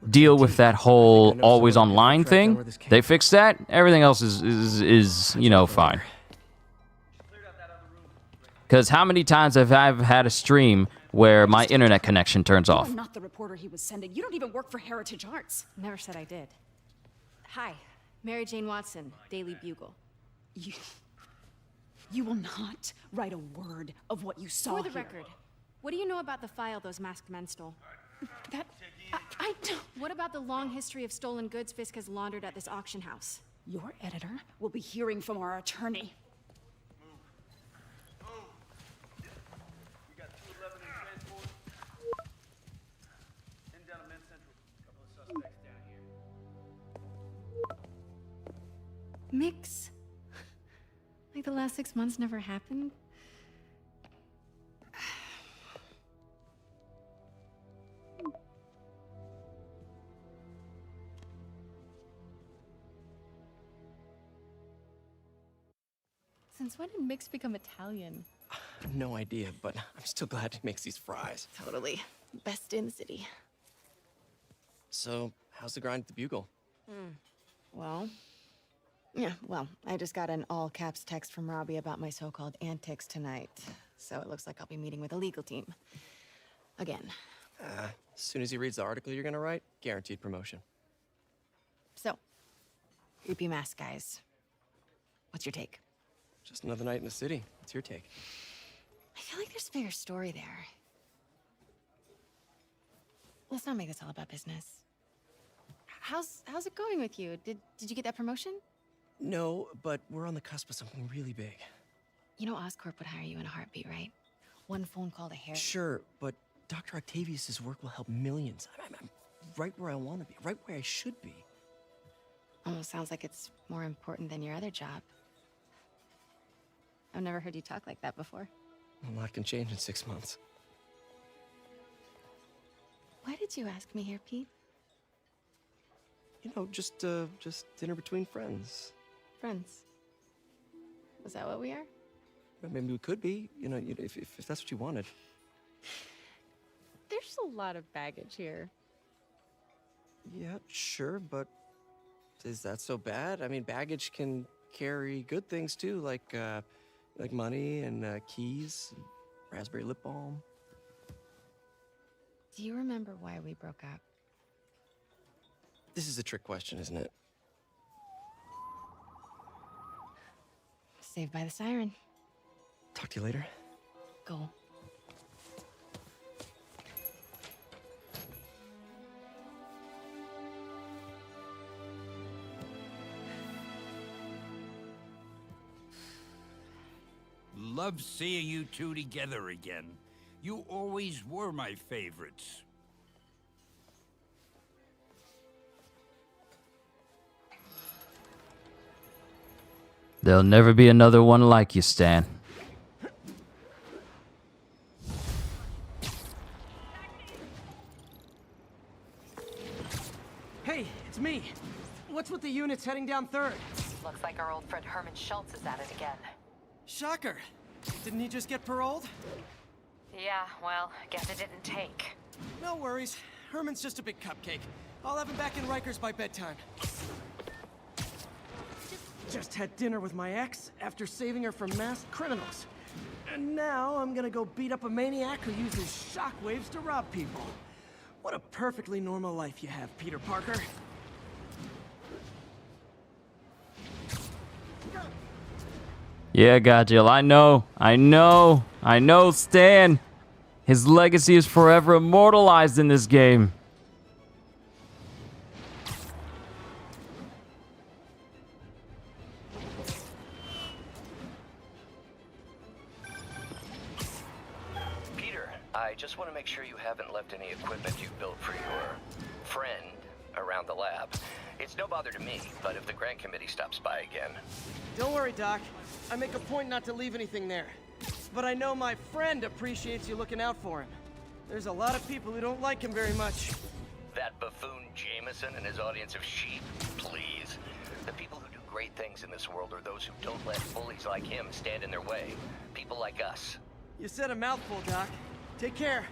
deal with that whole always online thing. They fix that. Everything else is you know, fine. Because how many times have I had a stream where my internet connection turns off? You're not the reporter he was sending. You don't even work for Heritage Arts. Never said I did. Hi, Mary Jane Watson, Daily Bugle. You will not write a word of what you saw For the here. record, what do you know about the file those masked men stole? I don't. What about the long history of stolen goods Fisk has laundered at this auction house? Your editor will be hearing from our attorney. Mix? Like the last 6 months never happened? Since when did Mix become Italian? No idea, but I'm still glad he makes these fries. Totally. Best in the city. So, how's the grind at the Bugle? Well, I just got an all-caps text from Robbie about my so-called antics tonight. So it looks like I'll be meeting with a legal team. Again. As soon as he reads the article you're gonna write, guaranteed promotion. So, creepy mask guys. What's your take? Just another night in the city. What's your take? I feel like there's a bigger story there. Let's not make this all about business. How's it going with you? Did you get that promotion? No, but we're on the cusp of something really big. You know Oscorp would hire you in a heartbeat, right? One phone call to Harry. Sure, but Dr. Octavius' work will help millions. I'm right where I want to be, right where I should be. Almost sounds like it's more important than your other job. I've never heard you talk like that before. A lot can change in 6 months. Why did you ask me here, Pete? You know, just dinner between friends. Friends. Was that what we are? Well, maybe we could be, you know, if that's what you wanted. There's a lot of baggage here. Yeah, sure, but is that so bad? I mean, baggage can carry good things too, like money and keys, and raspberry lip balm. Do you remember why we broke up? This is a trick question, isn't it? Saved by the siren. Talk to you later. Go. Love seeing you two together again. You always were my favorites. There'll never be another one like you, Stan. Hey, it's me. What's with the units heading down 3rd? Looks like our old friend Herman Schultz is at it again. Shocker. Didn't he just get paroled? Yeah, well, guess it didn't take. No worries. Herman's just a big cupcake. I'll have him back in Rikers by bedtime. Just had dinner with my ex after saving her from masked criminals. And now I'm gonna go beat up a maniac who uses shockwaves to rob people. What a perfectly normal life you have, Peter Parker. Yeah, Godzilla, I know, Stan. His legacy is forever immortalized in this game. Peter, I just want to make sure you haven't left any equipment you built for your friend around the lab. It's no bother to me, but if the grant committee stops by again... Don't worry, Doc. I make a point not to leave anything there. But I know my friend appreciates you looking out for him. There's a lot of people who don't like him very much. That buffoon Jameson and his audience of sheep? Please. The people who do great things in this world are those who don't let bullies like him stand in their way. People like us. You said a mouthful, Doc. Take care.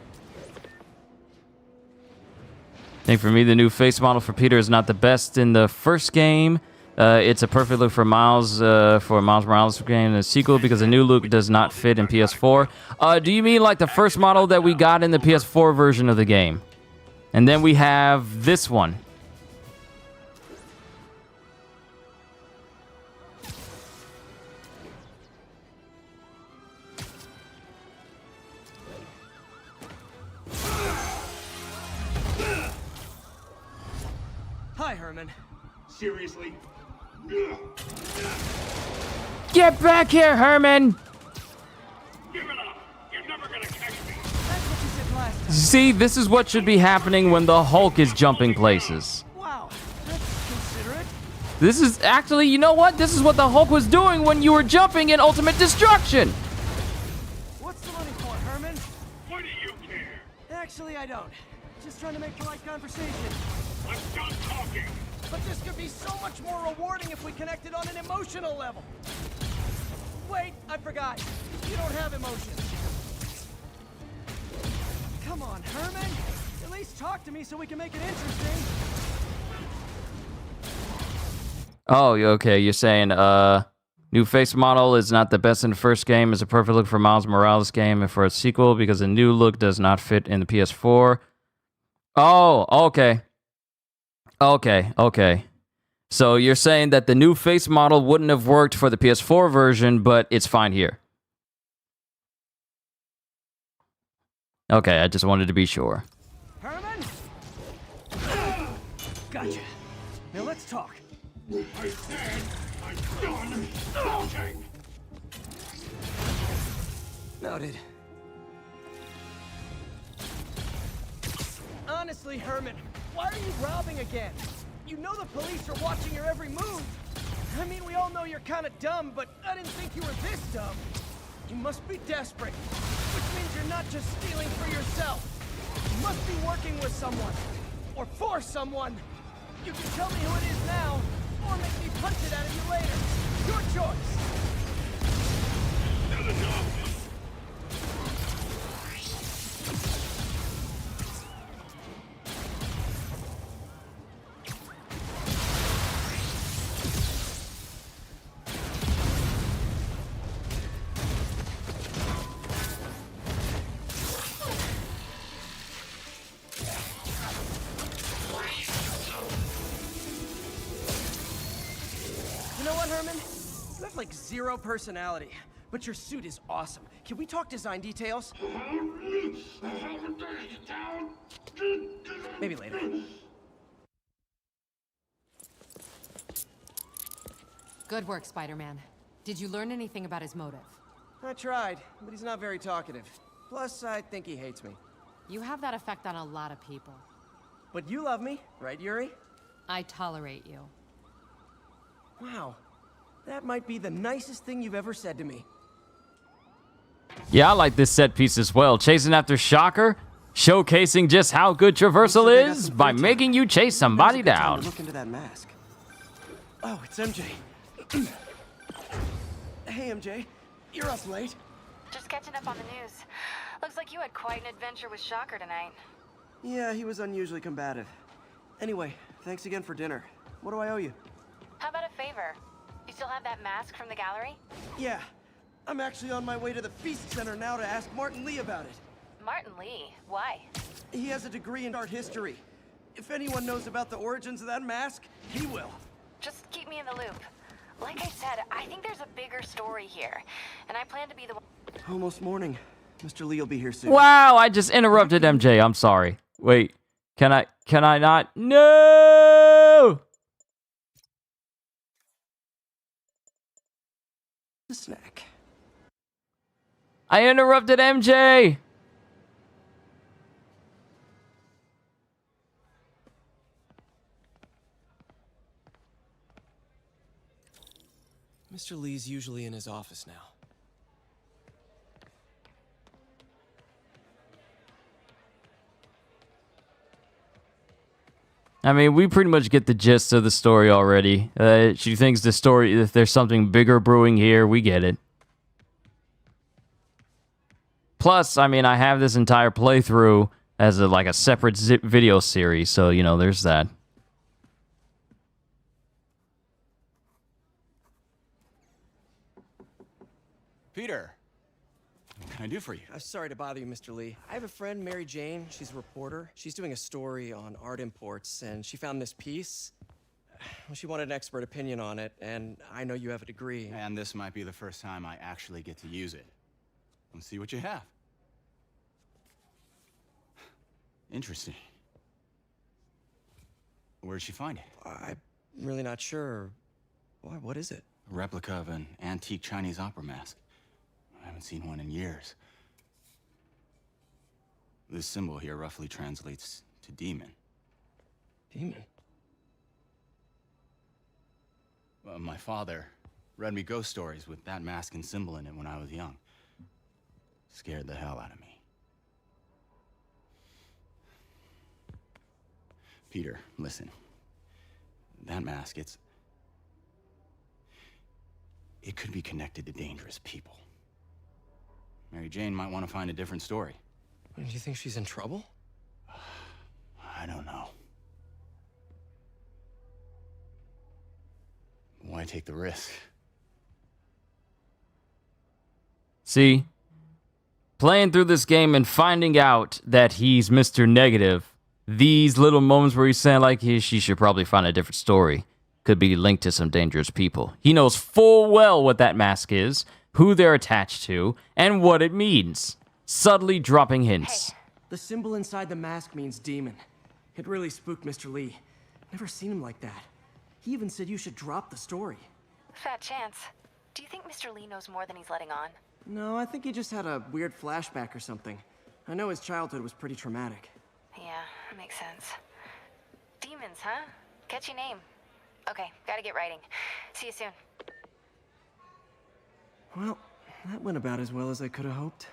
I think for me, the new face model for Peter is not the best in the first game. It's a perfect look for Miles Morales game in the sequel because the new look does not fit in PS4. Do you mean like the first model that we got in the PS4 version of the game? And then we have this one. Hi, Herman. Seriously? Get back here, Herman! Give it up! You're never gonna catch me! That's what you said last time. See, this is what should be happening when the Hulk is jumping places. Wow, that's considerate. This is actually, you know what? This is what the Hulk was doing when you were jumping in Ultimate Destruction. What's the money for, Herman? Why do you care? Actually, I don't. Just trying to make polite conversation. I'm done talking! But this could be so much more rewarding if we connected on an emotional level. Wait, I forgot. You don't have emotions. Come on, Herman. At least talk to me so we can make it interesting. Oh, okay. You're saying, new face model is not the best in the first game. It's a perfect look for Miles Morales game and for a sequel because the new look does not fit in the PS4. Oh, okay. Okay. So you're saying that the new face model wouldn't have worked for the PS4 version, but it's fine here. Okay, I just wanted to be sure. Herman? Gotcha. Now let's talk. I said I'm done talking! Noted. Honestly, Herman, why are you robbing again? You know the police are watching your every move. I mean, we all know you're kind of dumb, but I didn't think you were this dumb. You must be desperate, which means you're not just stealing for yourself. You must be working with someone, or for someone. You can tell me who it is now, or make me punch it out of you later. Your choice. Not enough! You know what, Herman? You have like zero personality, but your suit is awesome. Can we talk design details? Maybe later. Good work, Spider-Man. Did you learn anything about his motive? I tried, but he's not very talkative. Plus, I think he hates me. You have that effect on a lot of people. But you love me, right, Yuri? I tolerate you. Wow. That might be the nicest thing you've ever said to me. Yeah, I like this set piece as well. Chasing after Shocker, showcasing just how good traversal is by making you chase somebody down. Look into that mask. Oh, it's MJ. Hey, MJ. You're up late. Just catching up on the news. Looks like you had quite an adventure with Shocker tonight. Yeah, he was unusually combative. Anyway, thanks again for dinner. What do I owe you? How about a favor? You still have that mask from the gallery? Yeah. I'm actually on my way to the Feast Center now to ask Martin Lee about it. Martin Lee? Why? He has a degree in art history. If anyone knows about the origins of that mask, he will. Just keep me in the loop. Like I said, I think there's a bigger story here, and I plan to be the one. Almost morning. Mr. Lee will be here soon. Wow, I just interrupted MJ. I'm sorry. Wait, can I not? No! A snack. I interrupted MJ. Mr. Lee's usually in his office now. I mean, we pretty much get the gist of the story already. She thinks the story, if there's something bigger brewing here, we get it. Plus, I mean, I have this entire playthrough as like a separate video series, so, you know, there's that. Peter, what can I do for you? I'm sorry to bother you, Mr. Lee. I have a friend, Mary Jane. She's a reporter. She's doing a story on art imports, and she found this piece. Well, she wanted an expert opinion on it, and I know you have a degree. And this might be the first time I actually get to use it. Let's see what you have. Interesting. Where did she find it? I'm really not sure. Why, what is it? A replica of an antique Chinese opera mask. I haven't seen one in years. This symbol here roughly translates to demon. Demon? My father read me ghost stories with that mask and symbol in it when I was young. Scared the hell out of me. Peter, listen. That mask, it could be connected to dangerous people. Mary Jane might want to find a different story. Do you think she's in trouble? I don't know. Why take the risk? See? Playing through this game and finding out that he's Mr. Negative, these little moments where he's saying, like, she should probably find a different story, could be linked to some dangerous people. He knows full well what that mask is, who they're attached to, and what it means. Subtly dropping hints. Hey, the symbol inside the mask means demon. It really spooked Mr. Lee. Never seen him like that. He even said you should drop the story. Fat chance. Do you think Mr. Lee knows more than he's letting on? No, I think he just had a weird flashback or something. I know his childhood was pretty traumatic. Yeah, makes sense. Demons, huh? Catchy name. Okay, gotta get writing. See you soon. Well, that went about as well as I could have hoped.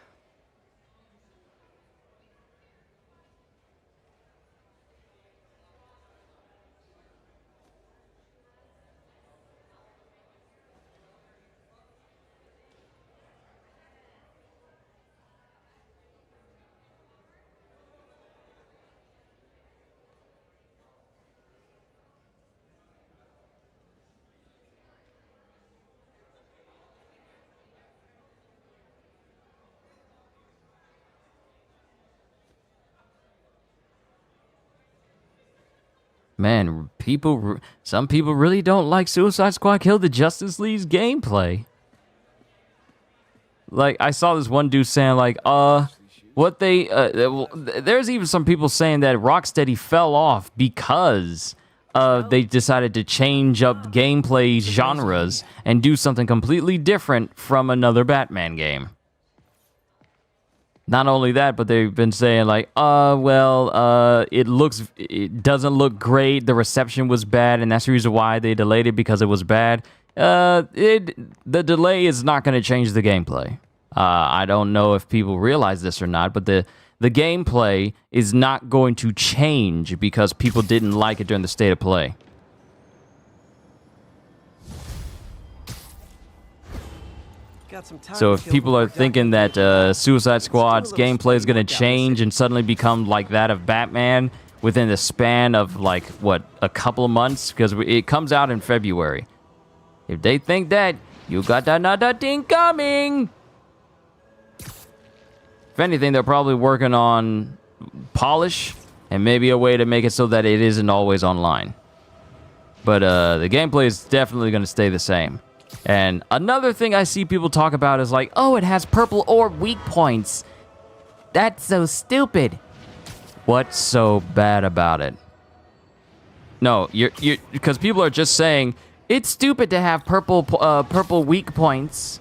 Man, some people really don't like Suicide Squad Kill the Justice League's gameplay. Like, I saw this one dude saying, like, there's even some people saying that Rocksteady fell off because they decided to change up gameplay genres and do something completely different from another Batman game. Not only that, but they've been saying, like, it doesn't look great, the reception was bad, and that's the reason why they delayed it, because it was bad. The delay is not going to change the gameplay. I don't know if people realize this or not, but the gameplay is not going to change because people didn't like it during the state of play. So if people are thinking that Suicide Squad's gameplay is going to change and suddenly become like that of Batman within the span of, like, what, a couple of months? Because it comes out in February. If they think that, you got another thing coming! If anything, they're probably working on polish and maybe a way to make it so that it isn't always online. But the gameplay is definitely going to stay the same. And another thing I see people talk about is like, oh, it has purple orb weak points. That's so stupid. What's so bad about it? No, you're because people are just saying it's stupid to have purple weak points,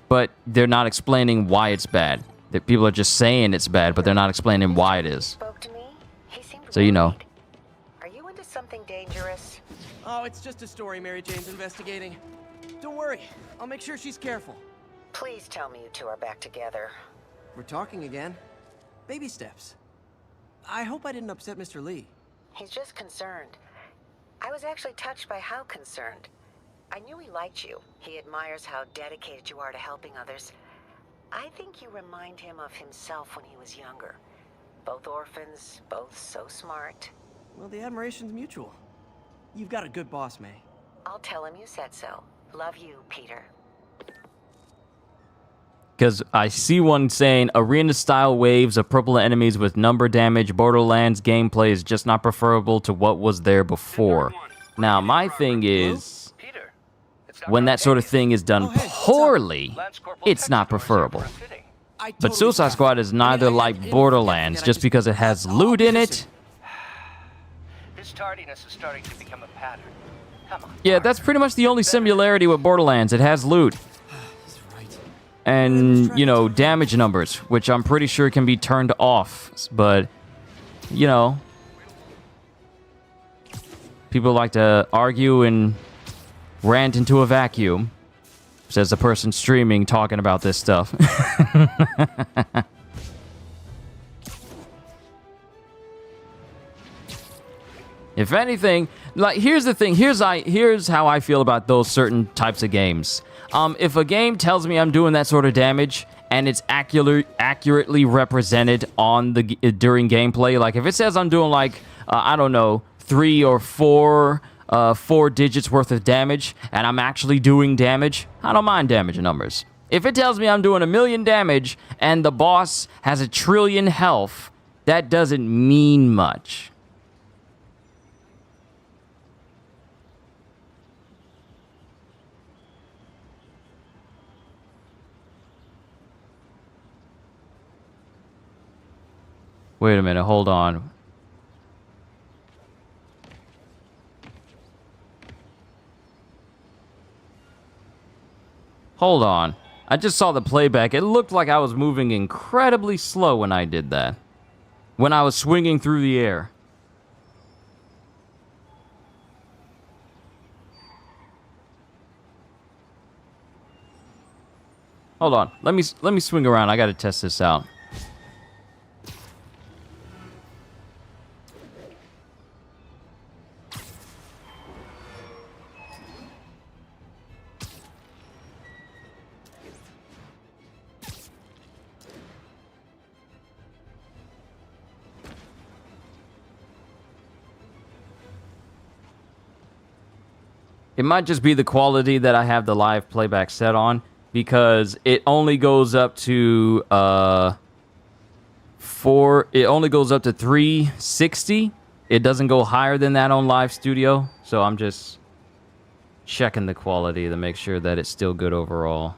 but they're not explaining why it's bad. That people are just saying it's bad, but they're not explaining why it is. So you know. Are you into something dangerous? Oh, it's just a story Mary Jane's investigating. Don't worry, I'll make sure she's careful. Please tell me you two are back together. We're talking again. Baby steps. I hope I didn't upset Mr. Lee. He's just concerned. I was actually touched by how concerned. I knew he liked you. He admires how dedicated you are to helping others. I think you remind him of himself when he was younger. Both orphans, both so smart. Well, the admiration's mutual. You've got a good boss, May. I'll tell him you said so. Love you, Peter. Because I see one saying, arena-style waves of purple enemies with number damage, Borderlands gameplay is just not preferable to what was there before. Now, my thing is, when that sort of thing is done poorly, it's not preferable. But Suicide Squad is neither like Borderlands, just because it has loot in it. This tardiness is starting to become a pattern. Come on. Yeah, that's pretty much the only similarity with Borderlands. It has loot. And, you know, damage numbers, which I'm pretty sure can be turned off. But, you know, people like to argue and rant into a vacuum, says the person streaming talking about this stuff. If anything, like, here's the thing. Here's how I feel about those certain types of games. If a game tells me I'm doing that sort of damage and it's accurately represented on the during gameplay, like if it says I'm doing like I don't know, 3 or 4 digits worth of damage and I'm actually doing damage, I don't mind damage numbers. If it tells me I'm doing 1 million damage and the boss has 1 trillion health, that doesn't mean much. Wait a minute, hold on. Hold on. I just saw the playback. It looked like I was moving incredibly slow when I did that. When I was swinging through the air. Hold on. Let me swing around. I gotta test this out. It might just be the quality that I have the live playback set on, because it only goes up to 360. It doesn't go higher than that on Live Studio, so I'm just checking the quality to make sure that it's still good overall.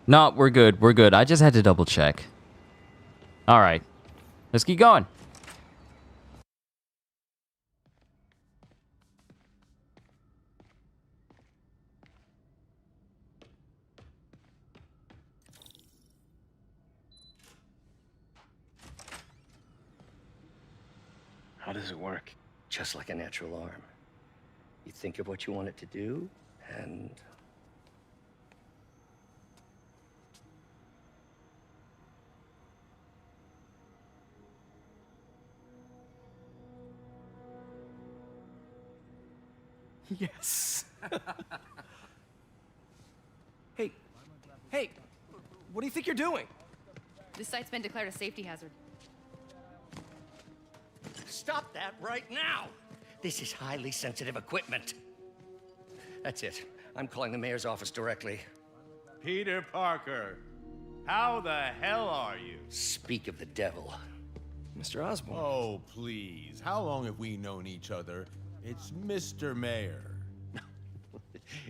No, we're good. We're good. I just had to double check. All right. Let's keep going. How does it work? Just like a natural arm. You think of what you want it to do, and yes. Hey, what do you think you're doing? This site's been declared a safety hazard. stop that right now! This is highly sensitive equipment. That's it. I'm calling the mayor's office directly. Peter Parker, How the hell are you? Speak of the devil. Mr. Osborn. Oh, please. How long have we known each other? It's Mr. Mayor.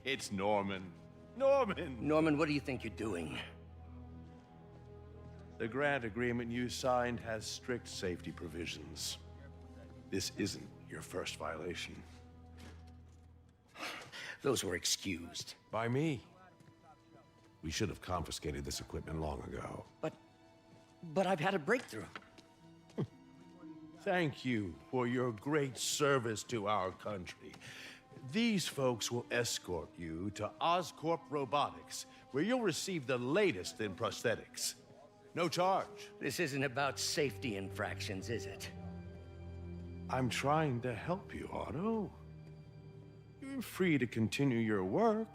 It's Norman. Norman! Norman, what do you think you're doing? The grant agreement you signed has strict safety provisions. This isn't your first violation. Those were excused. By me. We should have confiscated this equipment long ago. But I've had a breakthrough. Thank you for your great service to our country. These folks will escort you to Oscorp Robotics, where you'll receive the latest in prosthetics. No charge. This isn't about safety infractions, is it? I'm trying to help you, Otto. You're free to continue your work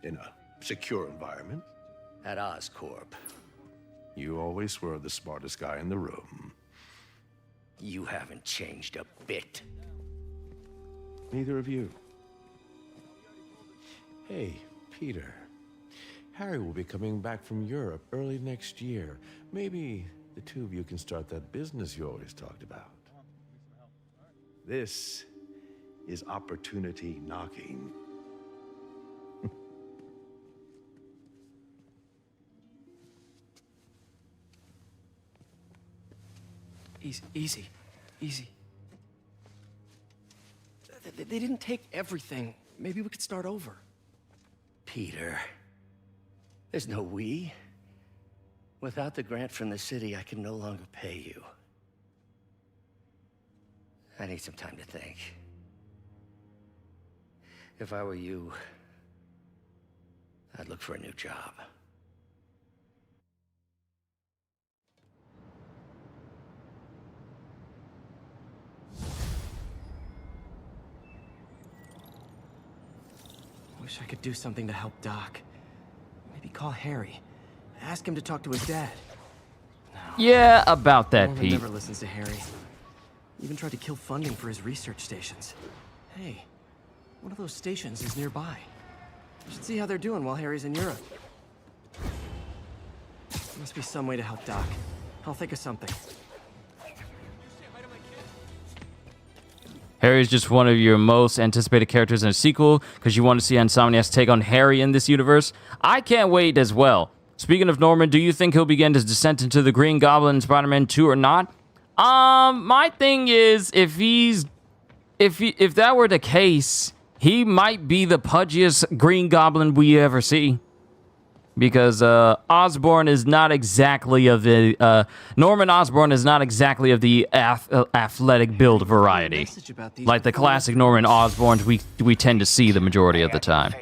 in a secure environment. At Oscorp. You always were the smartest guy in the room. You haven't changed a bit. Neither of you. Hey, Peter. Harry will be coming back from Europe early next year. Maybe the two of you can start that business you always talked about. This is opportunity knocking. Easy. They didn't take everything. Maybe we could start over. Peter, there's no we. Without the grant from the city, I can no longer pay you. I need some time to think. If I were you, I'd look for a new job. Wish I could do something to help Doc. Maybe call Harry. Ask him to talk to his dad. No. Yeah, about that, Norman Pete. never listens to Harry. Even tried to kill funding for his research stations. Hey, one of those stations is nearby. We should see how they're doing while Harry's in Europe. There must be some way to help Doc. I'll think of something. Harry's just one of your most anticipated characters in a sequel because you want to see Insomniac's take on Harry in this universe. I can't wait as well. Speaking of Norman, do you think he'll begin his descent into the Green Goblin in Spider-Man 2 or not? My thing is, if that were the case, he might be the pudgiest Green Goblin we ever see. Because Osborn is not exactly of the Norman Osborn is not exactly of the athletic build variety, like the classic Norman Osborns we tend to see the majority of the time.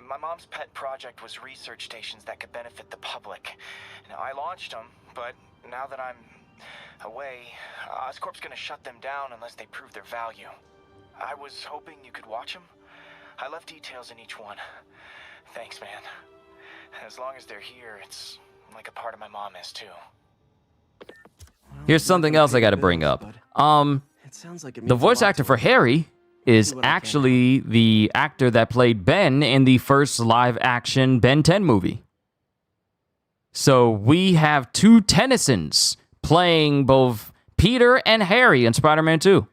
My mom's pet project was research stations that could benefit the public. Now, I launched them, but now that I'm away, Oscorp's gonna shut them down unless they prove their value. I was hoping you could watch them. I left details in each one. Thanks, man. As long as they're here, it's like a part of my mom is too. Here's something else I got to bring up. The voice actor for Harry is actually the actor that played Ben in the first live-action Ben 10 movie. So we have two Tennysons playing both Peter and Harry in Spider-Man 2.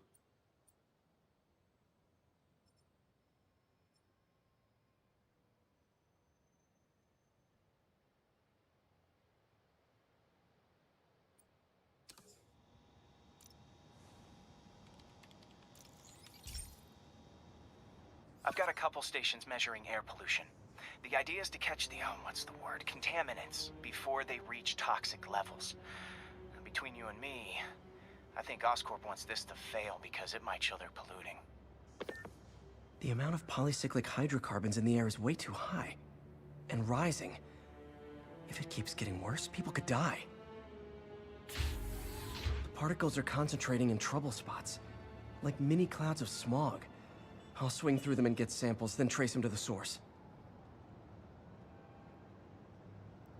I've got a couple stations measuring air pollution. The idea is to catch the, contaminants before they reach toxic levels. Between you and me, I think Oscorp wants this to fail because it might show they're polluting. The amount of polycyclic hydrocarbons in the air is way too high. And rising. If it keeps getting worse, people could die. The particles are concentrating in trouble spots, like mini clouds of smog. I'll swing through them and get samples, then trace them to the source.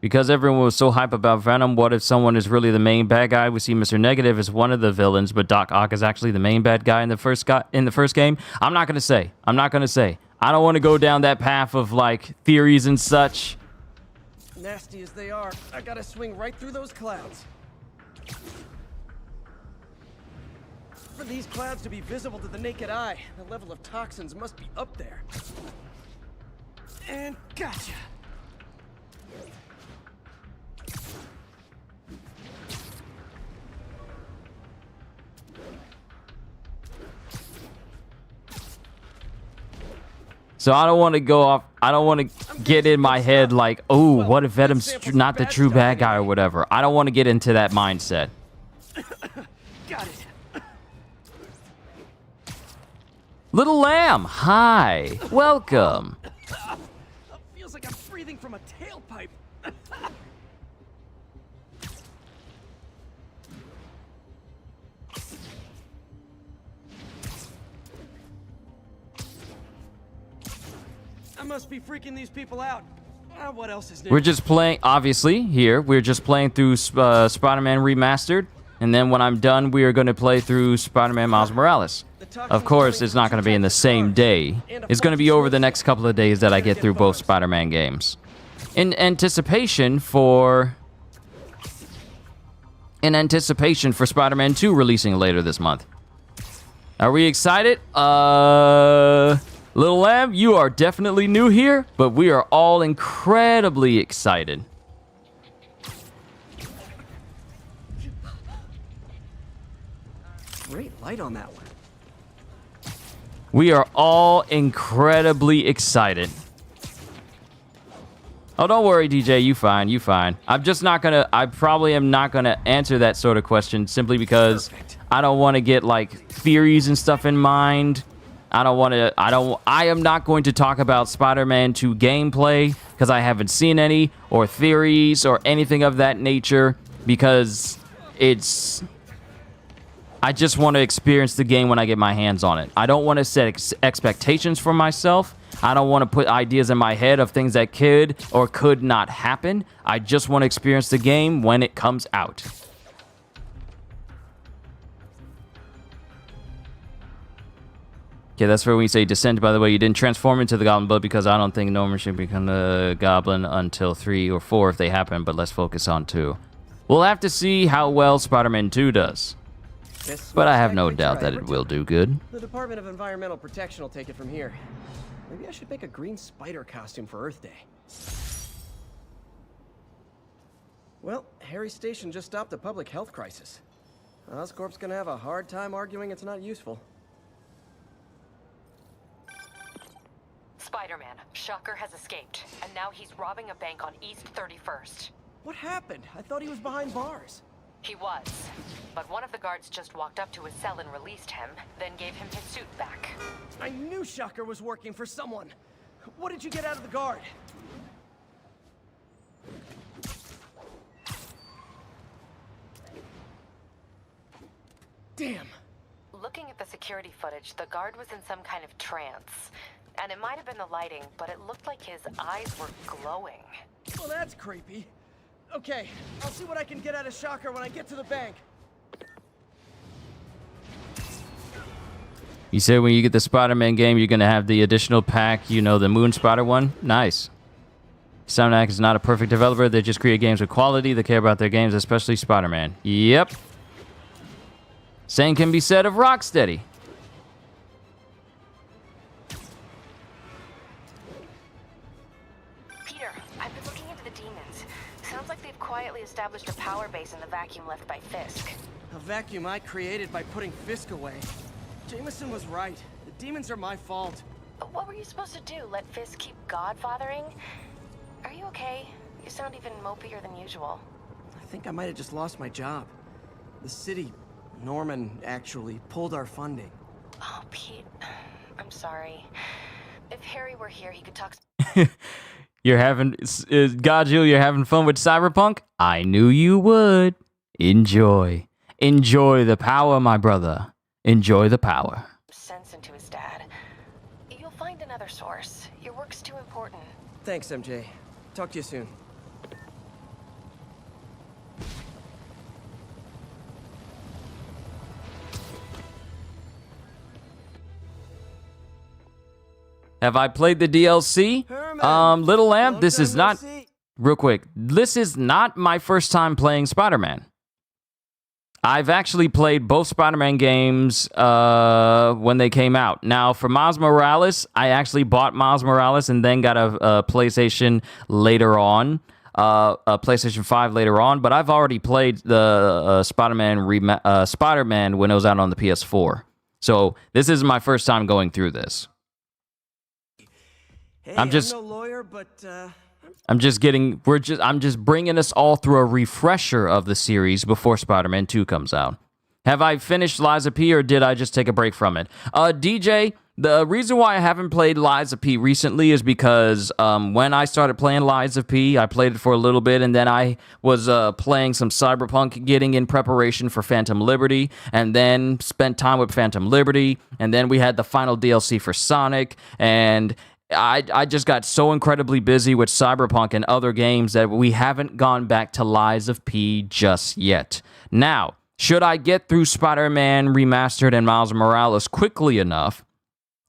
Because everyone was so hype about Venom, what if someone is really the main bad guy? We see Mr. Negative as one of the villains, but Doc Ock is actually the main bad guy in the first game. I'm not gonna say. I don't want to go down that path of like theories and such. Nasty as they are, I gotta swing right through those clouds. For these clouds to be visible to the naked eye, the level of toxins must be up there. And gotcha! So I don't want to go off. I don't want to get in my head like, oh, what if Venom's not the true bad guy or whatever. I don't want to get into that mindset. Got it. Little Lamb, hi. Welcome. Feels like I'm breathing from a tailpipe. I must be freaking these people out. What else is new? We're just playing, obviously, here. We're just playing through Spider-Man Remastered. And then when I'm done, we are going to play through Spider-Man Miles Morales. Of course, it's not going to be in the same day. It's going to be over the next couple of days that I get through both Spider-Man games. In anticipation for Spider-Man 2 releasing later this month. Are we excited? Little Lamb, you are definitely new here, but we are all incredibly excited. Great light on that one. We are all incredibly excited. Oh, don't worry, DJ. You fine. You fine. I probably am not gonna answer that sort of question simply because I don't want to get like theories and stuff in mind. I am not going to talk about Spider-Man 2 gameplay because I haven't seen any, or theories or anything of that nature, because I just want to experience the game when I get my hands on it. I don't want to set expectations for myself. I don't want to put ideas in my head of things that could or could not happen. I just want to experience the game when it comes out. Okay, that's where we say Descent. By the way, you didn't transform into the Goblin, but because I don't think Norman should become a Goblin until 3 or 4 if they happen, but let's focus on 2. We'll have to see how well Spider-Man 2 does. But I have no doubt that it will do good. The Department of Environmental Protection will take it from here. Maybe I should make a green spider costume for Earth Day. Well, Harry Station just stopped a public health crisis. Oscorp's gonna have a hard time arguing it's not useful. Spider-Man, Shocker has escaped, and now he's robbing a bank on East 31st. What happened? I thought he was behind bars. He was, but one of the guards just walked up to his cell and released him, then gave him his suit back. I knew Shocker was working for someone. What did you get out of the guard? Damn. Looking at the security footage, the guard was in some kind of trance. And it might have been the lighting, but it looked like his eyes were glowing. Well, that's creepy. Okay, I'll see what I can get out of Shocker when I get to the bank. You said when you get the Spider-Man game, you're going to have the additional pack, you know, the Moon Spider one? Nice. Insomniac is not a perfect developer. They just create games with quality. They care about their games, especially Spider-Man. Yep. Same can be said of Rocksteady. Peter, I've been looking into the demons. Sounds like they've quietly established a power base in the vacuum left by Fisk. A vacuum I created by putting Fisk away. Jameson was right. The demons are my fault. What were you supposed to do? Let Fisk keep godfathering? Are you okay? You sound even mopier than usual. I think I might have just lost my job. The city, Norman, actually pulled our funding. Oh, Pete. I'm sorry. If Harry were here, he could talk... You're having... Godjill, you're having fun with Cyberpunk? I knew you would. Enjoy. Enjoy the power, my brother. Enjoy the power. Sense into his dad. You'll find another source. Your work's too important. Thanks, MJ. Talk to you soon. Have I played the DLC? Little Lamb, this is not... real quick, this is not my first time playing Spider-Man. I've actually played both Spider-Man games when they came out. Now, for Miles Morales, I actually bought Miles Morales and then got a PlayStation later on, a PlayStation 5 later on. But I've already played the Spider-Man when it was out on the PS4. So this is my first time going through this. Hey, I'm just no lawyer, but I'm just bringing us all through a refresher of the series before Spider-Man 2 comes out. Have I finished Lies of P, or did I just take a break from it? DJ, the reason why I haven't played Lies of P recently is because when I started playing Lies of P, I played it for a little bit, and then I was playing some Cyberpunk, getting in preparation for Phantom Liberty, and then spent time with Phantom Liberty, and then we had the final DLC for Sonic, and I just got so incredibly busy with Cyberpunk and other games that we haven't gone back to Lies of P just yet. Now, should I get through Spider-Man Remastered and Miles Morales quickly enough,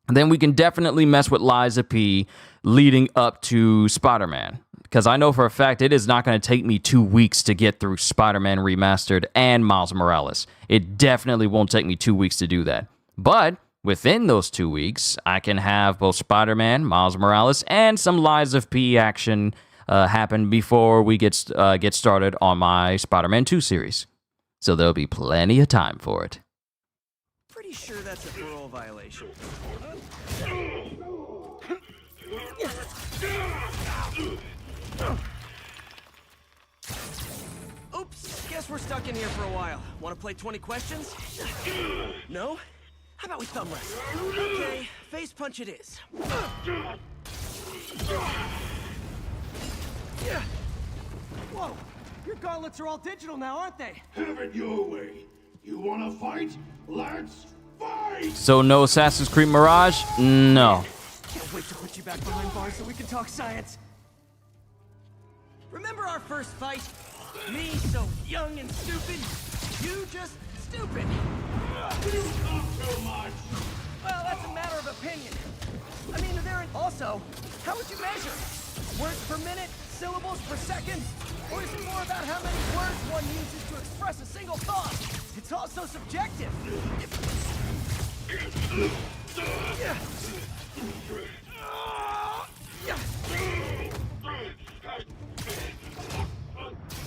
then we can definitely mess with Lies of P leading up to Spider-Man. Because I know for a fact it is not going to take me 2 weeks to get through Spider-Man Remastered and Miles Morales. It definitely won't take me 2 weeks to do that. But within those 2 weeks, I can have both Spider-Man, Miles Morales, and some Lies of P action happen before we get started on my Spider-Man 2 series. So there'll be plenty of time for it. pretty sure that's a parole violation. Oops, guess we're stuck in here for a while. Want to play 20 questions? No? How about we thumb wrestle? Okay, face punch it is. Whoa! Your gauntlets are all digital now, aren't they? Have it your way. You wanna fight? Let's fight! So no Assassin's Creed Mirage? No. Can't wait to put you back behind bars so we can talk science. Remember our first fight? Me so young and stupid, you just stupid. You talk too much. Well, that's a matter of opinion. I mean, also, how would you measure? Words per minute? Syllables per second? Or is it more about how many words one uses to express a single thought? It's all so subjective.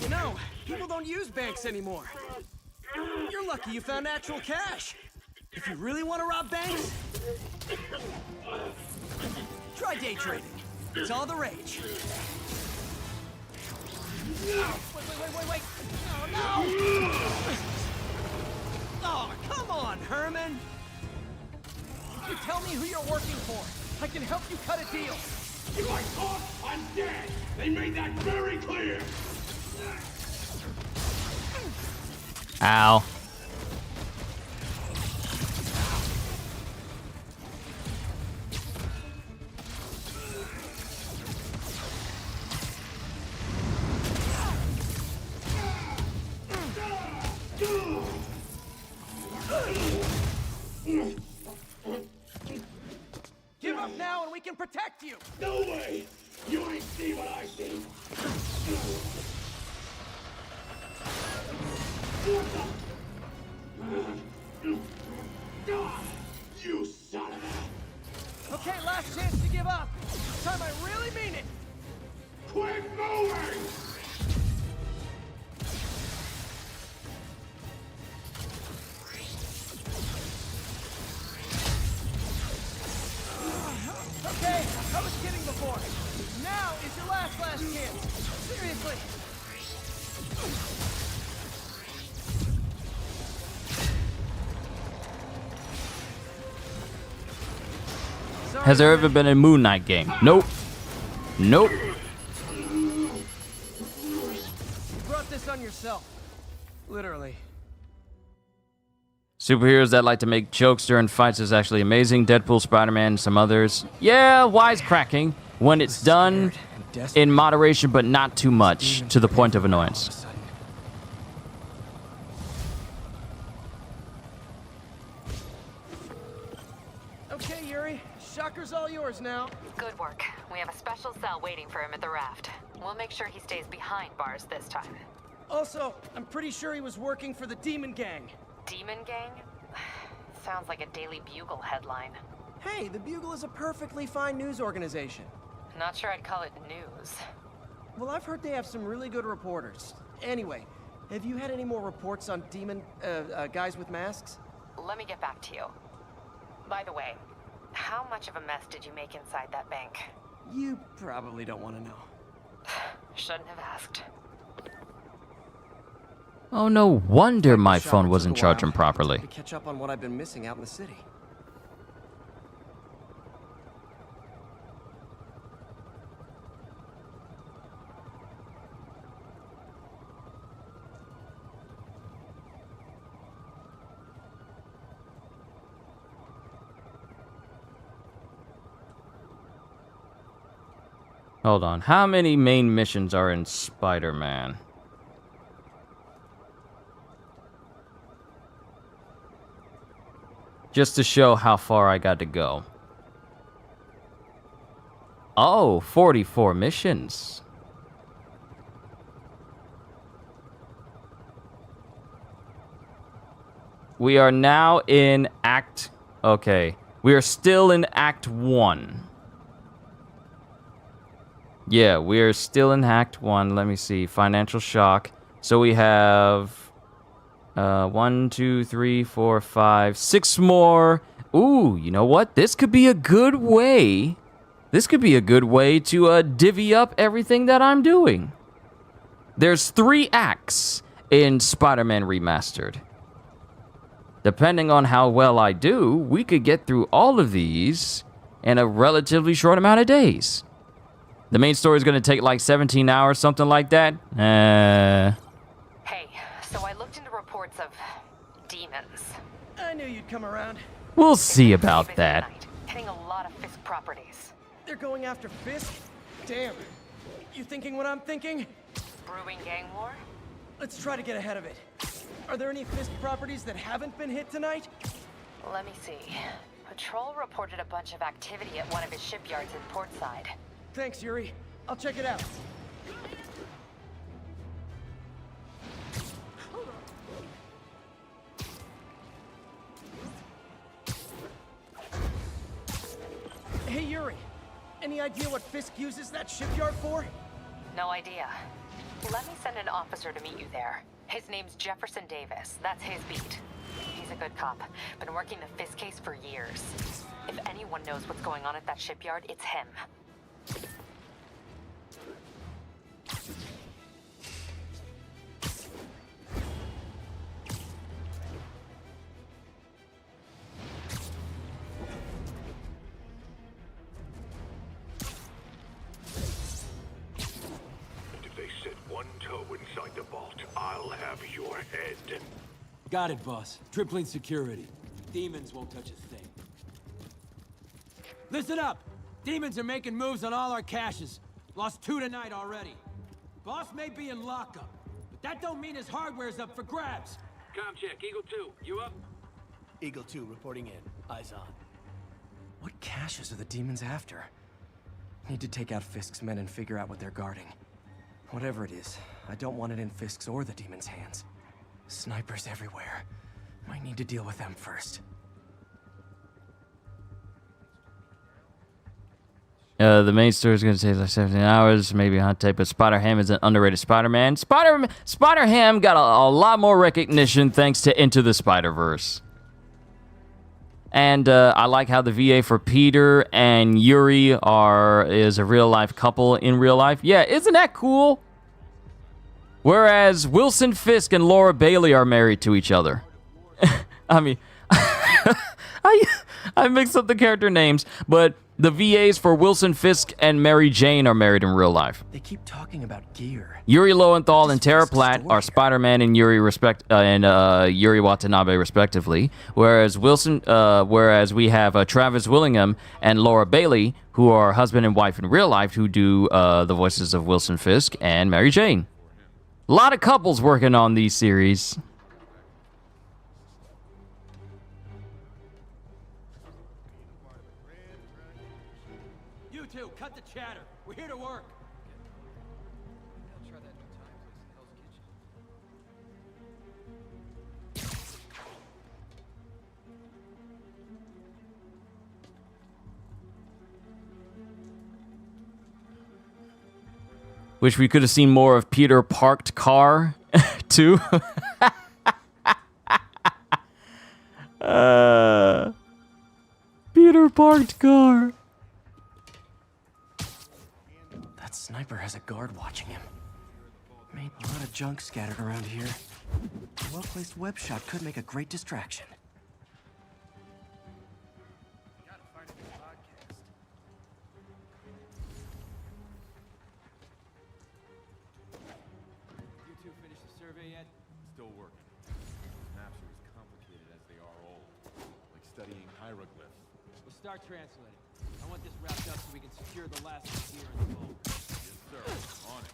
You know, people don't use banks anymore. You're lucky you found actual cash. If you really want to rob banks, try day trading. It's all the rage. Wait. No! Oh, come on, Herman. You tell me who you're working for. I can help you cut a deal. If I talk, I'm dead. They made that very clear. Ow. Give up now and we can protect you! No way! You ain't see what I see! You son of a... Okay, last chance to give up. This time I really mean it. Quit moving! Okay, I was kidding before. Now is your last chance. Seriously. Has there ever been a Moon Knight game? Nope. Nope. You brought this on yourself. Literally. Superheroes that like to make jokes during fights is actually amazing. Deadpool, Spider-Man, and some others. Yeah, wisecracking when it's done in moderation, but not too much to the point of annoyance. Okay, Yuri. Shocker's all yours, goes now. Good work. We have a special cell waiting for him at the raft. We'll make sure he stays behind bars this time. Also, I'm pretty sure he was working for the Demon Gang. Demon Gang? Sounds like a Daily Bugle headline. Hey, the Bugle is a perfectly fine news organization. Not sure I'd call it news. Well, I've heard they have some really good reporters. Anyway, have you had any more reports on demon, guys with masks? Let me get back to you. By the way, how much of a mess did you make inside that bank? You probably don't want to know. Shouldn't have asked. Oh, no wonder my Shopper phone wasn't took a while. charging properly. To catch up on what I've been missing out in the city. Hold on. How many main missions are in Spider-Man? Just to show how far I got to go. Oh, 44 missions. We are now in Act... Okay. We are still in Act 1. Yeah, we're still in Act 1. Let me see. Financial shock. So we have 1, 2, 3, 4, 5, 6 more. Ooh, you know what? This could be a good way. This could be a good way to divvy up everything that I'm doing. There's 3 acts in Spider-Man Remastered. Depending on how well I do, we could get through all of these in a relatively short amount of days. The main story is going to take like 17 hours, something like that. Hey, so I looked into reports of demons. I knew you'd come around. We'll see about that. Hitting a lot of Fisk properties. They're going after Fisk? Damn. You thinking what I'm thinking? Brewing gang war? Let's try to get ahead of it. Are there any Fisk properties that haven't been hit tonight? Let me see. Patrol reported a bunch of activity at one of his shipyards in Portside. Thanks, Yuri. I'll check it out. Hey, Yuri. Any idea what Fisk uses that shipyard for? No idea. Let me send an officer to meet you there. His name's Jefferson Davis. That's his beat. He's a good cop. Been working the Fisk case for years. If anyone knows what's going on at that shipyard, it's him. If they set one toe inside the vault, I'll have your head. Got it, boss. Tripling security. Demons won't touch a thing. Listen up! Demons are making moves on all our caches. Lost 2 tonight already. Boss may be in lockup, but that don't mean his hardware's up for grabs. Com check, Eagle 2, you up? Eagle 2 reporting in. Eyes on. What caches are the demons after? Need to take out Fisk's men and figure out what they're guarding. Whatever it is, I don't want it in Fisk's or the demons' hands. Snipers everywhere. Might need to deal with them first. The main story is going to take like 17 hours, maybe a hot take, but Spider-Ham is an underrated Spider-Man. Spider-Ham got a lot more recognition thanks to Into the Spider-Verse. And I like how the VA for Peter and Yuri is a real-life couple in real life. Yeah, isn't that cool? Whereas Wilson Fisk and Laura Bailey are married to each other. I mean, I mixed up the character names, but the VAs for Wilson Fisk and Mary Jane are married in real life. They keep talking about gear. Yuri Lowenthal and Tara Platt are Spider-Man and Yuri Yuri Watanabe respectively, whereas we have Travis Willingham and Laura Bailey, who are husband and wife in real life, who do the voices of Wilson Fisk and Mary Jane. A lot of couples working on these series. You two, cut the chatter. We're here to work. Wish we could have seen more of Peter parked car, too. Peter parked car. That sniper has a guard watching him. Made a lot of junk scattered around here. A well-placed web shot could make a great distraction. You two finished the survey yet? Still working. Maps are as complicated as they are old. Like studying hieroglyphs. We'll start translating. I want this wrapped up so we can secure the last gear in the vault. Yes, sir. On it.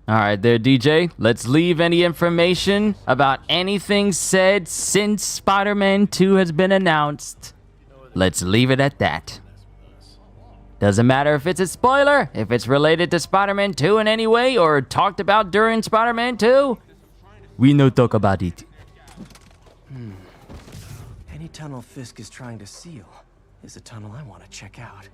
All right, there, DJ. Let's leave any information about anything said since Spider-Man 2 has been announced. Let's leave it at that. Doesn't matter if it's a spoiler, if it's related to Spider-Man 2 in any way, or talked about during Spider-Man 2. We no talk about it. Any tunnel Fisk is trying to seal is a tunnel I want to check out.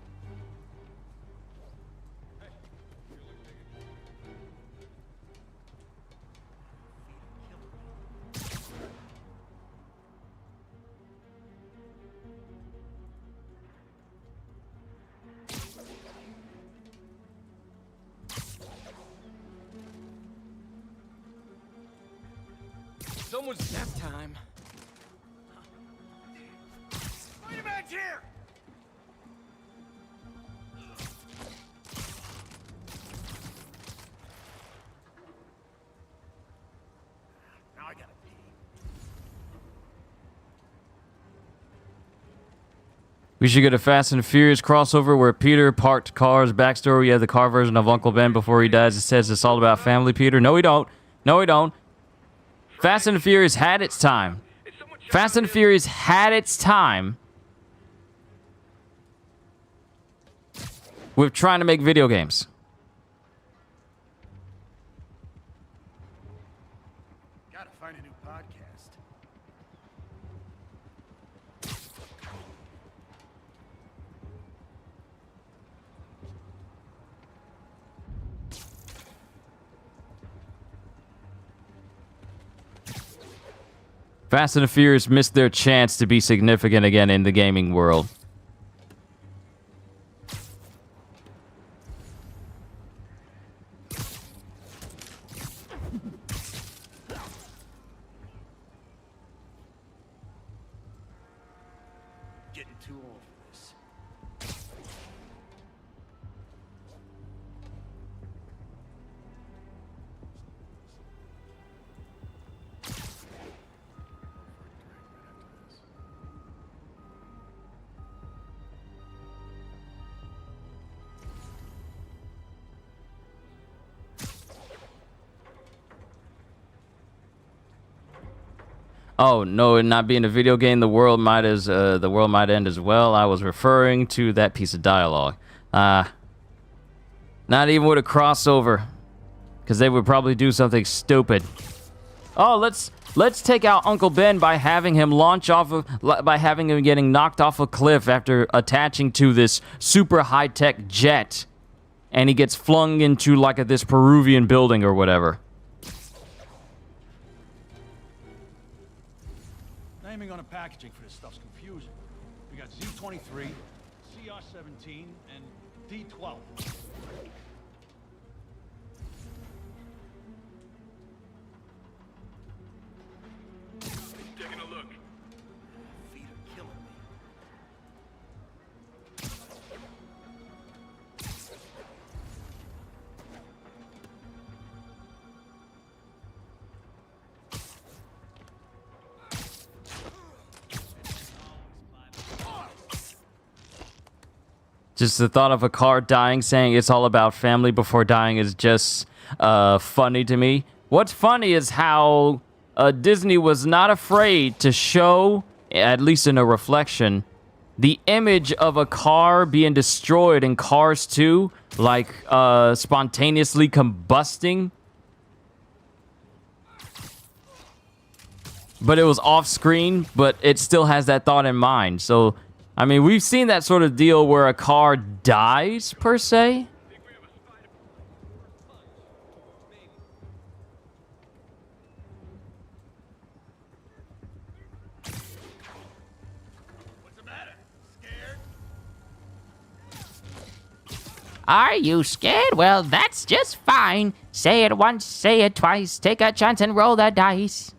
Someone's Nap time. Spider-Man's here! Now I gotta pee. We should get a Fast and Furious crossover where Peter parked cars backstory. We have the car version of Uncle Ben before he dies. It says it's all about family, Peter. No, we don't. No, we don't. Fast and Furious had its time. Fast and Furious had its time with trying to make video games. Gotta find a new podcast. Fast and Furious missed their chance to be significant again in the gaming world. Getting too old for this. Oh no, it not being a video game, the world might end as well. I was referring to that piece of dialogue. Not even with a crossover, because they would probably do something stupid. Oh, let's Let's take out Uncle Ben by having him getting knocked off a cliff after attaching to this super high-tech jet. And he gets flung into like this Peruvian building or whatever. Naming on the packaging for this stuff's confusing. We got Z23, CR17, and D12. Taking a look. Feet are killing me. Just the thought of a car dying saying it's all about family before dying is just funny to me. What's funny is how Disney was not afraid to show, at least in a reflection, the image of a car being destroyed in Cars 2, like spontaneously combusting. But it was off screen, but it still has that thought in mind. So, I mean, we've seen that sort of deal where a car dies, per se. Are you scared? Well, that's just fine. Say it once, say it twice. Take a chance and roll the dice.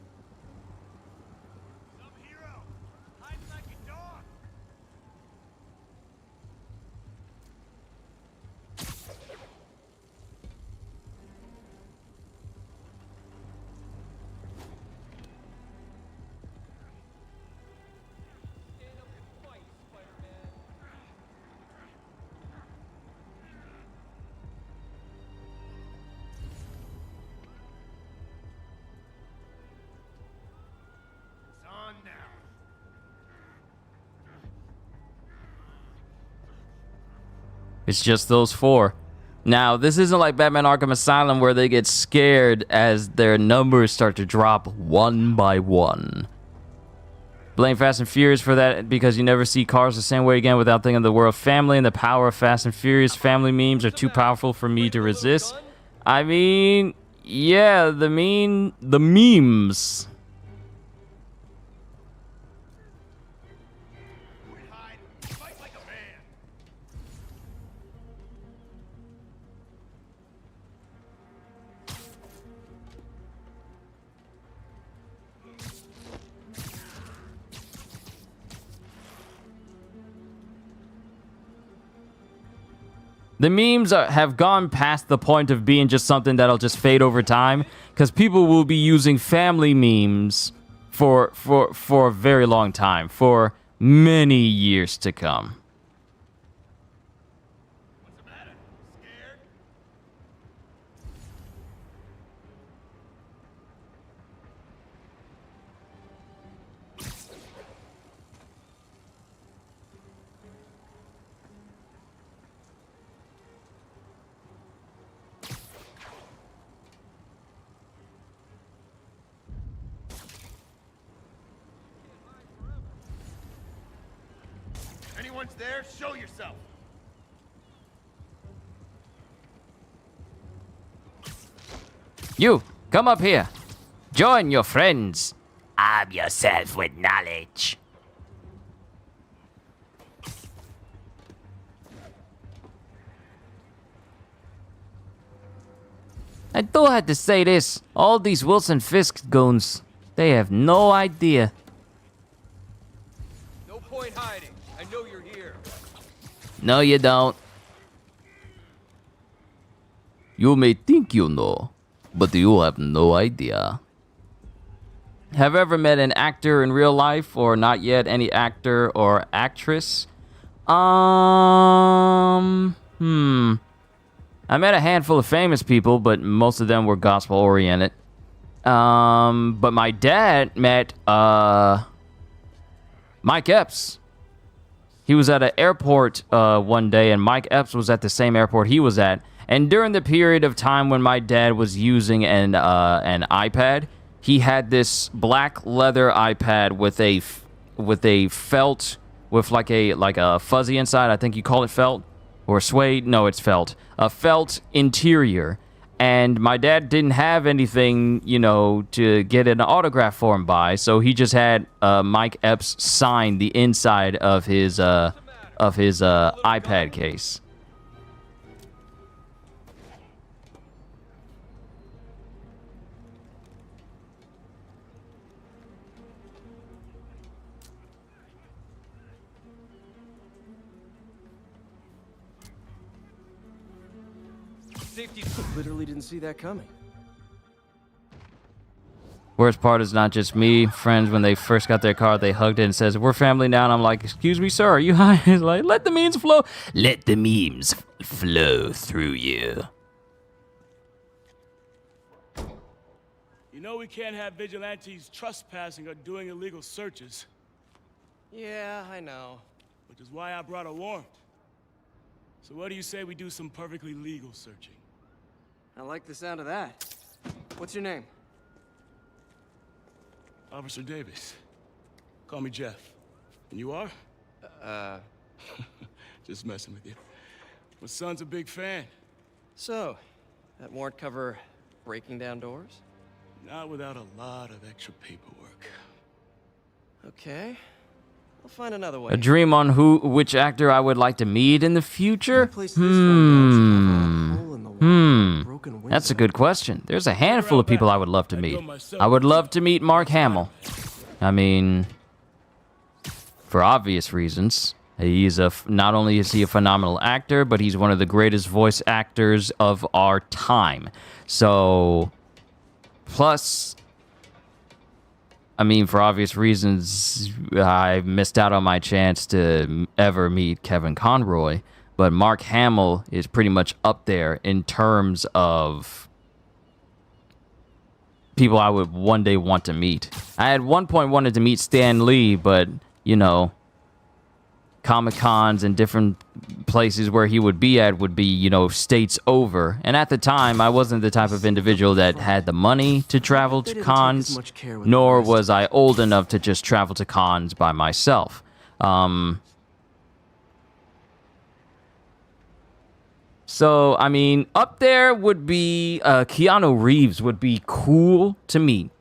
It's just those four. Now, this isn't like Batman Arkham Asylum where they get scared as their numbers start to drop one by one. Blame Fast and Furious for that because you never see cars the same way again without thinking of the word family and the power of Fast and Furious. Family memes are too powerful for me to resist. I mean, yeah, the memes. The memes have gone past the point of being just something that'll just fade over time, because people will be using family memes for a very long time, for many years to come. Anyone's there, show yourself. You, come up here. Join your friends. Arm yourself with knowledge. I do have to say this. All these Wilson Fisk goons, they have no idea. No point hiding. I know you're here. No, you don't. You may think you know, but you have no idea. Have you ever met an actor in real life, or not yet any actor or actress? I met a handful of famous people, but most of them were gospel oriented. But my dad met Mike Epps. He was at an airport one day, and Mike Epps was at the same airport he was at. And during the period of time when my dad was using an iPad, he had this black leather iPad with a felt, with like a fuzzy inside. I think you call it felt or suede. No, it's felt. A felt interior. And my dad didn't have anything, you know, to get an autograph for him by, so he just had Mike Epps sign the inside of his iPad case. Literally didn't see that coming. Worst part is not just me. Friends, when they first got their car, they hugged it and says, "We're family now." And I'm like, "Excuse me, sir, are you high?" He's like, "Let the memes flow." Let the memes flow through you. You know we can't have vigilantes trespassing or doing illegal searches. Yeah, I know. Which is why I brought a warrant. So what do you say we do some perfectly legal searching? I like the sound of that. What's your name? Officer Davis. Call me Jeff. And you are? Just messing with you. My son's a big fan. So, that warrant cover breaking down doors? Not without a lot of extra paperwork. Okay. I'll find another way. A dream on which actor I would like to meet in the future? That's a good question. There's a handful of people I would love to meet. I would love to meet Mark Hamill. I mean, for obvious reasons. He's not only is he a phenomenal actor, but he's one of the greatest voice actors of our time. So, plus, I mean, for obvious reasons, I missed out on my chance to ever meet Kevin Conroy, but Mark Hamill is pretty much up there in terms of people I would one day want to meet. I at one point wanted to meet Stan Lee, but, you know, Comic-Cons and different places where he would be at would be, you know, states over. And at the time, I wasn't the type of individual that had the money to travel to cons, nor was I old enough to just travel to cons by myself. So, I mean, up there would be Keanu Reeves would be cool to meet.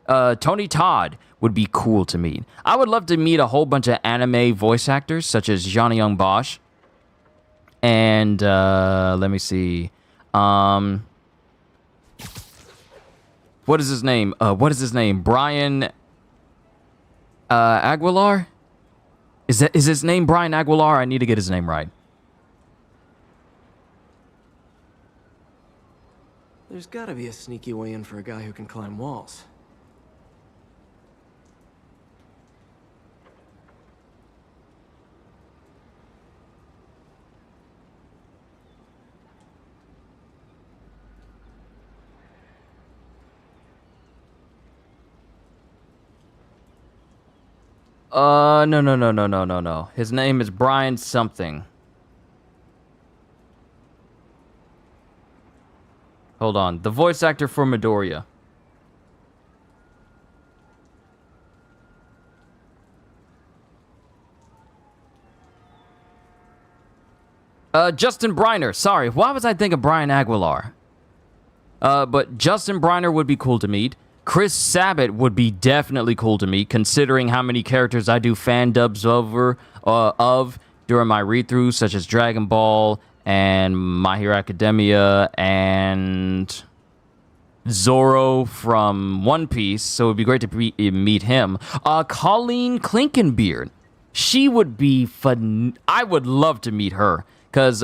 Tony Todd would be cool to meet. I would love to meet a whole bunch of anime voice actors, such as Johnny Young Bosch. And, let me see. What is his name? Brian Aguilar? Is his name Brian Aguilar? I need to get his name right. There's gotta be a sneaky way in for a guy who can climb walls. No. His name is Brian something. Hold on. The voice actor for Midoriya. Justin Briner. Sorry, why was I thinking Brian Aguilar? But Justin Briner would be cool to meet. Chris Sabat would be definitely cool to meet, considering how many characters I do fan dubs of during my read-throughs, such as Dragon Ball and My Hero Academia and Zoro from One Piece. So it would be great to meet him. Colleen Clinkenbeard. She would be fun. I would love to meet her because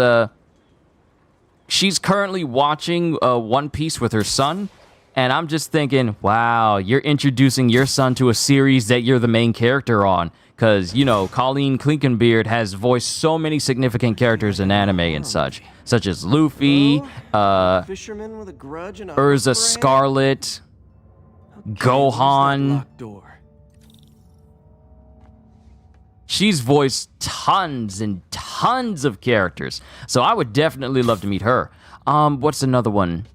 she's currently watching One Piece with her son. And I'm just thinking, wow, you're introducing your son to a series that you're the main character on. Because, you know, Colleen Clinkenbeard has voiced so many significant characters in anime and such as Luffy, Fisherman with a grudge and a Urza Scarlet, Gohan. She's voiced tons and tons of characters. So I would definitely love to meet her. What's another one?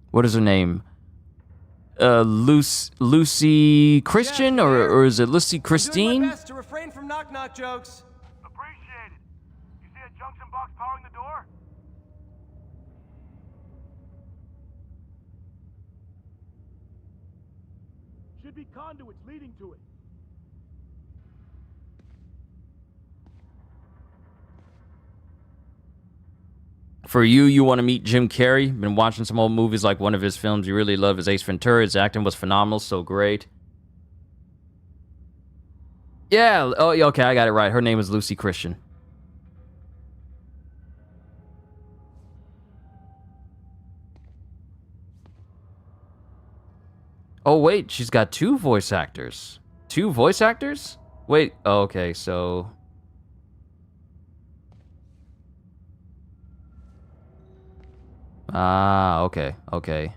What is her name? Lucy Christian, or is it Lucy Christine? Best to refrain from knock-knock jokes. Appreciate it. You see a junction box powering the door? Should be conduits leading to it. For you want to meet Jim Carrey. Been watching some old movies, like one of his films you really love is Ace Ventura. His acting was phenomenal, so great. Yeah, oh, okay, I got it right. Her name is Lucy Christian. Oh, wait, she's got two voice actors. Two voice actors? Wait, oh, okay, so... Ah, okay, okay.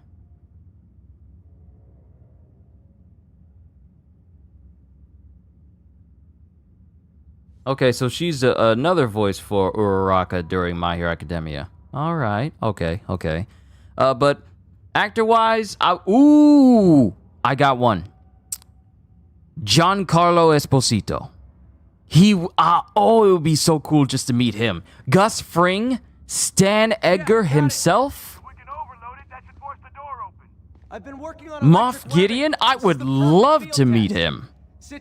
Okay, so she's another voice for Uraraka during My Hero Academia. All right, okay, okay. But actor-wise, I got one. Giancarlo Esposito. It would be so cool just to meet him. Gus Fring, Stan Edgar himself. I've been working on Moff Gideon, I would love to meet him.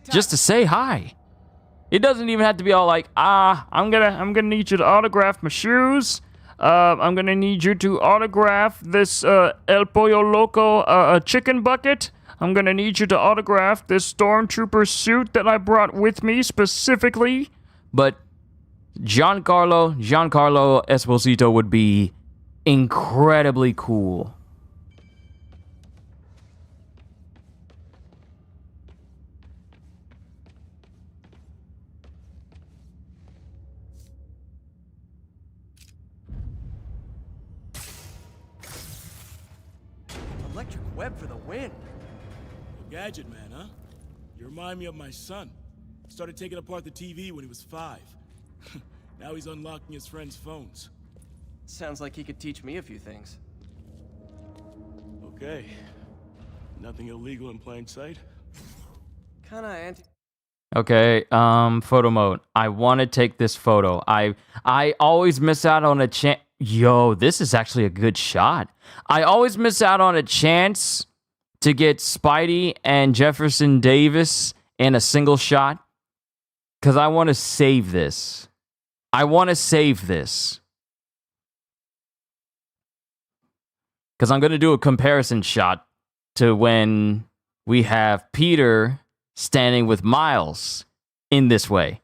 Just to say hi. It doesn't even have to be all like, I'm gonna need you to autograph my shoes. I'm gonna need you to autograph this El Pollo Loco chicken bucket. I'm gonna need you to autograph this stormtrooper suit that I brought with me specifically. But Giancarlo Esposito would be incredibly cool. Electric web for the win. A gadget man, huh? You remind me of my son. Started taking apart the TV when he was 5. Now he's unlocking his friends' phones. Sounds like he could teach me a few things. Okay. Nothing illegal in plain sight? Kinda anti- Okay, photo mode. I want to take this photo. I always miss out on a chance. Yo, this is actually a good shot. I always miss out on a chance to get Spidey and Jefferson Davis in a single shot because I want to save this. I want to save this because I'm going to do a comparison shot to when we have Peter standing with Miles in this way.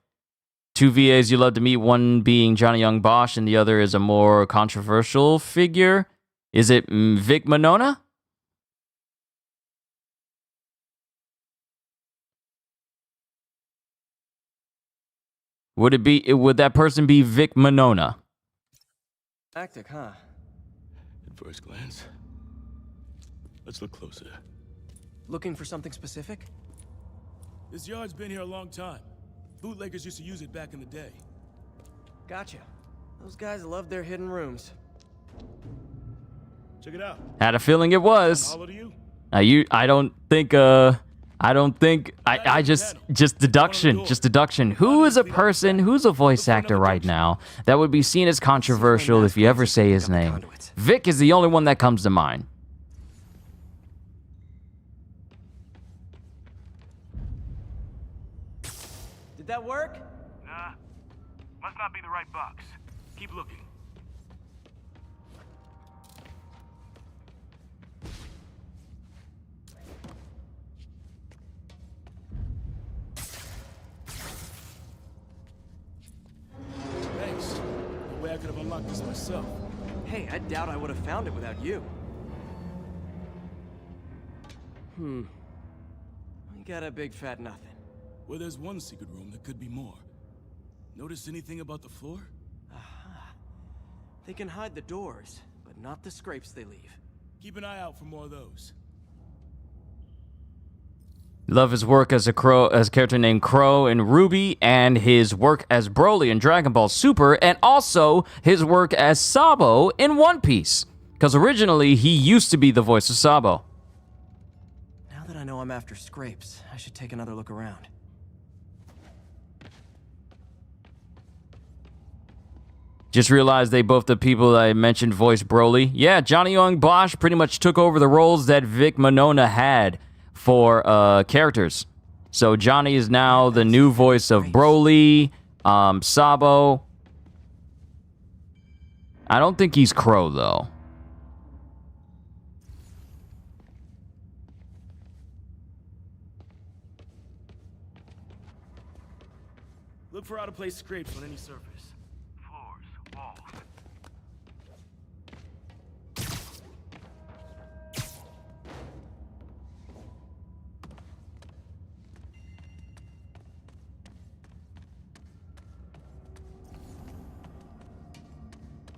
Two VAs you love to meet, one being Johnny Young Bosch and the other is a more controversial figure. Is it Vic Monona? Would that person be Vic Monona? Tactic, huh? At first glance. Let's look closer. Looking for something specific? This yard's been here a long time. Bootleggers used to use it back in the day. Gotcha. Those guys love their hidden rooms. Check it out. Had a feeling it was. How old are you? Just deduction. Who is a person, who's a voice actor right now that would be seen as controversial if you ever say his name? Vic is the only one that comes to mind. Did that work? Nah. Must not be the right box. Keep looking. Thanks. No way I could have unlocked this myself. Hey, I doubt I would have found it without you. We got a big fat nothing. Well, there's one secret room that could be more. Notice anything about the floor? Aha. They can hide the doors, but not the scrapes they leave. Keep an eye out for more of those. Love his work as a character named Crow in Ruby, and his work as Broly in Dragon Ball Super, and also his work as Sabo in One Piece. Because originally, he used to be the voice of Sabo. I'm after scrapes, I should take another look around. Just realized they both the people that I mentioned voiced Broly. Yeah, Johnny Young Bosch pretty much took over the roles that Vic Monona had for characters. So Johnny is now the new voice of Broly, Sabo. I don't think he's Crow, though. Look for out-of-place scrapes on any surface. Floors, walls.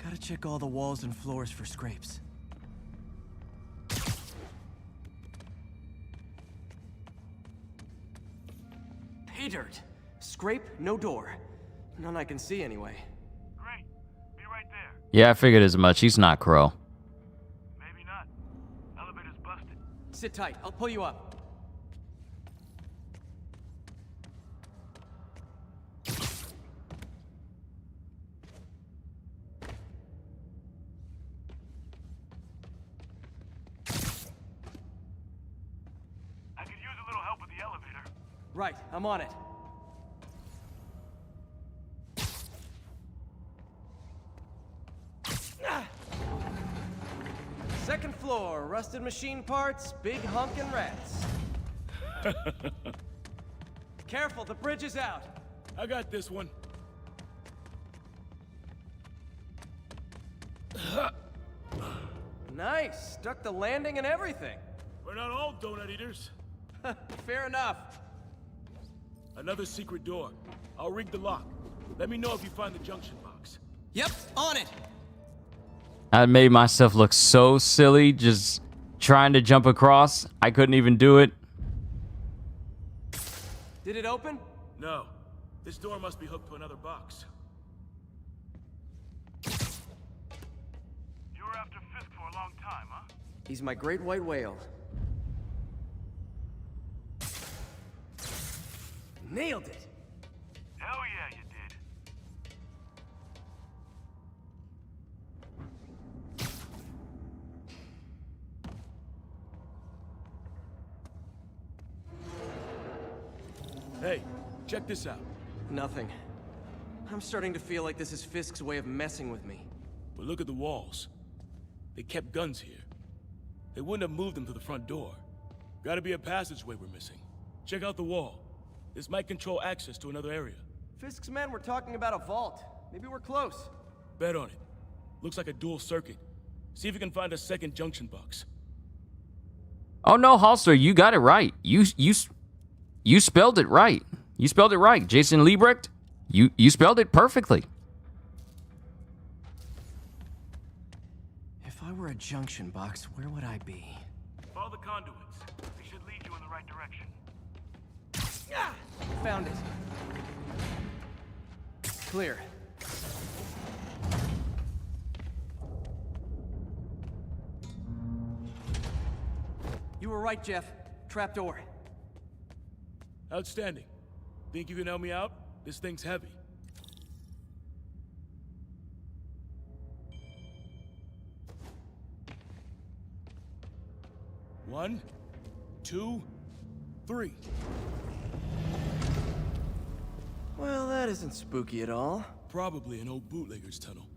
Gotta check all the walls and floors for scrapes. Pay dirt! Scrape, no door. None I can see anyway. Great. Be right there. Yeah, I figured as much. He's not Crow. Maybe not. Elevator's busted. Sit tight, I'll pull you up. I could use a little help with the elevator. Right, I'm on it. Second floor, rusted machine parts, big honkin' rats. Careful, the bridge is out. I got this one. Nice, stuck the landing and everything. We're not all donut eaters. Fair enough. Another secret door. I'll rig the lock. Let me know if you find the junction box. Yep, on it. I made myself look so silly just trying to jump across. I couldn't even do it. Did it open? No. This door must be hooked to another box. You were after Fisk for a long time, huh? He's my great white whale. Nailed it! Hell yeah, you did. Hey, check this out. Nothing. I'm starting to feel like this is Fisk's way of messing with me. But look at the walls. They kept guns here. They wouldn't have moved them to the front door. Gotta be a passageway we're missing. Check out the wall. This might control access to another area. Fisk's men were talking about a vault. Maybe we're close. Bet on it. Looks like a dual circuit. See if you can find a second junction box. Oh no, Holster, you got it right. You spelled it right. You spelled it right. Jason Liebrecht, you spelled it perfectly. If I were a junction box, where would I be? Follow the conduits. They should lead you in the right direction. Found it. Clear. You were right, Jeff. Trapdoor. Outstanding. Think you can help me out? This thing's heavy. One, two, three. Well, that isn't spooky at all. Probably an old bootlegger's tunnel.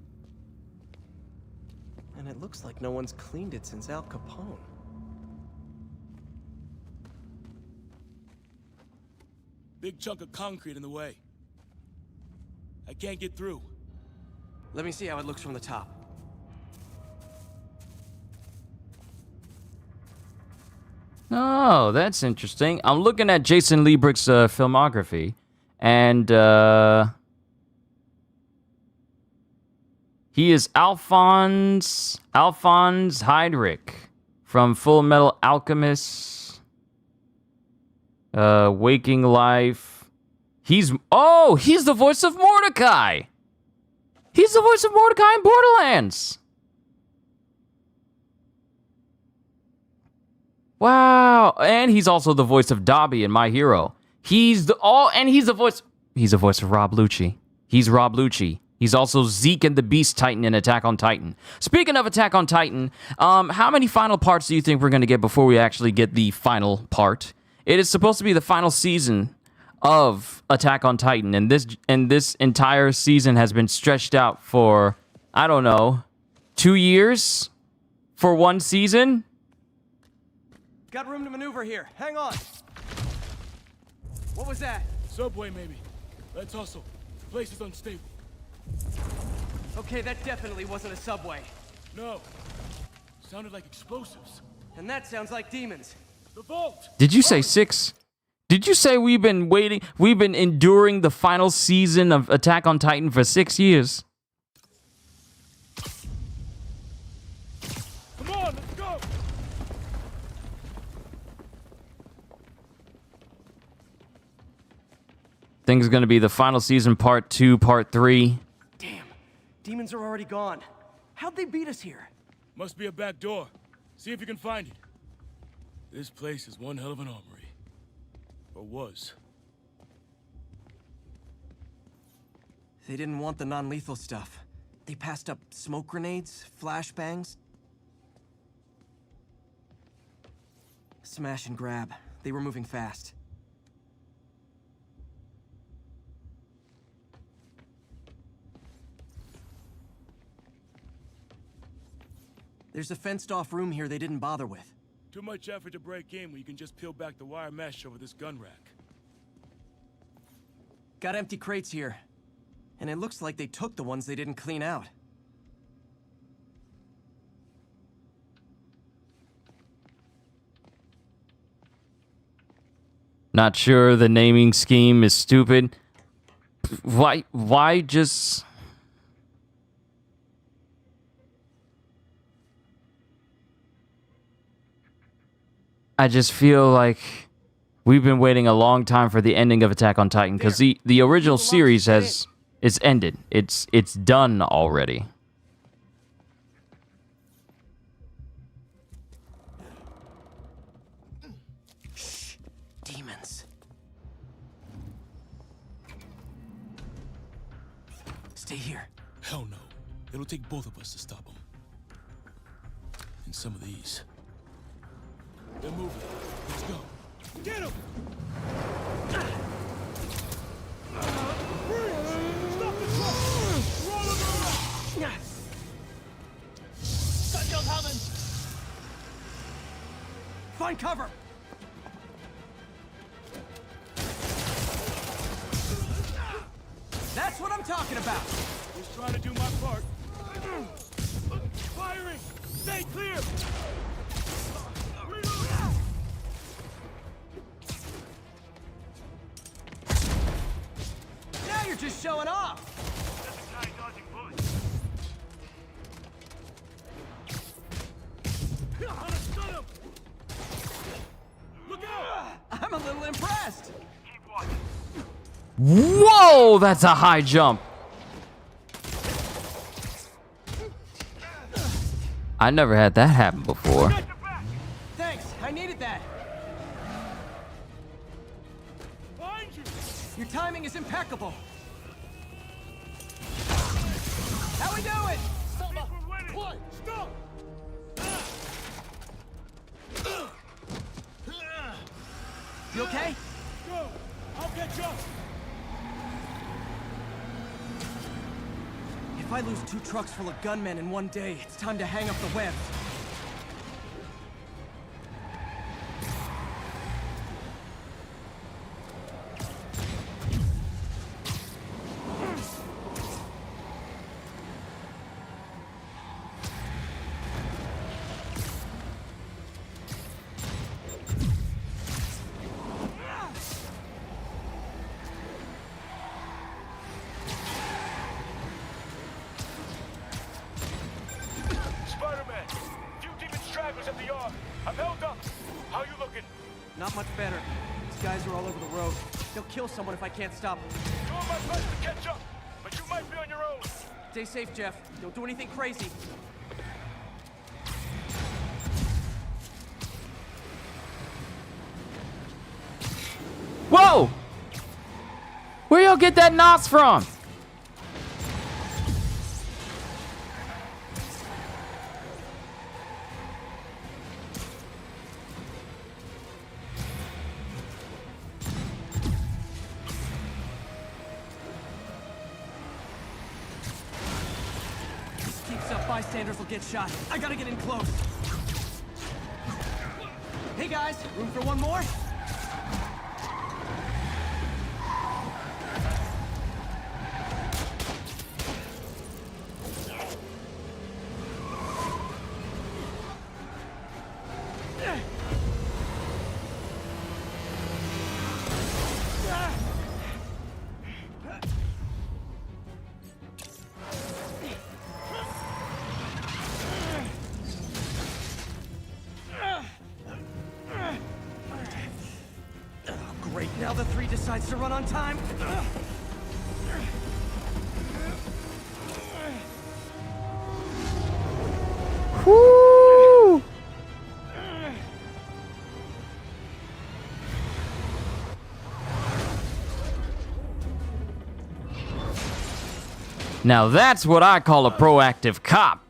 And it looks like no one's cleaned it since Al Capone. Big chunk of concrete in the way. I can't get through. Let me see how it looks from the top. Oh, that's interesting. I'm looking at Jason Liebrecht's filmography, and he is Alphonse Heydrich from Full Metal Alchemist, Waking Life. He's the voice of Mordecai. He's the voice of Mordecai in Borderlands. Wow. And he's also the voice of Dobby in My Hero. He's the voice of Rob Lucci. He's Rob Lucci. He's also Zeke and the Beast Titan in Attack on Titan. Speaking of Attack on Titan, how many final parts do you think we're going to get before we actually get the final part? It is supposed to be the final season of Attack on Titan, and this entire season has been stretched out for, I don't know, 2 years for one season? Got room to maneuver here. Hang on. What was that? Subway, maybe. Let's hustle. The place is unstable. Okay, that definitely wasn't a subway. No. Sounded like explosives. And that sounds like demons. The vault! Did you say 6? Did you say we've been enduring the final season of Attack on Titan for 6 years? Come on, let's go! Think it's going to be the final season, part 2, part 3. Damn, demons are already gone. How'd they beat us here? Must be a back door. See if you can find it. This place is one hell of an armory. Or was. They didn't want the non-lethal stuff. They passed up smoke grenades, flashbangs. Smash and grab. They were moving fast. There's a fenced-off room here they didn't bother with. Too much effort to break in when you can just peel back the wire mesh over this gun rack. Got empty crates here. And it looks like they took the ones they didn't clean out. Not sure the naming scheme is stupid. Why just... I just feel like we've been waiting a long time for the ending of Attack on Titan, because the original series it's ended. It's done already. Shh, demons. Stay here. Hell no. It'll take both of us to stop them. And some of these. They're moving. Let's go. Get him! Stop the truck! Roll him around! Gunshot coming! Find cover! That's what I'm talking about! Just trying to do my part. Firing! Stay clear! Now you're just showing off! Look out! I'm a little impressed! Whoa, that's a high jump. I never had that happen before. Thanks, I needed that. Your timing is impeccable. How we doing? What? Stop! You okay? Go! I'll catch up! If I lose 2 trucks full of gunmen in one day, it's time to hang up the webs. Not much better. These guys are all over the road. They'll kill someone if I can't stop them. Doing my best to catch up, but you might be on your own. Stay safe, Jeff. Don't do anything crazy. Where y'all get that NOS from? Keeps up, bystanders will get shot. I gotta get in close. Hey guys, room for one more? Great, now the 3 decides to run on time. Whoo! Now that's what I call a proactive cop.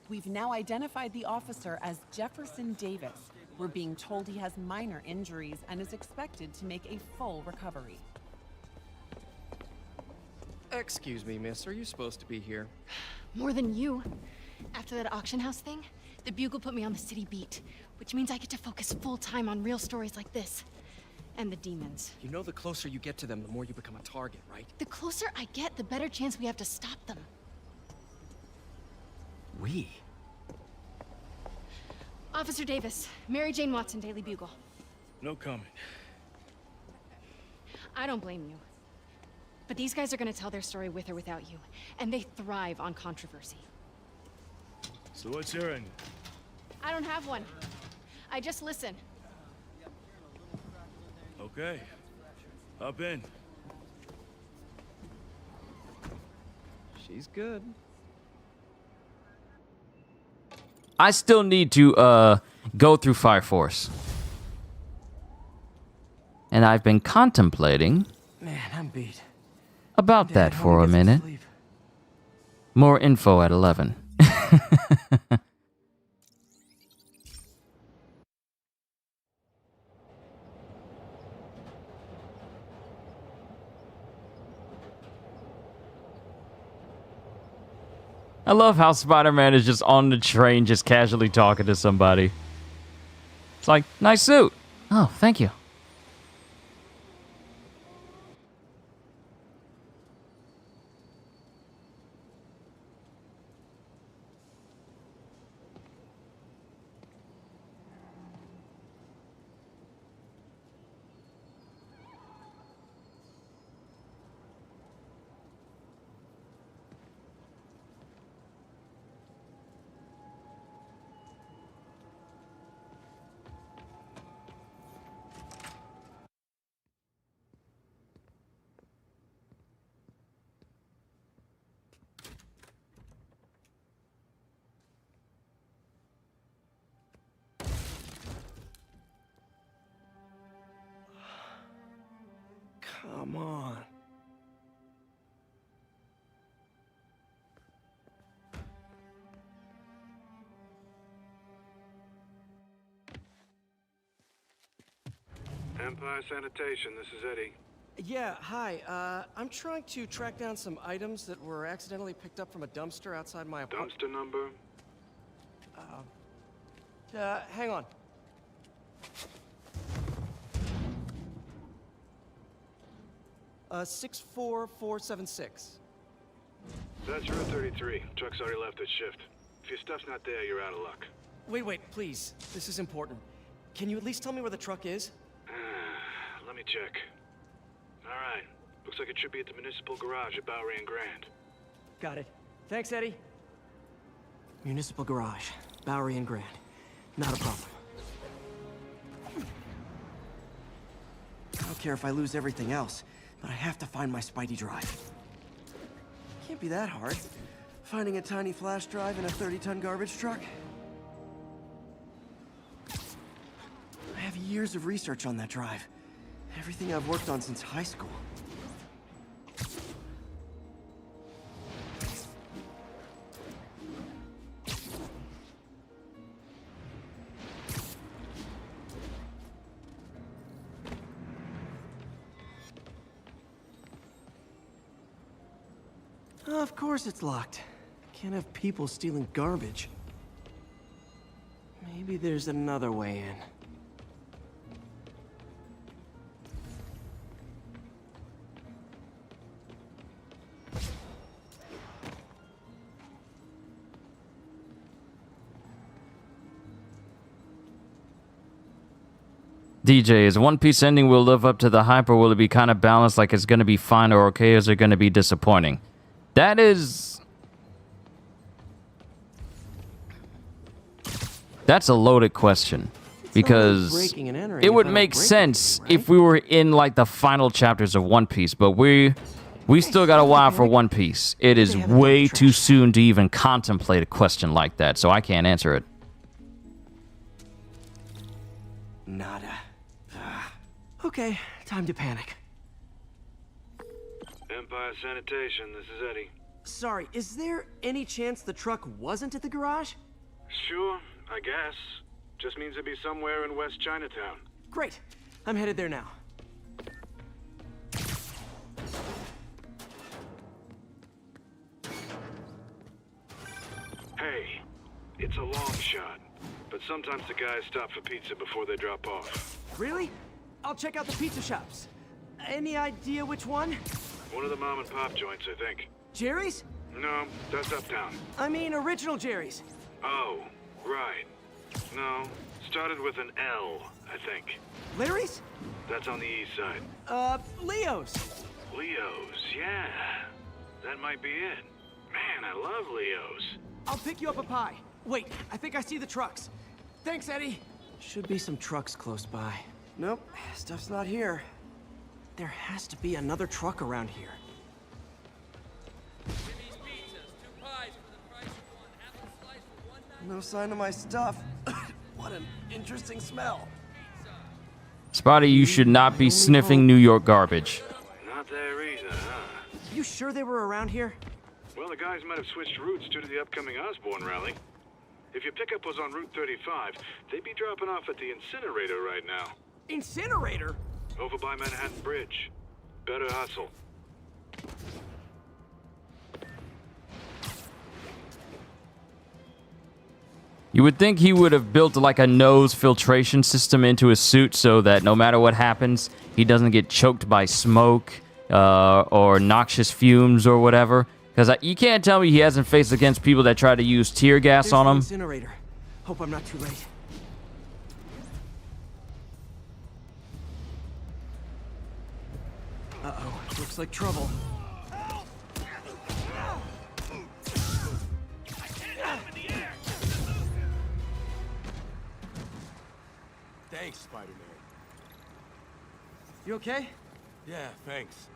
We've now identified the officer as Jefferson Davis. We're being told he has minor injuries and is expected to make a full recovery. Excuse me, miss. Are you supposed to be here? More than you. After that auction house thing, the Bugle put me on the city beat, which means I get to focus full-time on real stories like this. And the demons. You know the closer you get to them, the more you become a target, right? The closer I get, the better chance we have to stop them. We? Officer Davis, Mary Jane Watson, Daily Bugle. No comment. I don't blame you. But these guys are gonna tell their story with or without you, and they thrive on controversy. So what's your end? I don't have one. I just listen. Okay. Hop in. She's good. I still need to go through Fire Force. And I've been contemplating Man, I'm beat. about that for a minute. More info at 11. I love how Spider-Man is just on the train, just casually talking to somebody. It's like, nice suit. Oh, thank you. Come on. Empire Sanitation, this is Eddie. Yeah, hi. I'm trying to track down some items that were accidentally picked up from a dumpster outside my apartment. Dumpster number? Hang on. Uh, 64476. That's Route 33. Truck's already left its shift. If your stuff's not there, you're out of luck. Wait, please. This is important. Can you at least tell me where the truck is? Let me check. Alright. Looks like it should be at the municipal garage at Bowery and Grand. Got it. Thanks, Eddie. Municipal garage, Bowery and Grand. Not a problem. I don't care if I lose everything else, but I have to find my Spidey drive. Can't be that hard. Finding a tiny flash drive in a 30-ton garbage truck? I have years of research on that drive. Everything I've worked on since high school. Of course it's locked. Can't have people stealing garbage. Maybe there's another way in. DJ, is One Piece ending will live up to the hype, or will it be kind of balanced, like it's going to be fine or okay, or is it going to be disappointing? That is... That's a loaded question. Because it would make sense if we were in, like, the final chapters of One Piece, but we still got a while for One Piece. It is way too soon to even contemplate a question like that, so I can't answer it. Nada. Okay, time to panic. Empire Sanitation, this is Eddie. Sorry, is there any chance the truck wasn't at the garage? Sure, I guess. Just means it'd be somewhere in West Chinatown. Great. I'm headed there now. Hey, it's a long shot, but sometimes the guys stop for pizza before they drop off. Really? I'll check out the pizza shops. Any idea which one? One of the mom and pop joints, I think. Jerry's? No, that's uptown. I mean original Jerry's. Oh, right. No, started with an L, I think. Larry's? That's on the east side. Leo's. Leo's, yeah. That might be it. Man, I love Leo's. I'll pick you up a pie. Wait, I think I see the trucks. Thanks, Eddie. Should be some trucks close by. Nope, stuff's not here. There has to be another truck around here. No sign of my stuff. What an interesting smell. Spotty, you should not be sniffing New York garbage. Not there either, huh? You sure they were around here? Well, the guys might have switched routes due to the upcoming Osborne rally. If your pickup was on Route 35, they'd be dropping off at the incinerator right now. Incinerator? Over by Manhattan Bridge. Better hustle. You would think he would have built like a nose filtration system into his suit so that no matter what happens, he doesn't get choked by smoke or noxious fumes or whatever. Because you can't tell me he hasn't faced against people that try to use tear gas on him. Incinerator. Hope I'm not too late. Uh-oh, looks like trouble. Thanks, Spider-Man. You okay? Yeah, thanks.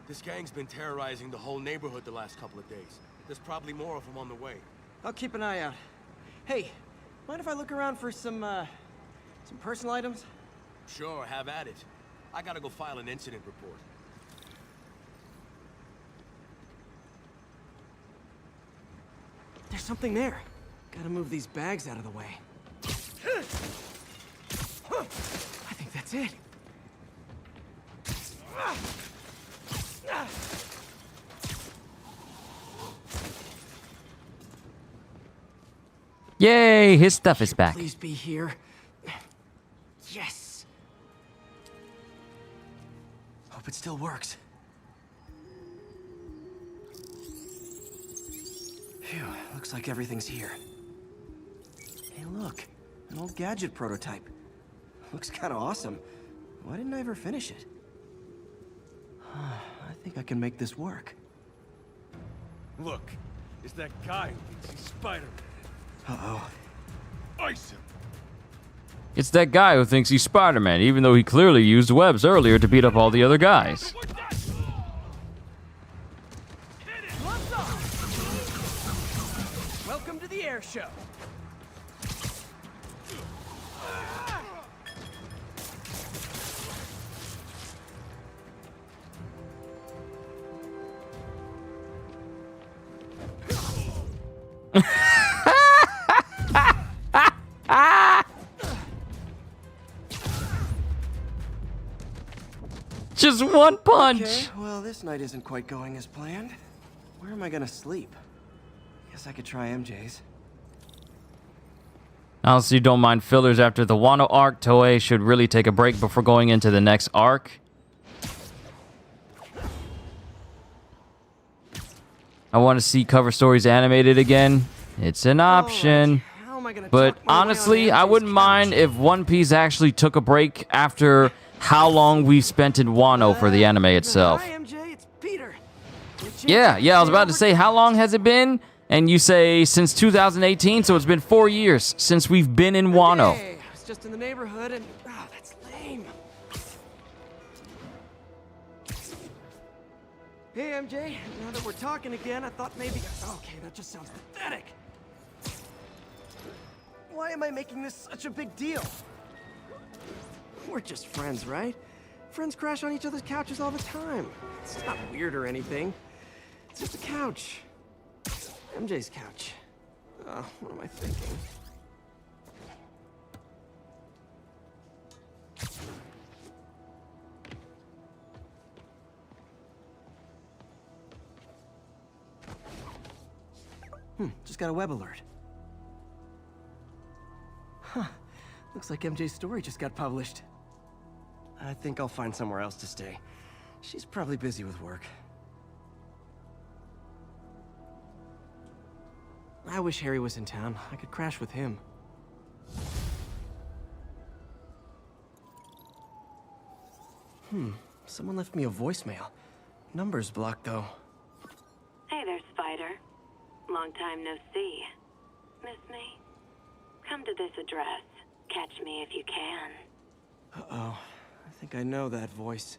This gang's been terrorizing the whole neighborhood the last couple of days. There's probably more of them on the way. I'll keep an eye out. Hey, mind if I look around for some personal items? Sure, have at it. I gotta go file an incident report. There's something there. Gotta move these bags out of the way. I think that's it. Yay, his stuff is back. Please be here. Yes. Hope it still works. Phew, looks like everything's here. Hey, look, an old gadget prototype. Looks kind of awesome. Why didn't I ever finish it? I think I can make this work. Look, it's that guy who thinks he's Spider-Man. Uh-oh. Ice him. It's that guy who thinks he's Spider-Man, even though he clearly used webs earlier to beat up all the other guys. Welcome to the air show. Just one punch. Okay, well, this night isn't quite going as planned. Where am I gonna sleep? Guess I could try MJ's. Honestly, don't mind fillers after the Wano arc. Toei should really take a break before going into the next arc. I want to see cover stories animated again. It's an option. But honestly, I wouldn't mind if One Piece actually took a break after how long we've spent in Wano for the anime itself. Hi, MJ, it's Peter. Yeah, I was about to say, how long has it been? And you say since 2018, so it's been 4 years since we've been in Wano. Hey, I was just in the neighborhood and... Oh, that's lame. Hey, MJ, now that we're talking again, I thought maybe... Okay, that just sounds pathetic. Why am I making this such a big deal? We're just friends, right? Friends crash on each other's couches all the time. It's not weird or anything. It's just a couch. MJ's couch. What am I thinking? Just got a web alert. Huh. Looks like MJ's story just got published. I think I'll find somewhere else to stay. She's probably busy with work. I wish Harry was in town. I could crash with him. Someone left me a voicemail. Number's blocked, though. Hey there, Spider. Long time no see. Miss me? Come to this address. Catch me if you can. Uh-oh. I think I know that voice.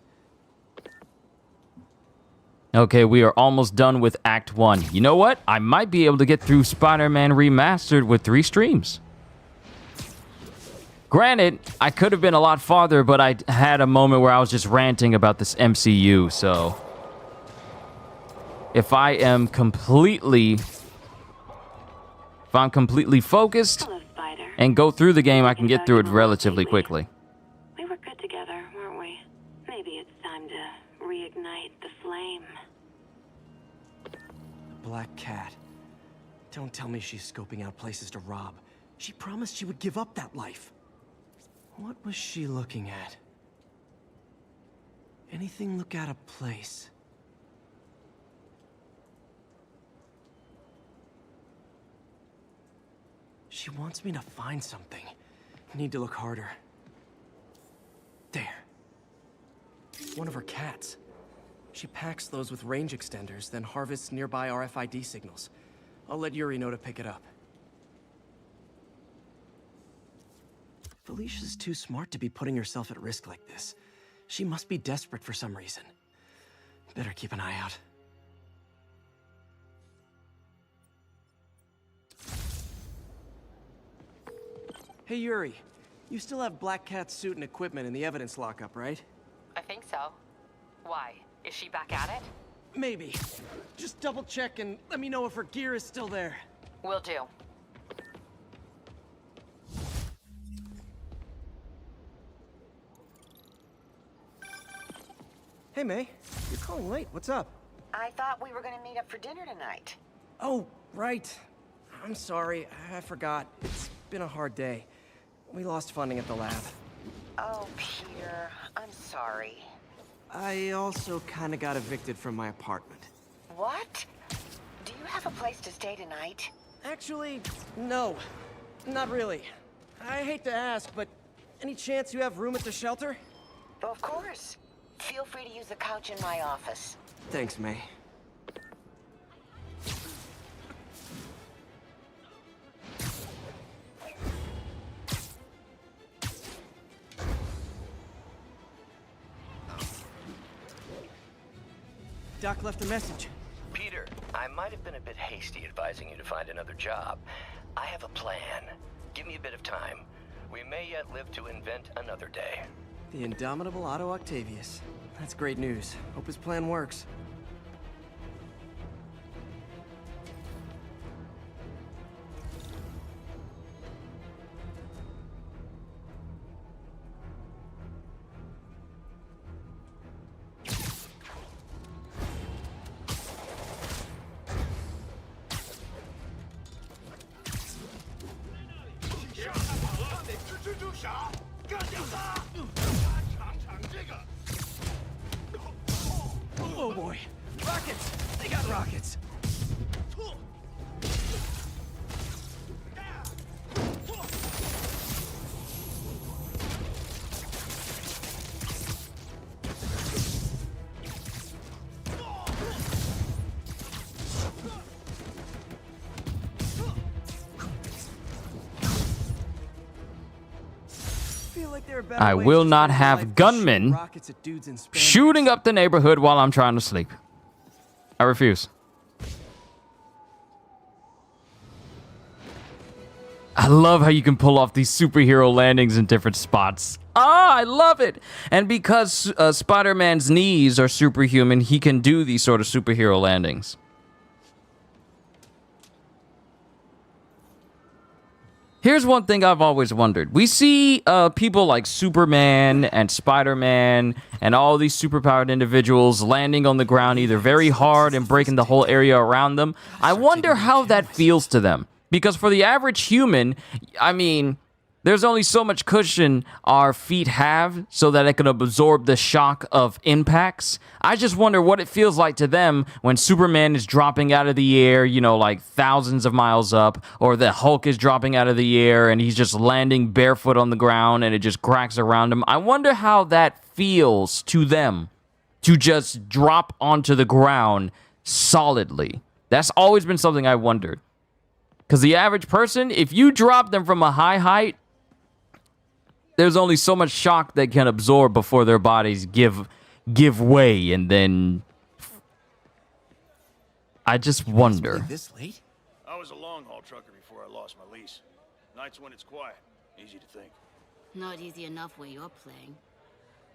Okay, we are almost done with Act 1. You know what? I might be able to get through Spider-Man Remastered with 3 streams. Granted, I could have been a lot farther, but I had a moment where I was just ranting about this MCU, so... If I'm completely focused and go through the game, I can get through it relatively quickly. We were good together, weren't we? Maybe it's time to reignite the flame. Black Cat. Don't tell me she's scoping out places to rob. She promised she would give up that life. What was she looking at? Anything look out of place? She wants me to find something. Need to look harder. There. One of her cats. She packs those with range extenders, then harvests nearby RFID signals. I'll let Yuri know to pick it up. Felicia's too smart to be putting herself at risk like this. She must be desperate for some reason. Better keep an eye out. Hey, Yuri. You still have Black Cat's suit and equipment in the evidence lockup, right? I think so. Why? Is she back at it? Maybe. Just double check and let me know if her gear is still there. Will do. Hey, May. You're calling late. What's up? I thought we were gonna meet up for dinner tonight. Oh, right. I'm sorry. I forgot. It's been a hard day. We lost funding at the lab. Oh, Peter. I'm sorry. I also kind of got evicted from my apartment. What? Do you have a place to stay tonight? Actually, no. Not really. I hate to ask, but any chance you have room at the shelter? Of course. Feel free to use the couch in my office. Thanks, May. Doc left a message. Peter, I might have been a bit hasty advising you to find another job. I have a plan. Give me a bit of time. We may yet live to invent another day. The indomitable Otto Octavius. That's great news. Hope his plan works. Oh boy. Rockets! They got rockets! I will not have gunmen shooting up the neighborhood while I'm trying to sleep. I refuse. I love how you can pull off these superhero landings in different spots. Ah, I love it. And because Spider-Man's knees are superhuman, he can do these sort of superhero landings. Here's one thing I've always wondered. We see people like Superman and Spider-Man and all these superpowered individuals landing on the ground either very hard and breaking the whole area around them. I wonder how that feels to them. Because for the average human, I mean, there's only so much cushion our feet have so that it can absorb the shock of impacts. I just wonder what it feels like to them when Superman is dropping out of the air, you know, like thousands of miles up, or the Hulk is dropping out of the air and he's just landing barefoot on the ground and it just cracks around him. I wonder how that feels to them to just drop onto the ground solidly. That's always been something I wondered. Because the average person, if you drop them from a high height, there's only so much shock they can absorb before their bodies give way, and then I just wonder. This late? I was a long-haul trucker before I lost my lease. Nights when it's quiet. Easy to think. Not easy enough where you're playing.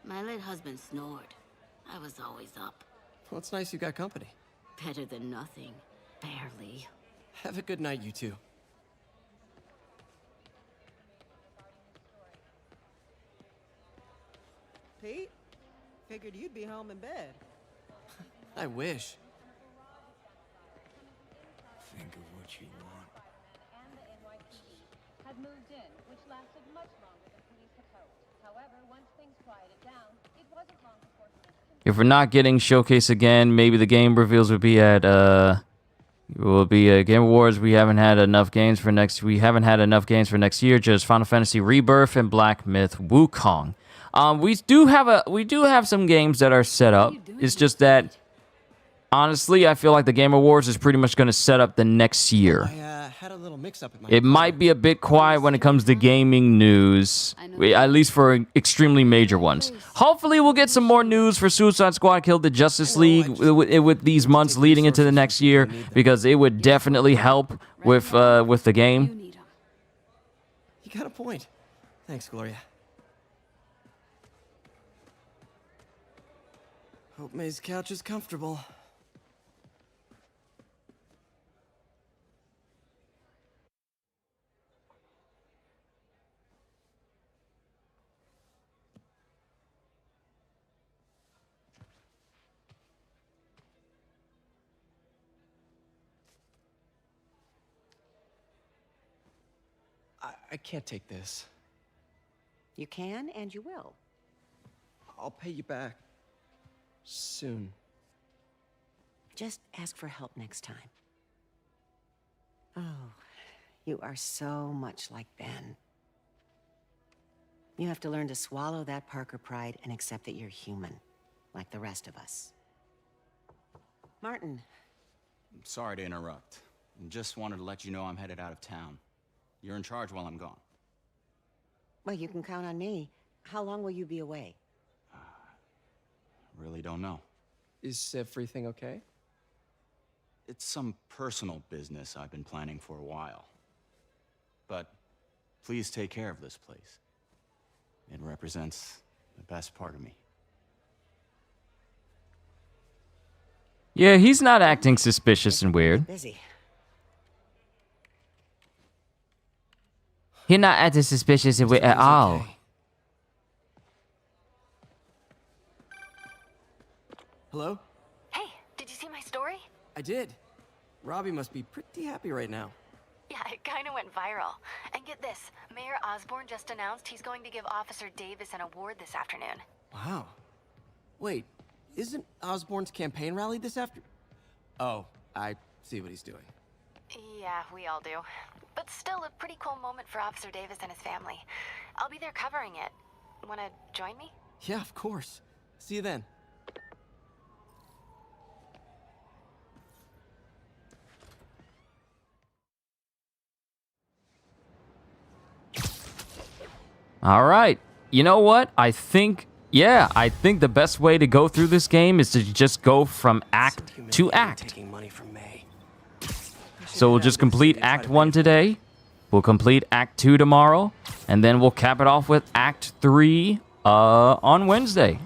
My late husband snored. I was always up. Well, it's nice you got company. Better than nothing. Barely. Have a good night, you two. Pete? Figured you'd be home in bed. I wish. Think of what you want. And the NYPD had moved in, which lasted much longer than police had hoped. However, once things quieted down, it wasn't long before... If we're not getting Showcase again, maybe the game reveals will be at Game Awards. We haven't had enough games for next year. Just Final Fantasy Rebirth and Black Myth Wukong. We do have some games that are set up. It's just that honestly, I feel like the Game Awards is pretty much going to set up the next year. I had a little mix-up in my... It might be a bit quiet when it comes to gaming news, at least for extremely major ones. Hopefully, we'll get some more news for Suicide Squad Killed the Justice League with these months leading into the next year, because it would definitely help with the game. You got a point. Thanks, Gloria. Hope May's couch is comfortable. I can't take this. You can and you will. I'll pay you back. Soon. Just ask for help next time. Oh, you are so much like Ben. You have to learn to swallow that Parker pride and accept that you're human, like the rest of us. Martin. I'm sorry to interrupt. Just wanted to let you know I'm headed out of town. You're in charge while I'm gone. Well, you can count on me. How long will you be away? Really don't know. Is everything okay? It's some personal business I've been planning for a while. But please take care of this place. It represents the best part of me. Yeah, he's not acting suspicious and weird. Busy. He's not acting suspicious and weird at all. Okay. Hello? Hey, did you see my story? I did. Robbie must be pretty happy right now. Yeah, it kind of went viral. And get this, Mayor Osborne just announced he's going to give Officer Davis an award this afternoon. Wow. Wait, isn't Osborne's campaign rally this after? Oh, I see what he's doing. Yeah, we all do. But still a pretty cool moment for Officer Davis and his family. I'll be there covering it. Wanna join me? Yeah, of course. See you then. All right. You know what? I think the best way to go through this game is to just go from act to act. Taking money from May. So we'll just complete Act 1 today. We'll complete Act 2 tomorrow. And then we'll cap it off with Act 3 on Wednesday.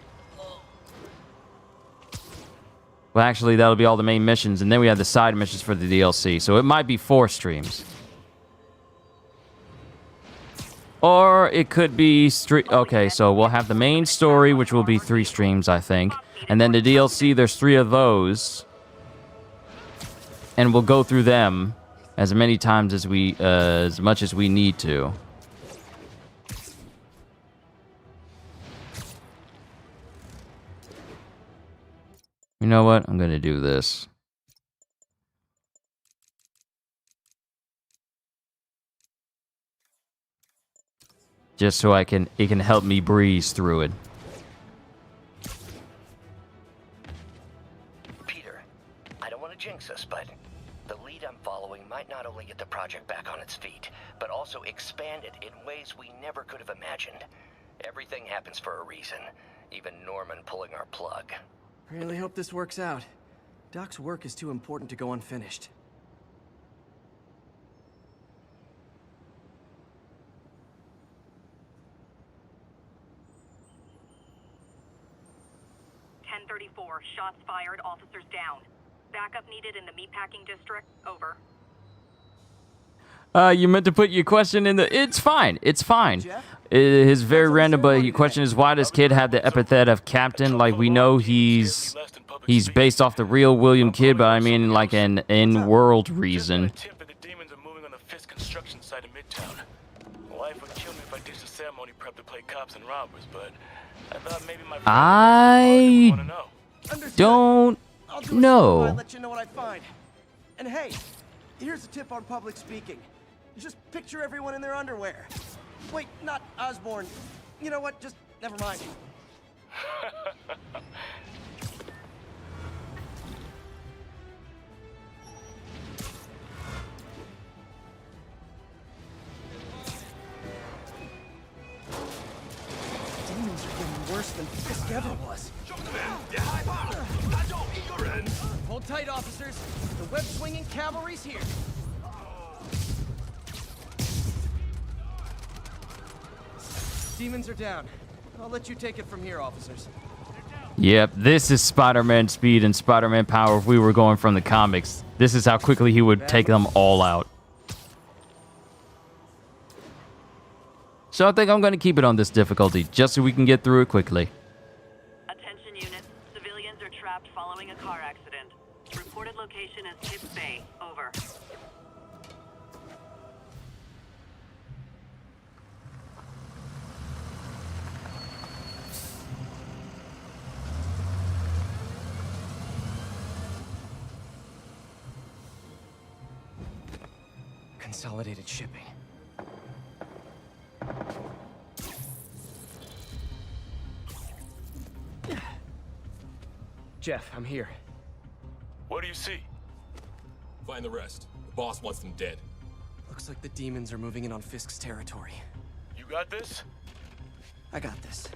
Well, actually, that'll be all the main missions. And then we have the side missions for the DLC. So it might be 4 streams. Or it could be... Okay, so we'll have the main story, which will be 3 streams, I think. And then the DLC, there's 3 of those. And we'll go through them as many times as as much as we need to. You know what? I'm gonna do this. Just so it can help me breeze through it. Peter, I don't want to jinx us, but the lead I'm following might not only get the project back on its feet, but also expand it in ways we never could have imagined. Everything happens for a reason, even Norman pulling our plug. Really hope this works out. Doc's work is too important to go unfinished. Shots fired, officers down. Backup needed in the meatpacking district. Over. You meant to put your question in the... It's fine. It's fine. It is very random, but your question is, why does Kidd have the epithet of Captain? Like, we know he's based off the real William Kidd, but I mean, like, an in-world reason. The demons are moving on the Fisk construction site in Midtown. My wife would kill me if I ditched the ceremony prep to play cops and robbers, but I thought maybe my I want to know. don't know. I'll let you know what I find. And hey, here's a tip on public speaking. Just picture everyone in their underwear. Wait, not Osborne. You know what? Just never mind. Demons are getting worse than Fisk ever was. Hold tight, officers. The web-swinging cavalry's here. Demons are down. I'll let you take it from here, officers. Yep, this is Spider-Man speed and Spider-Man power if we were going from the comics. This is how quickly he would take them all out. So I think I'm going to keep it on this difficulty, just so we can get through it quickly. Attention units. Civilians are trapped following a car accident. Reported location is Tips Bay. Over. Consolidated shipping. Jeff, I'm here. What do you see? Find the rest. The boss wants them dead. Looks like the demons are moving in on Fisk's territory. You got this? I got this.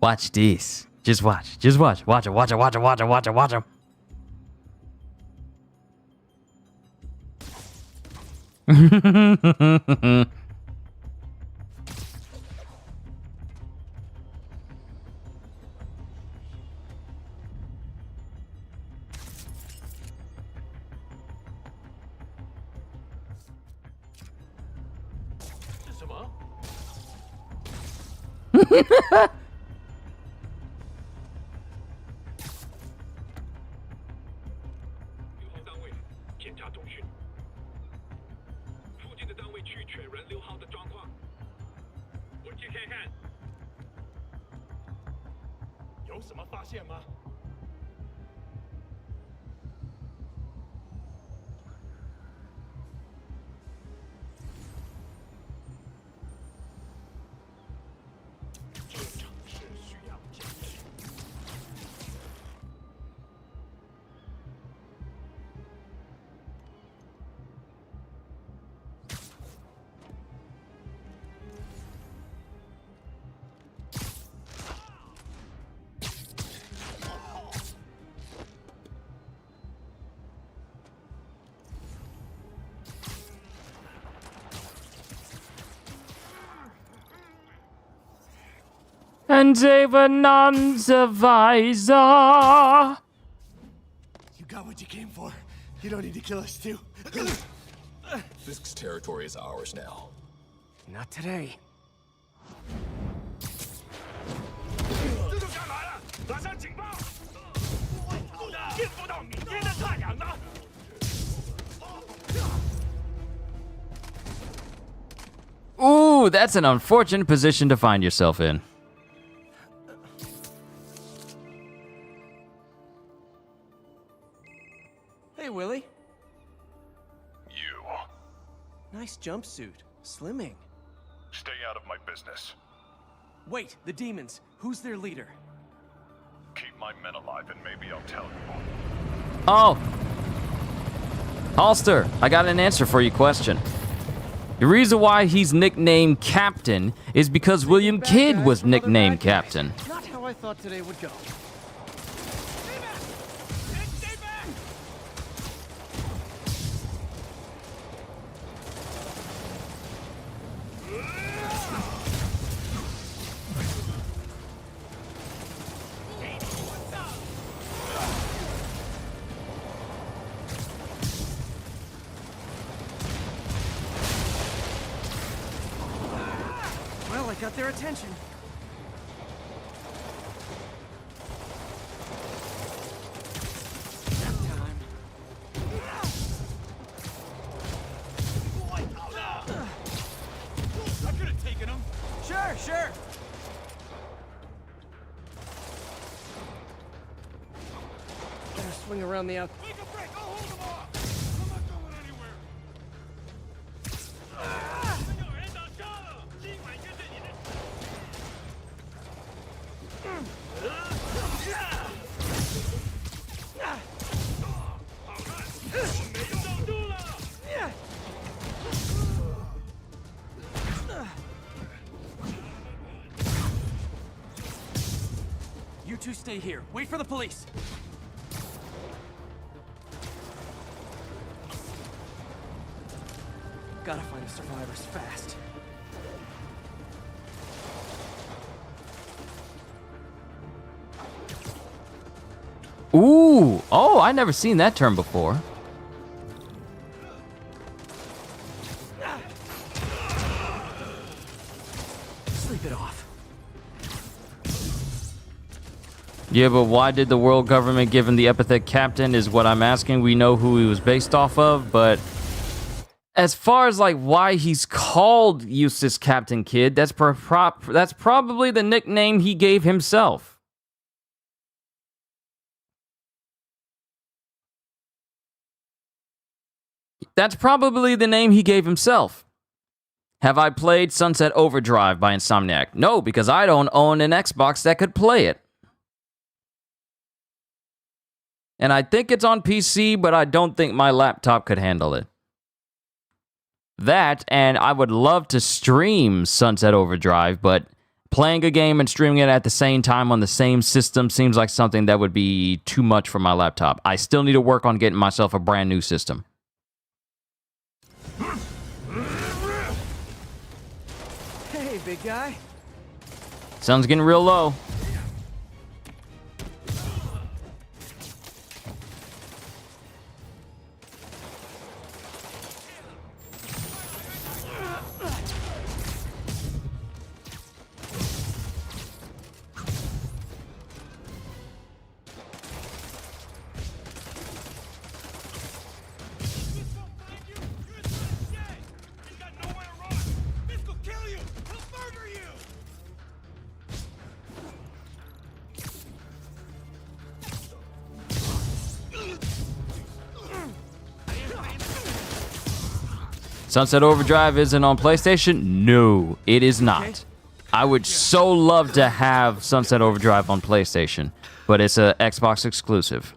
Watch this. Just watch. Just watch. Watch it. Watch it. Watch it. Watch it. Watch it. Watch it. And they were none the wiser. You got what you came for. You don't need to kill us too. Fisk's territory is ours now. Not today. Ooh, that's an unfortunate position to find yourself in. Hey, Willie. You. Nice jumpsuit. Slimming. Stay out of my business. Wait, the demons. Who's their leader? Keep my men alive and maybe I'll tell you. Oh. Holster, I got an answer for your question. The reason why he's nicknamed Captain is because William Kidd was nicknamed Captain. Not how I thought today would go. Well, I got their attention. I could have taken him. Sure. Better swing around the out. Make a break. I'll hold him off. I'm not going anywhere. You two stay here. Wait for the police. Gotta find the survivors fast. Ooh. Oh, I never seen that term before. Sleep it off. Yeah, but why did the world government give him the epithet Captain is what I'm asking. We know who he was based off of, but as far as like why he's called Eustace Captain Kidd, that's probably the nickname he gave himself. That's probably the name he gave himself. Have I played Sunset Overdrive by Insomniac? No, because I don't own an Xbox that could play it. And I think it's on PC, but I don't think my laptop could handle it. That, and I would love to stream Sunset Overdrive, but playing a game and streaming it at the same time on the same system seems like something that would be too much for my laptop. I still need to work on getting myself a brand new system. Hey, big guy. Sun's getting real low. Sunset Overdrive isn't on PlayStation? No, it is not. I would so love to have Sunset Overdrive on PlayStation, but it's a Xbox exclusive.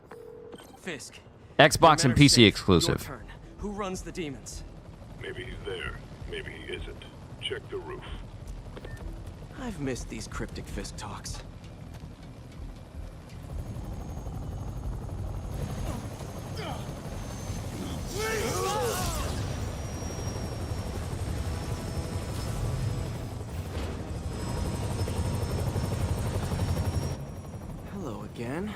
Fisk. Xbox and PC exclusive. Your turn. Who runs the demons? Maybe he's there. Maybe he isn't. Check the roof. I've missed these cryptic Fisk talks. Hello again.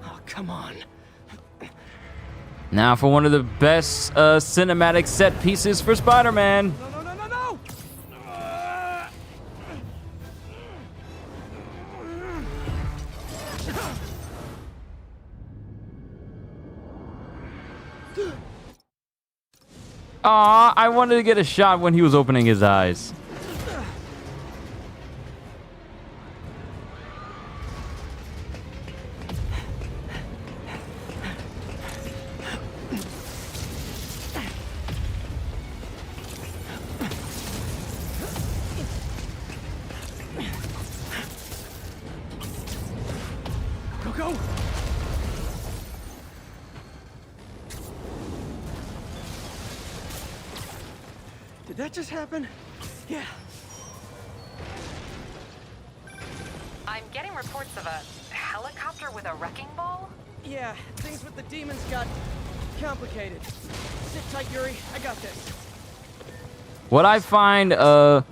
Oh, come on. Now for one of the best cinematic set pieces for Spider-Man. Aw, I wanted to get a shot when he was opening his eyes. Go! Did that just happen? Yeah. I'm getting reports of a helicopter with a wrecking ball. Yeah, things with the demons got complicated. Sit tight, Yuri. I got this. What I find, I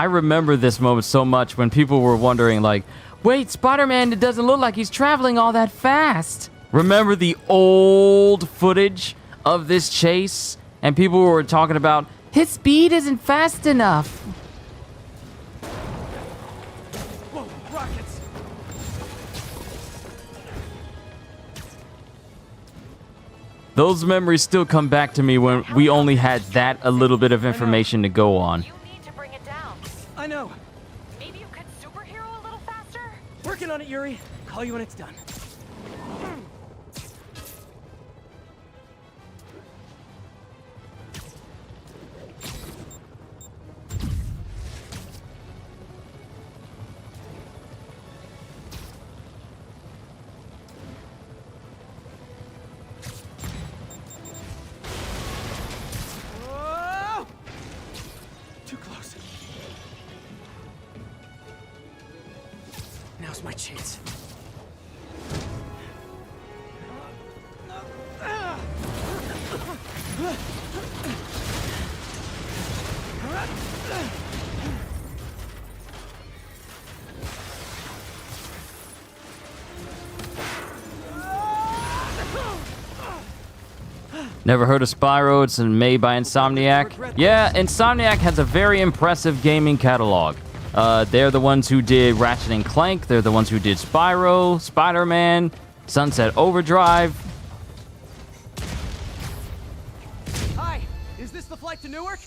remember this moment so much when people were wondering, like, wait, Spider-Man, it doesn't look like he's traveling all that fast. Remember the old footage of this chase? And people were talking about, his speed isn't fast enough. Whoa, rockets! Those memories still come back to me when we only had that a little bit of information to go on. I know. Maybe you could superhero a little faster? Working on it, Yuri. Call you when it's done. Whoa! Too close. Now's my chance. Never heard of Spyro? It's made by Insomniac. Yeah, Insomniac has a very impressive gaming catalog. They're the ones who did Ratchet and Clank. They're the ones who did Spyro, Spider-Man, Sunset Overdrive. Hi, is this the flight to Newark?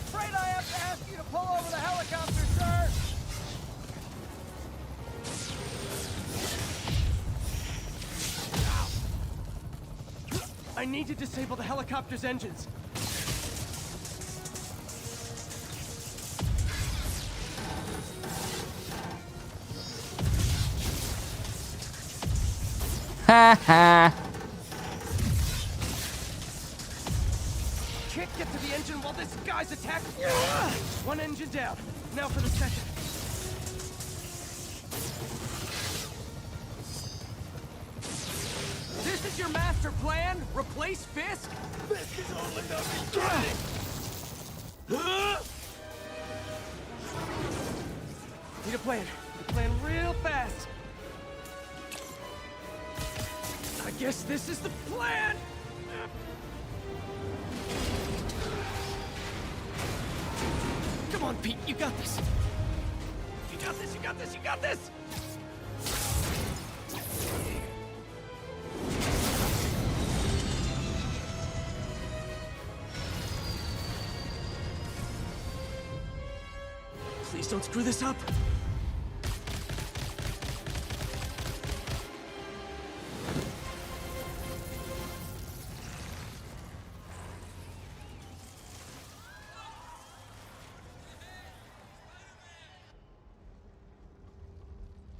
Afraid I have to ask I need to disable the helicopter's engines. Ha ha. Can't get to the engine while this guy's attacked. One engine down. Now for the second. This is your master plan? Replace Fisk? Fisk is only the beginning. Need a plan. Need a plan real fast. I guess this is the plan. Come on, Pete, you got this. You got this, you got this, you got this! Please don't screw this up.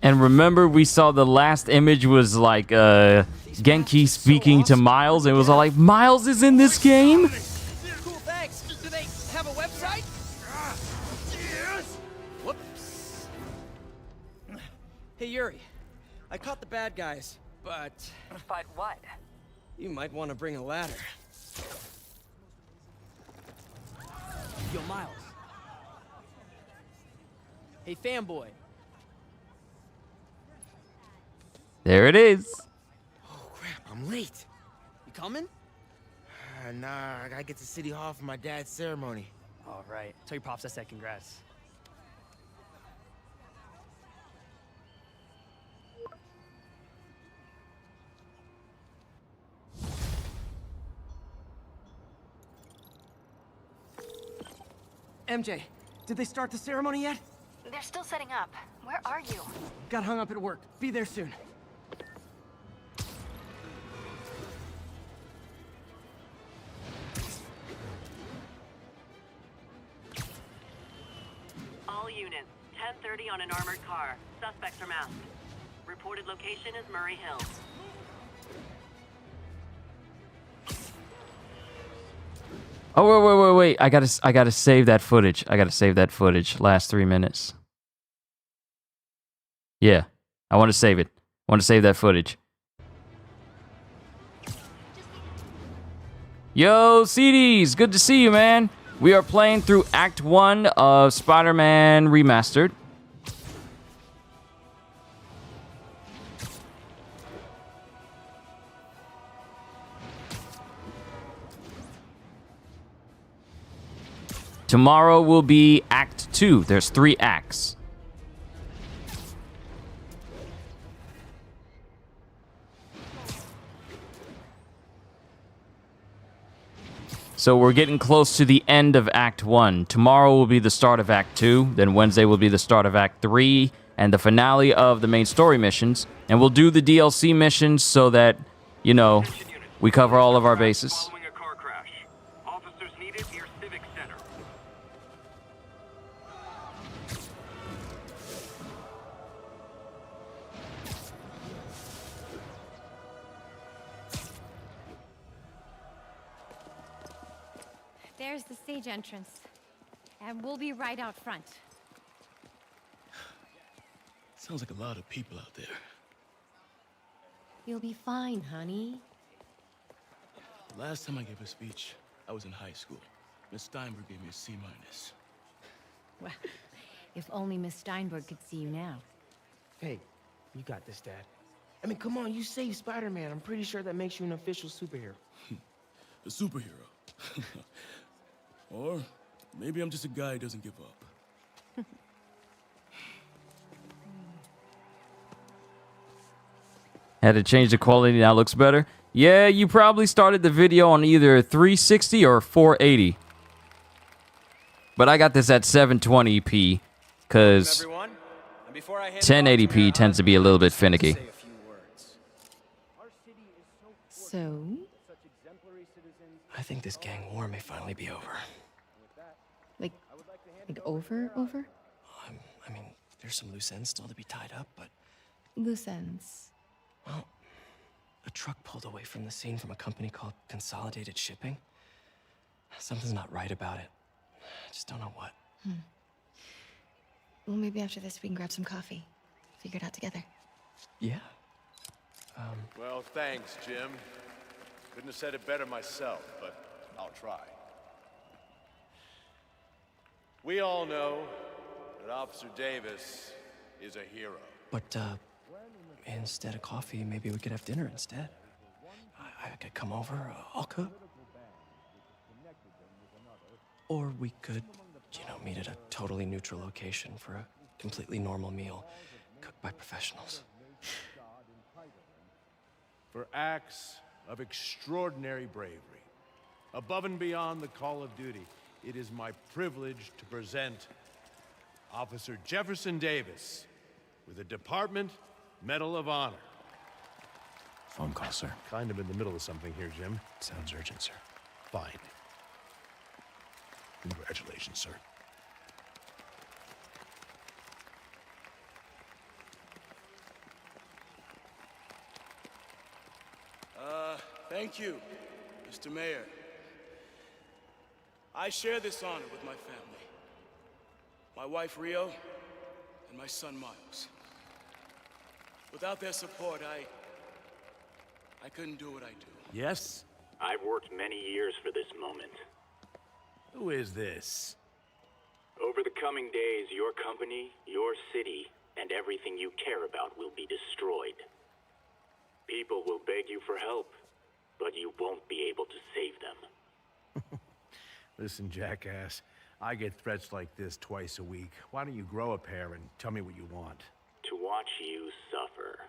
And remember, we saw the last image was like Genki speaking to Miles. And it was all like, Miles is in this game? Cool, thanks. Do they have a website? Yes. Whoops. Hey, Yuri. I caught the bad guys, but... But what? You might want to bring a ladder. Yo, Miles. Hey, fanboy. There it is. Oh, crap, I'm late. You coming? Nah, I gotta get to City Hall for my dad's ceremony. All right. Tell your pops I said congrats. MJ, did they start the ceremony yet? They're still setting up. Where are you? Got hung up at work. Be there soon. All units, 10:30 on an armored car. Suspects are masked. Reported location is Murray Hill. Oh, wait. I gotta save that footage. Last 3 minutes. Yeah. I want to save it. I want to save that footage. Yo, CDs! Good to see you, man. We are playing through Act 1 of Spider-Man Remastered. Tomorrow will be Act 2. There's 3 acts. So we're getting close to the end of Act 1. Tomorrow will be the start of Act 2. Then Wednesday will be the start of Act 3 and the finale of the main story missions. And we'll do the DLC missions so that, you know, we cover all of our bases. There's the stage entrance. And we'll be right out front. Sounds like a lot of people out there. You'll be fine, honey. Last time I gave a speech, I was in high school. Miss Steinberg gave me a C-. Well, if only Miss Steinberg could see you now. Hey, you got this, Dad. I mean, come on, you saved Spider-Man. I'm pretty sure that makes you an official superhero. A superhero. Or maybe I'm just a guy who doesn't give up. Had to change the quality, now it looks better. Yeah, you probably started the video on either 360 or 480. But I got this at 720p, because 1080p tends to be a little bit finicky. So, think this gang war may finally be over. Like over? I mean, there's some loose ends still to be tied up, but... Loose ends. Well, a truck pulled away from the scene from a company called Consolidated Shipping. Something's not right about it. I just don't know what. Well, maybe after this we can grab some coffee. Figure it out together. Yeah. Well, thanks, Jim. Couldn't have said it better myself, but I'll try. We all know that Officer Davis is a hero. But, instead of coffee, maybe we could have dinner instead. I could come over, I'll cook. Or we could, meet at a totally neutral location for a completely normal meal, cooked by professionals. For acts of extraordinary bravery, above and beyond the call of duty, it is my privilege to present Officer Jefferson Davis with the Department Medal of Honor. Phone call, sir. Kind of in the middle of something here, Jim. Sounds urgent, sir. Fine. Congratulations, sir. Thank you, Mr. Mayor. I share this honor with my family. My wife, Rio, and my son, Miles. Without their support, I couldn't do what I do. Yes? I've worked many years for this moment. Who is this? Over the coming days, your company, your city, and everything you care about will be destroyed. People will beg you for help, but you won't be able to save them. Listen, jackass, I get threats like this twice a week. Why don't you grow a pair and tell me what you want? To watch you suffer.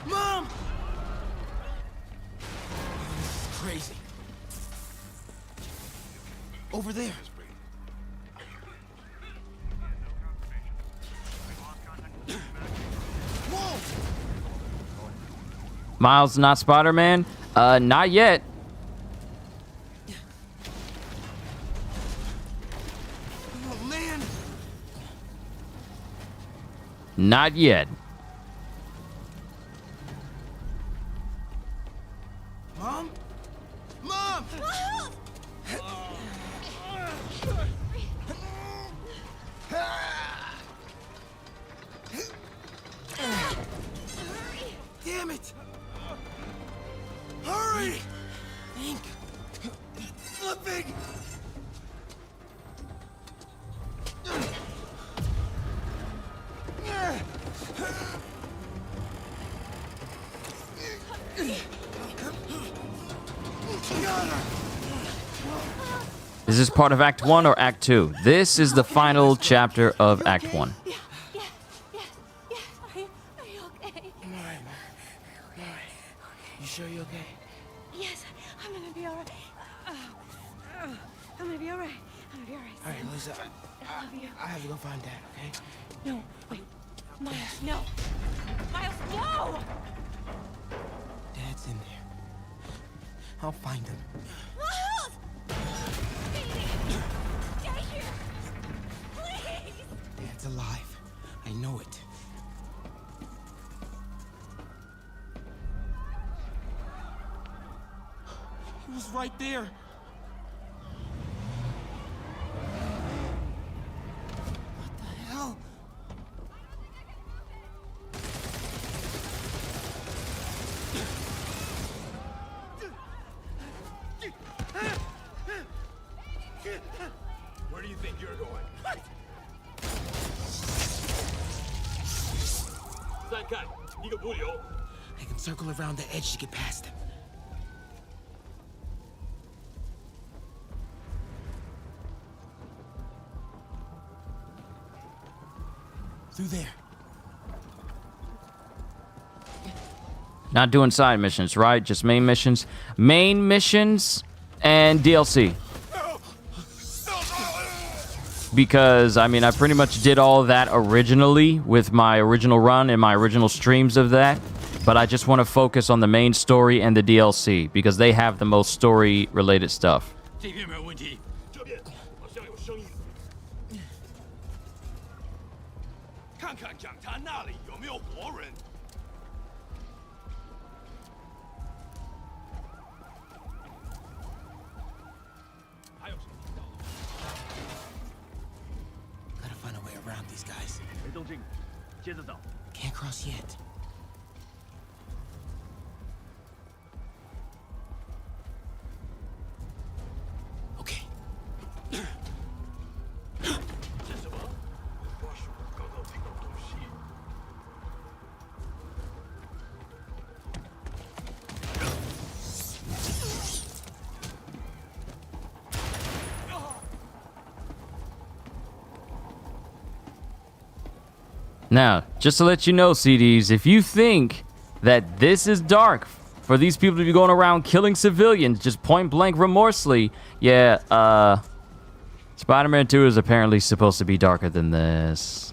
Mom! This is crazy. Over there. Whoa! Miles, not Spider-Man? Not yet. Oh, man! Not yet. Mom? Mom! Damn it! Is this part of Act 1 or Act 2? This is the final chapter of Act 1. Are you okay? I'm alright, Mom. I'm alright. You sure you're okay? Yes, I'm gonna be alright. I'm gonna be alright. I'm gonna be alright. Alright, Lisa. I love you. I have to go find Dad, okay? No, wait. Miles, no. Miles, no! Dad's in there. I'll find him. Miles! Stay here! Please! Dad's alive. I know it. He was right there. What the hell? Where do you think you're going? I can circle around the edge to get past him. Through there. Not doing side missions, right? Just main missions. Main missions and DLC. Because, I mean, I pretty much did all of that originally with my original run and my original streams of that. But I just want to focus on the main story and the DLC because they have the most story-related stuff. 这边没有问题，这边好像有声音。看看讲坛那里有没有活人。还有谁听到了？ Gotta find a way around these guys. 没动静，接着走。 Can't cross yet. Okay. 是什么？或许我刚刚听到东西。 Now, just to let you know, CDs, if you think that this is dark for these people to be going around killing civilians just point blank remorselessly, yeah, Spider-Man 2 is apparently supposed to be darker than this.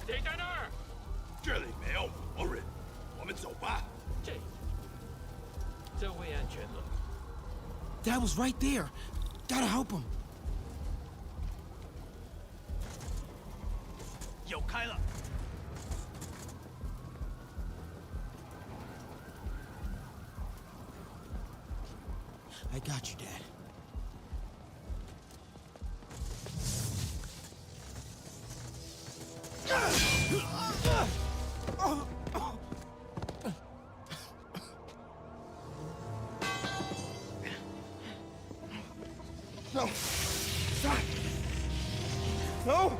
谁在那儿？这里没有活人，我们走吧。这会安全了。 Dad was right there. Gotta help him. 有开了。 I got you, Dad. No. Stop. No.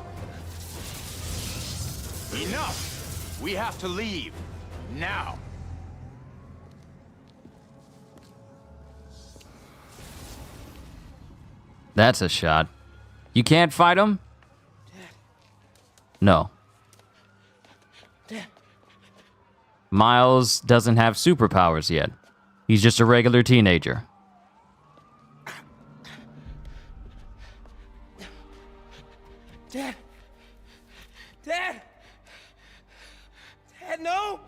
Enough! We have to leave. Now! That's a shot. You can't fight him? No. Dad. Miles doesn't have superpowers yet. He's just a regular teenager. Dad. Dad. Dad, no.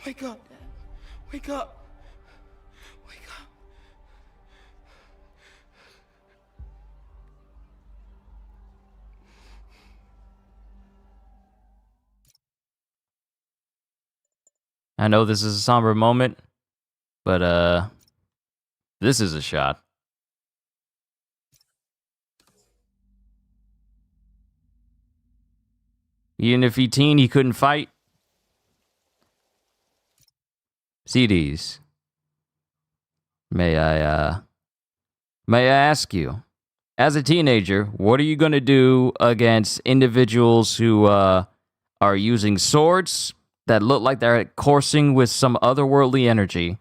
Wake up, Dad. Wake up. Wake up. I know this is a somber moment, but this is a shot. Even if he teen, he couldn't fight. CDs. May I ask you, as a teenager, what are you going to do against individuals who are using swords that look like they're coursing with some otherworldly energy,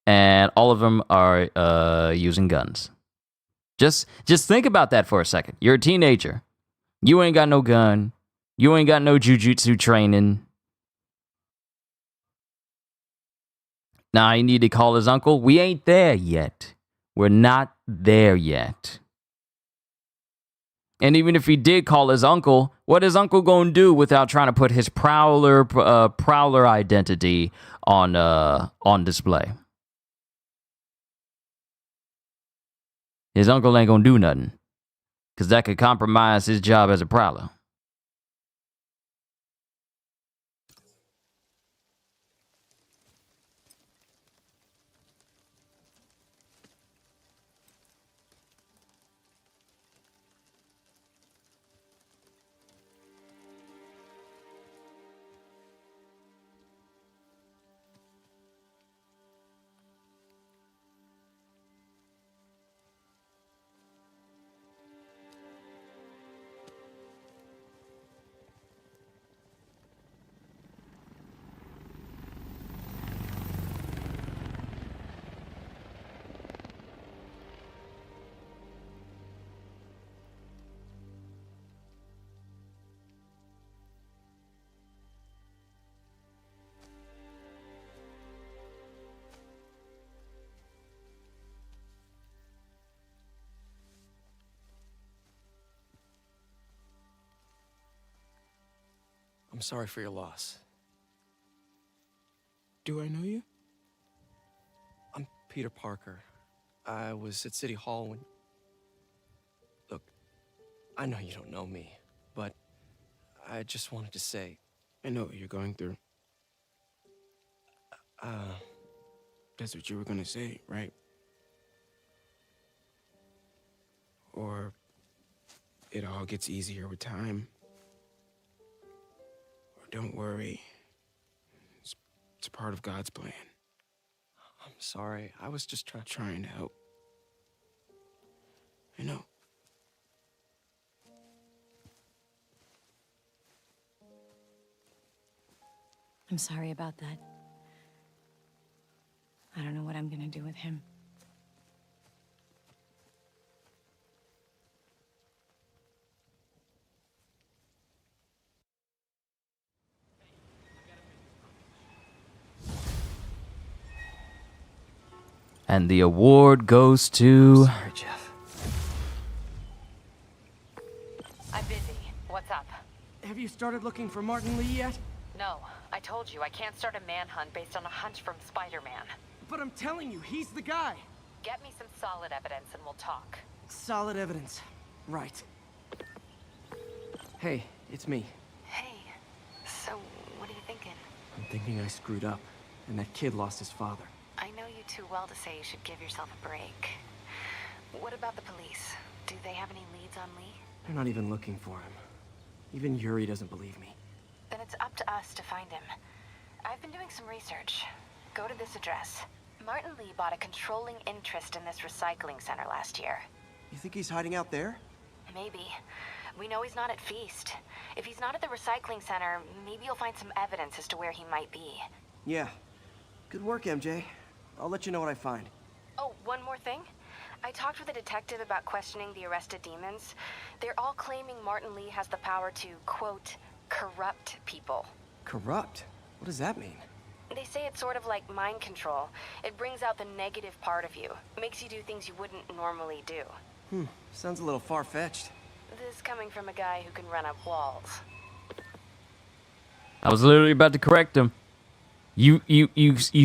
and all of them are using guns. Just think about that for a second. You're a teenager. You ain't got no gun. You ain't got no jujutsu training. Now you need to call his uncle. We ain't there yet. We're not there yet. And even if he did call his uncle, what is uncle gonna do without trying to put his prowler identity on display? His uncle ain't gonna do nothing, because that could compromise his job as a prowler. I'm sorry for your loss. Do I know you? I'm Peter Parker. I was at City Hall when... Look, I know you don't know me, but I just wanted to say... I know what you're going through. That's what you were gonna say, right? Or it all gets easier with time. Or don't worry. It's part of God's plan. I'm sorry. I was just trying to help. I know. I'm sorry about that. I don't know what I'm gonna do with him. And the award goes to... Sorry, Jeff. I'm busy. What's up? Have you started looking for Martin Lee yet? No, I told you I can't start a manhunt based on a hunch from Spider-Man. But I'm telling you, he's the guy. Get me some solid evidence and we'll talk. Solid evidence. Right. Hey, it's me. Hey, so what are you thinking? I'm thinking I screwed up, and that kid lost his father. I know you too well to say you should give yourself a break. What about the police? Do they have any leads on Lee? They're not even looking for him. Even Yuri doesn't believe me. Then it's up to us to find him. I've been doing some research. Go to this address. Martin Lee bought a controlling interest in this recycling center last year. You think he's hiding out there? Maybe. We know he's not at Feast. If he's not at the recycling center, maybe you'll find some evidence as to where he might be. Yeah. Good work, MJ. I'll let you know what I find. Oh, one more thing. I talked with a detective about questioning the arrested demons. They're all claiming Martin Lee has the power to, quote, corrupt people. Corrupt? What does that mean? They say it's sort of like mind control. It brings out the negative part of you. Makes you do things you wouldn't normally do. Sounds a little far-fetched. This coming from a guy who can run up walls. I was literally about to correct him. You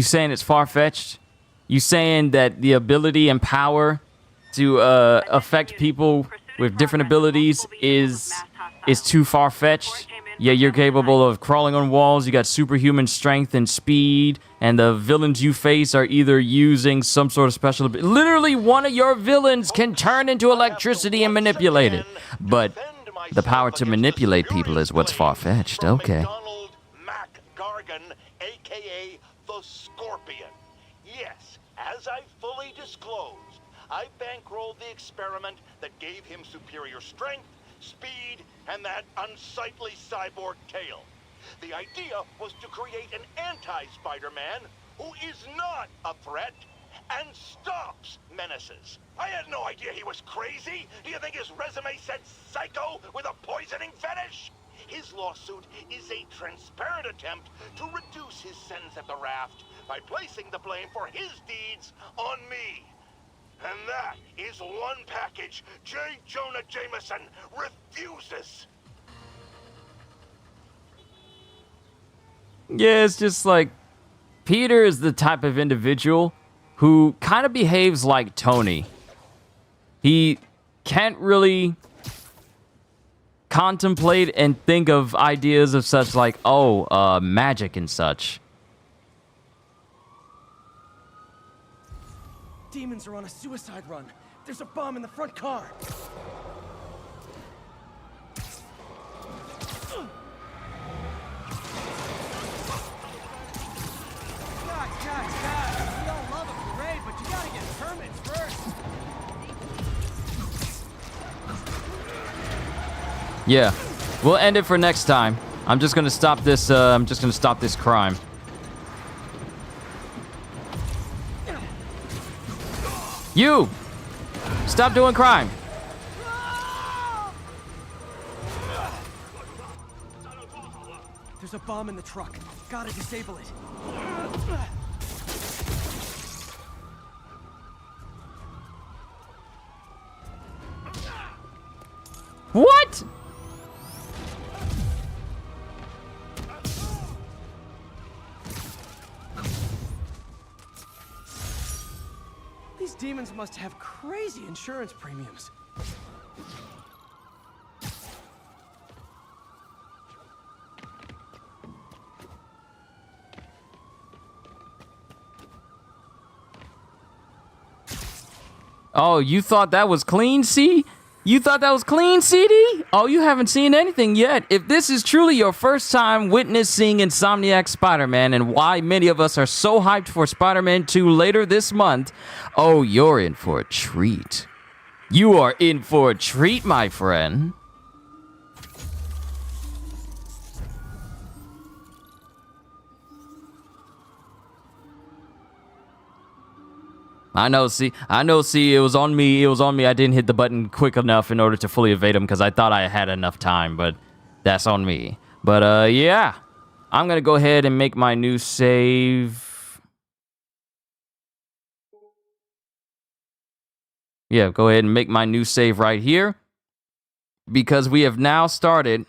saying it's far-fetched? You saying that the ability and power to affect people with different abilities is too far-fetched? Yeah, you're capable of crawling on walls, you got superhuman strength and speed, and the villains you face are either using some sort of special ability. Literally, one of your villains can turn into electricity and manipulate it. But the power to manipulate people is what's far-fetched. Okay. Mac Gargan, a.k.a. the Scorpion. Yes, as I fully disclosed, I bankrolled the experiment that gave him superior strength, speed, and that unsightly cyborg tail. The idea was to create an anti-Spider-Man who is not a threat and stops menaces. I had no idea he was crazy. Do you think his resume said psycho with a poisoning fetish? His lawsuit is a transparent attempt to reduce his sentence at the raft by placing the blame for his deeds on me. And that is one package J. Jonah Jameson refuses. Yeah, it's just like, Peter is the type of individual who kind of behaves like Tony. He can't really contemplate and think of ideas of such like, magic and such. Demons are on a suicide run. There's a bomb in the front car. Guys, we all love a parade, but you gotta get permits first. Yeah, we'll end it for next time. I'm just gonna stop this. I'm just gonna stop this crime. You, stop doing crime. There's a bomb in the truck. Gotta disable it. What? These demons must have crazy insurance premiums. Oh, you thought that was clean, C? You thought that was clean, CD? Oh, you haven't seen anything yet. If this is truly your first time witnessing Insomniac Spider-Man and why many of us are so hyped for Spider-Man 2 later this month, oh, you're in for a treat. You are in for a treat, my friend. I know, see, it was on me, I didn't hit the button quick enough in order to fully evade him because I thought I had enough time, but that's on me. But, yeah, I'm gonna go ahead and make my new save. Yeah, go ahead and make my new save right here because we have now started.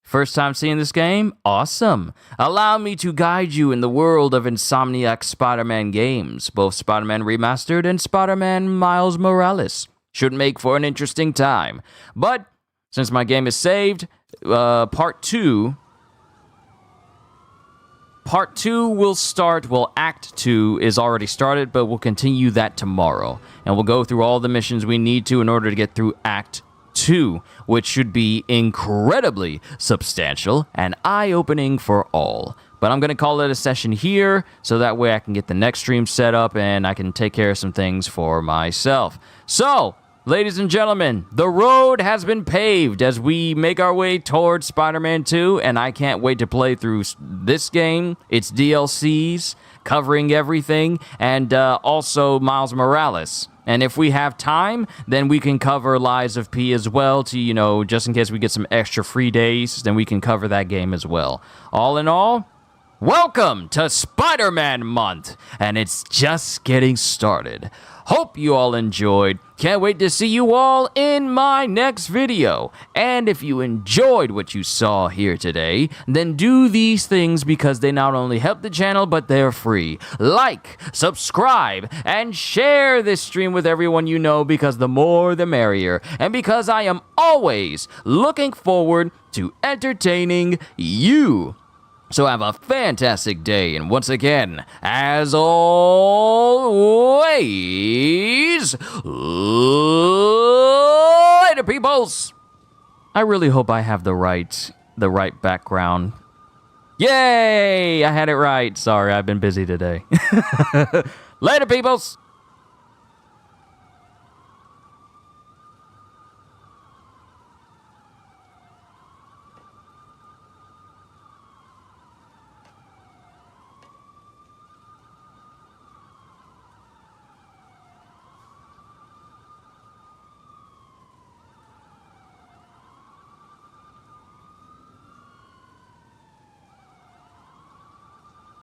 First time seeing this game? Awesome. Allow me to guide you in the world of Insomniac Spider-Man games. Both Spider-Man Remastered and Spider-Man Miles Morales should make for an interesting time. But since my game is saved, Part 2 will start, Act 2 is already started, but we'll continue that tomorrow. And we'll go through all the missions we need to in order to get through Act 2, which should be incredibly substantial and eye-opening for all. But I'm going to call it a session here, so that way I can get the next stream set up and I can take care of some things for myself. So, ladies and gentlemen, the road has been paved as we make our way towards Spider-Man 2, and I can't wait to play through this game, its DLCs, covering everything, and also Miles Morales. And if we have time, then we can cover Lies of P as well to, you know, just in case we get some extra free days, then we can cover that game as well. All in all, welcome to Spider-Man Month, and it's just getting started. Hope you all enjoyed. Can't wait to see you all in my next video. And if you enjoyed what you saw here today, then do these things because they not only help the channel, but they're free. Like, subscribe, and share this stream with everyone you know because the more the merrier. And because I am always looking forward to entertaining you. So have a fantastic day, and once again, as always, later, peoples! I really hope I have the right background. Yay! I had it right. Sorry, I've been busy today. Later, peoples!